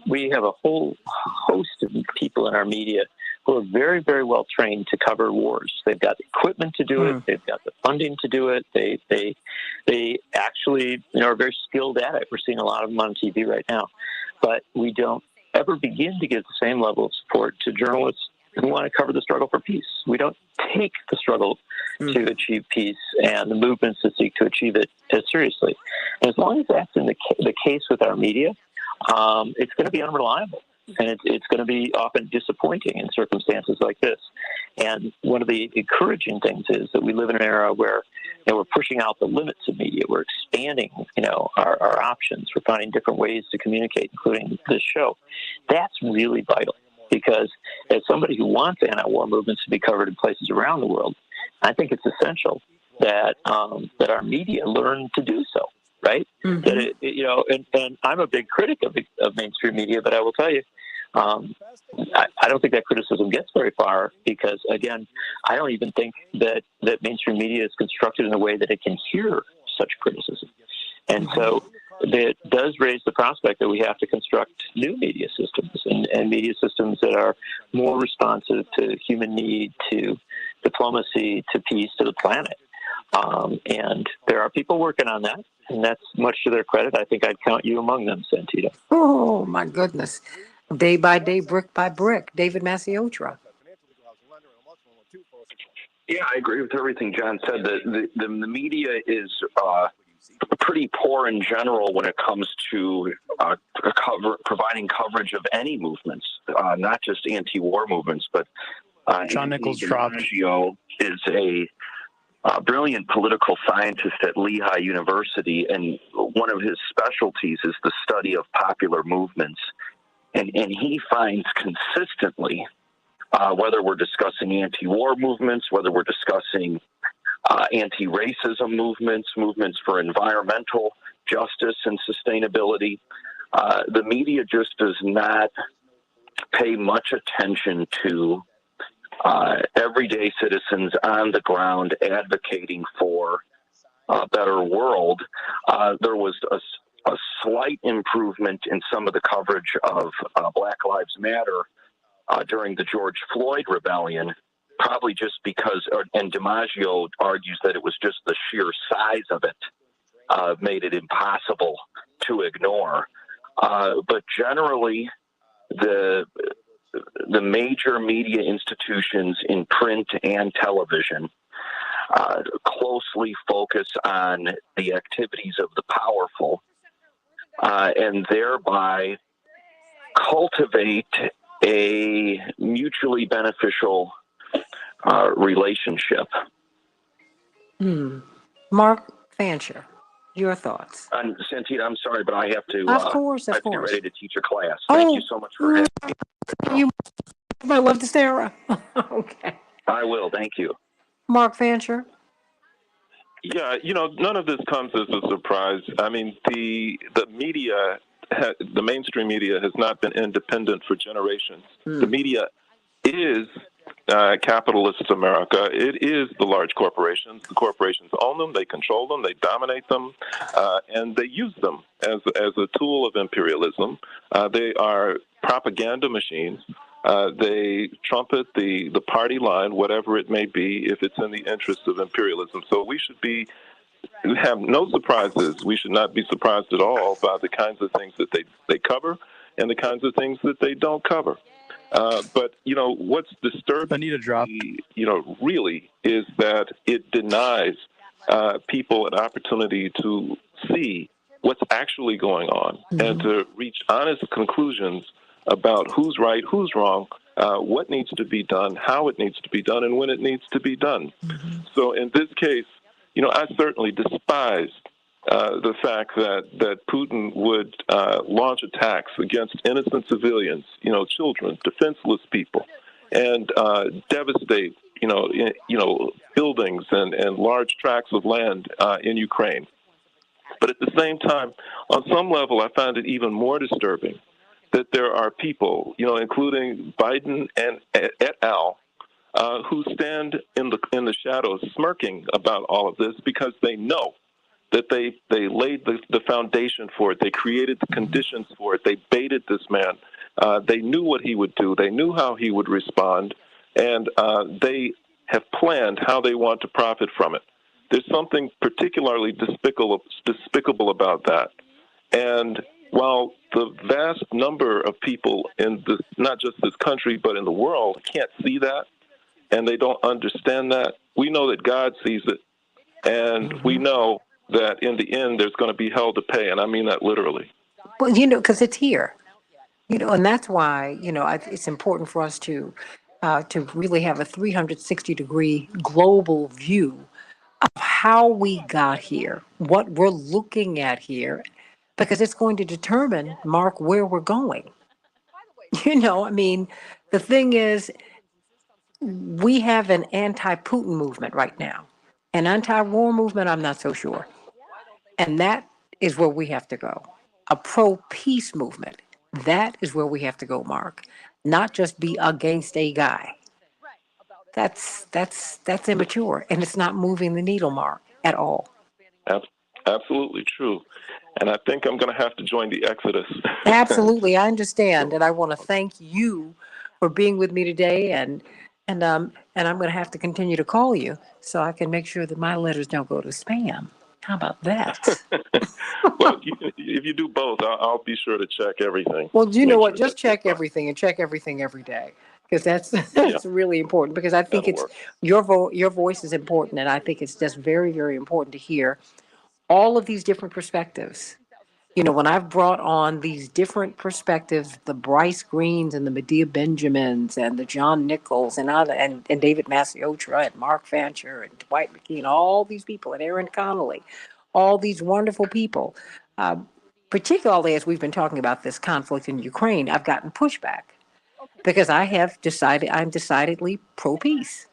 We have a whole host of people in our media who are very, very well trained to cover wars. They've got the equipment to do it. They've got the funding to do it. They actually are very skilled at it. We're seeing a lot of them on TV right now. But we don't ever begin to give the same level of support to journalists who want to cover the struggle for peace. We don't take the struggle to achieve peace and the movements that seek to achieve it as seriously. And as long as that's in the case with our media, it's going to be unreliable. And it's going to be often disappointing in circumstances like this. And one of the encouraging things is that we live in an era where we're pushing out the limits of media. We're expanding, our options. We're finding different ways to communicate, including this show. That's really vital because as somebody who wants anti-war movements to be covered in places around the world, I think it's essential that our media learn to do so. Right? That and I'm a big critic of mainstream media, but I will tell you, I don't think that criticism gets very far because, again, I don't even think that mainstream media is constructed in a way that it can hear such criticism. And so that does raise the prospect that we have to construct new media systems and media systems that are more responsive to human need, to diplomacy, to peace, to the planet. And there are people working on that, and that's much to their credit. I think I'd count you among them, Santita. Oh, my goodness. Day by day, brick by brick. David Masiotra. Yeah, I agree with everything John said. The media is pretty poor in general when it comes to providing coverage of any movements, not just anti-war movements, but John Nichols dropped. Is a brilliant political scientist at Lehigh University, and one of his specialties is the study of popular movements. And he finds consistently, whether we're discussing anti-war movements, whether we're discussing anti-racism movements for environmental justice and sustainability, the media just does not pay much attention to everyday citizens on the ground advocating for a better world. There was a slight improvement in some of the coverage of Black Lives Matter during the George Floyd rebellion, probably just because, and DiMaggio argues that it was just the sheer size of it made it impossible to ignore. But generally, the major media institutions in print and television closely focus on the activities of the powerful and thereby cultivate a mutually beneficial relationship. Mark Fancher, your thoughts? Santita, I'm sorry, but I have to. Of course. I have to get ready to teach a class. Thank you so much for having me. You might love to stay around. Okay. I will. Thank you. Mark Fancher. Yeah, none of this comes as a surprise. I mean, the media, the mainstream media has not been independent for generations. The media is capitalist America. It is the large corporations. The corporations own them, they control them, they dominate them, and they use them as a tool of imperialism. They are propaganda machines. They trumpet the party line, whatever it may be, if it's in the interest of imperialism. So we have no surprises. We should not be surprised at all by the kinds of things that they cover and the kinds of things that they don't cover. But, what's disturbing me, really is that it denies people an opportunity to see what's actually going on and to reach honest conclusions about who's right, who's wrong, what needs to be done, how it needs to be done, and when it needs to be done. So in this case, I certainly despise the fact that Putin would launch attacks against innocent civilians, children, defenseless people, and devastate, buildings and large tracts of land in Ukraine. But at the same time, on some level, I find it even more disturbing that there are people, including Biden and et al., who stand in the shadows smirking about all of this because they know that they laid the foundation for it. They created the conditions for it. They baited this man. They knew what he would do. They knew how he would respond. And they have planned how they want to profit from it. There's something particularly despicable about that. And while the vast number of people in not just this country, but in the world can't see that, and they don't understand that, we know that God sees it. And we know that in the end, there's going to be hell to pay. And I mean that literally. Well, because it's here, and that's why, it's important for us to really have a 360-degree global view of how we got here, what we're looking at here, because it's going to determine, Mark, where we're going. The thing is, we have an anti-Putin movement right now. An anti-war movement, I'm not so sure. And that is where we have to go. A pro-peace movement. That is where we have to go, Mark. Not just be against a guy. That's immature, and it's not moving the needle, Mark, at all. Absolutely true. And I think I'm going to have to join the Exodus. Absolutely, I understand, and I want to thank you for being with me today, and I'm going to have to continue to call you so I can make sure that my letters don't go to spam. How about that? Well, if you do both, I'll be sure to check everything. Well, do you know what? Just check everything and check everything every day, because that's really important. Because I think it's your voice is important, and I think it's just very, very important to hear all of these different perspectives. When I've brought on these different perspectives, the Bryce Greens and the Medea Benjamins and the John Nichols and David Masiotra and Mark Fancher and Dwight McKean, all these people, and Aaron Connolly, all these wonderful people, particularly as we've been talking about this conflict in Ukraine, I've gotten pushback because I'm decidedly pro-peace.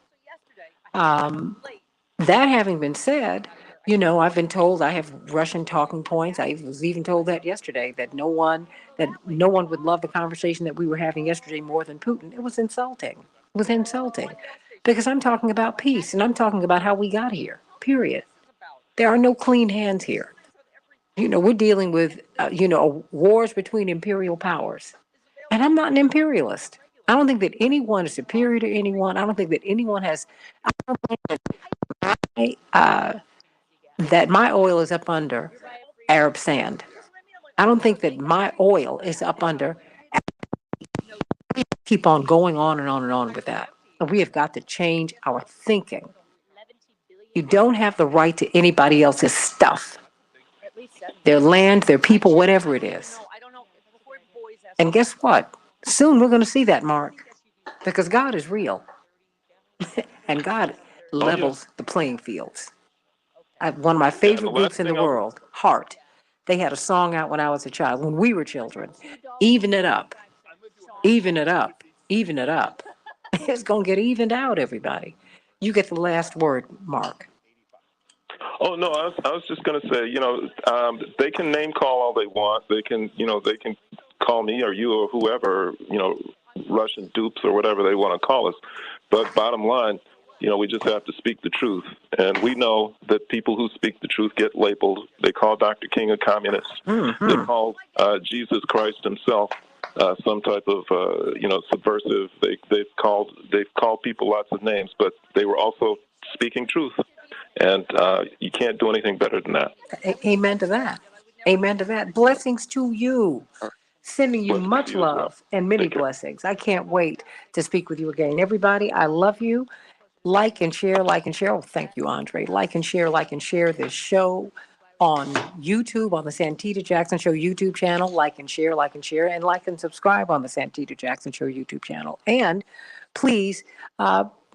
That having been said, I've been told I have Russian talking points. I was even told that yesterday that no one would love the conversation that we were having yesterday more than Putin. It was insulting. It was insulting because I'm talking about peace and I'm talking about how we got here. Period. There are no clean hands here. We're dealing with wars between imperial powers, and I'm not an imperialist. I don't think that anyone is superior to anyone. I don't think that anyone has. That my oil is up under Arab sand. I don't think that my oil is up under. Keep on going on and on and on with that. And we have got to change our thinking. You don't have the right to anybody else's stuff, their land, their people, whatever it is. And guess what? Soon we're going to see that, Mark, because God is real. And God levels the playing fields. One of my favorite groups in the world, Heart. They had a song out when I was a child, when we were children. Even it up. Even it up. Even it up. It's going to get evened out, everybody. You get the last word, Mark. Oh, no, I was just going to say, they can name call all they want. They can call me or you or whoever, Russian dupes or whatever they want to call us. But bottom line, we just have to speak the truth. And we know that people who speak the truth get labeled. They call Dr. King a communist. Mm-hmm. They call Jesus Christ himself some type of, subversive. They've called people lots of names, but they were also speaking truth. And you can't do anything better than that. Amen to that. Amen to that. Blessings to you. Sending you much love and many blessings. I can't wait to speak with you again. Everybody, I love you. Like and share, like and share. Oh, thank you, Andre. Like and share this show on YouTube, on the Santita Jackson Show YouTube channel. Like and share, and like and subscribe on the Santita Jackson Show YouTube channel. And please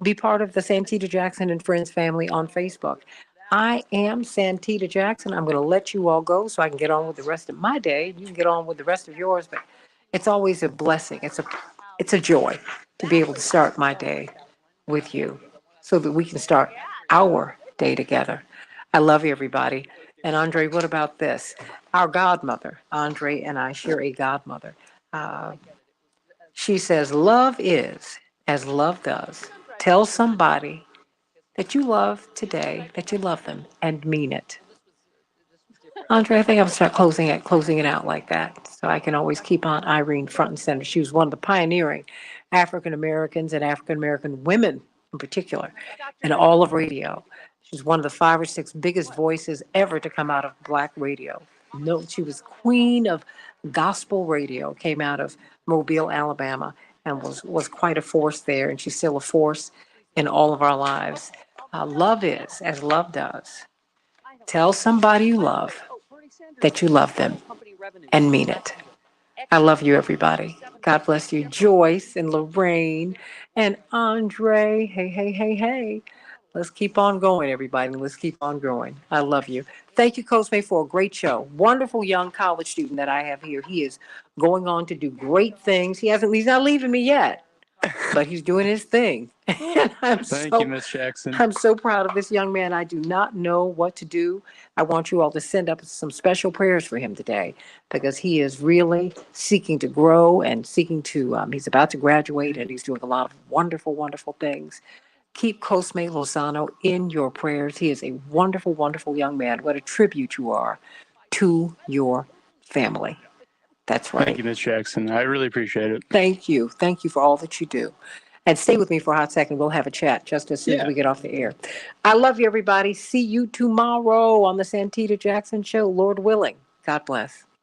be part of the Santita Jackson and Friends family on Facebook. I am Santita Jackson. I'm going to let you all go so I can get on with the rest of my day. You can get on with the rest of yours, but it's always a blessing. It's a joy to be able to start my day with you so that we can start our day together. I love you, everybody. And Andre, what about this? Our godmother, Andre and I share a godmother. She says, love is as love does. Tell somebody that you love today, that you love them, and mean it. Andre, I think I'm start closing it out like that, so I can always keep Aunt Irene front and center. She was one of the pioneering African Americans and African American women in particular in all of radio. She's one of the 5 or 6 biggest voices ever to come out of Black radio. No, she was queen of gospel radio. Came out of Mobile, Alabama, and was quite a force there, and she's still a force in all of our lives. Love is as love does. Tell somebody you love that you love them and mean it. I love you, everybody. God bless you, Joyce and Lorraine and Andre. Hey, hey, hey, hey. Let's keep on going, everybody. Let's keep on growing. I love you. Thank you, Coach May, for a great show. Wonderful young college student that I have here. He is going on to do great things. He's not leaving me yet, but he's doing his thing. And Thank you, Miss Jackson. I'm so proud of this young man. I do not know what to do. I want you all to send up some special prayers for him today because he is really seeking to grow and seeking to, he's about to graduate and he's doing a lot of wonderful, wonderful things. Keep Cosme Lozano in your prayers. He is a wonderful, wonderful young man. What a tribute you are to your family. That's right. Thank you, Miss Jackson. I really appreciate it. Thank you. Thank you for all that you do. And stay with me for a hot second. We'll have a chat just as soon as we get off the air. I love you, everybody. See you tomorrow on the Santita Jackson Show, Lord willing. God bless.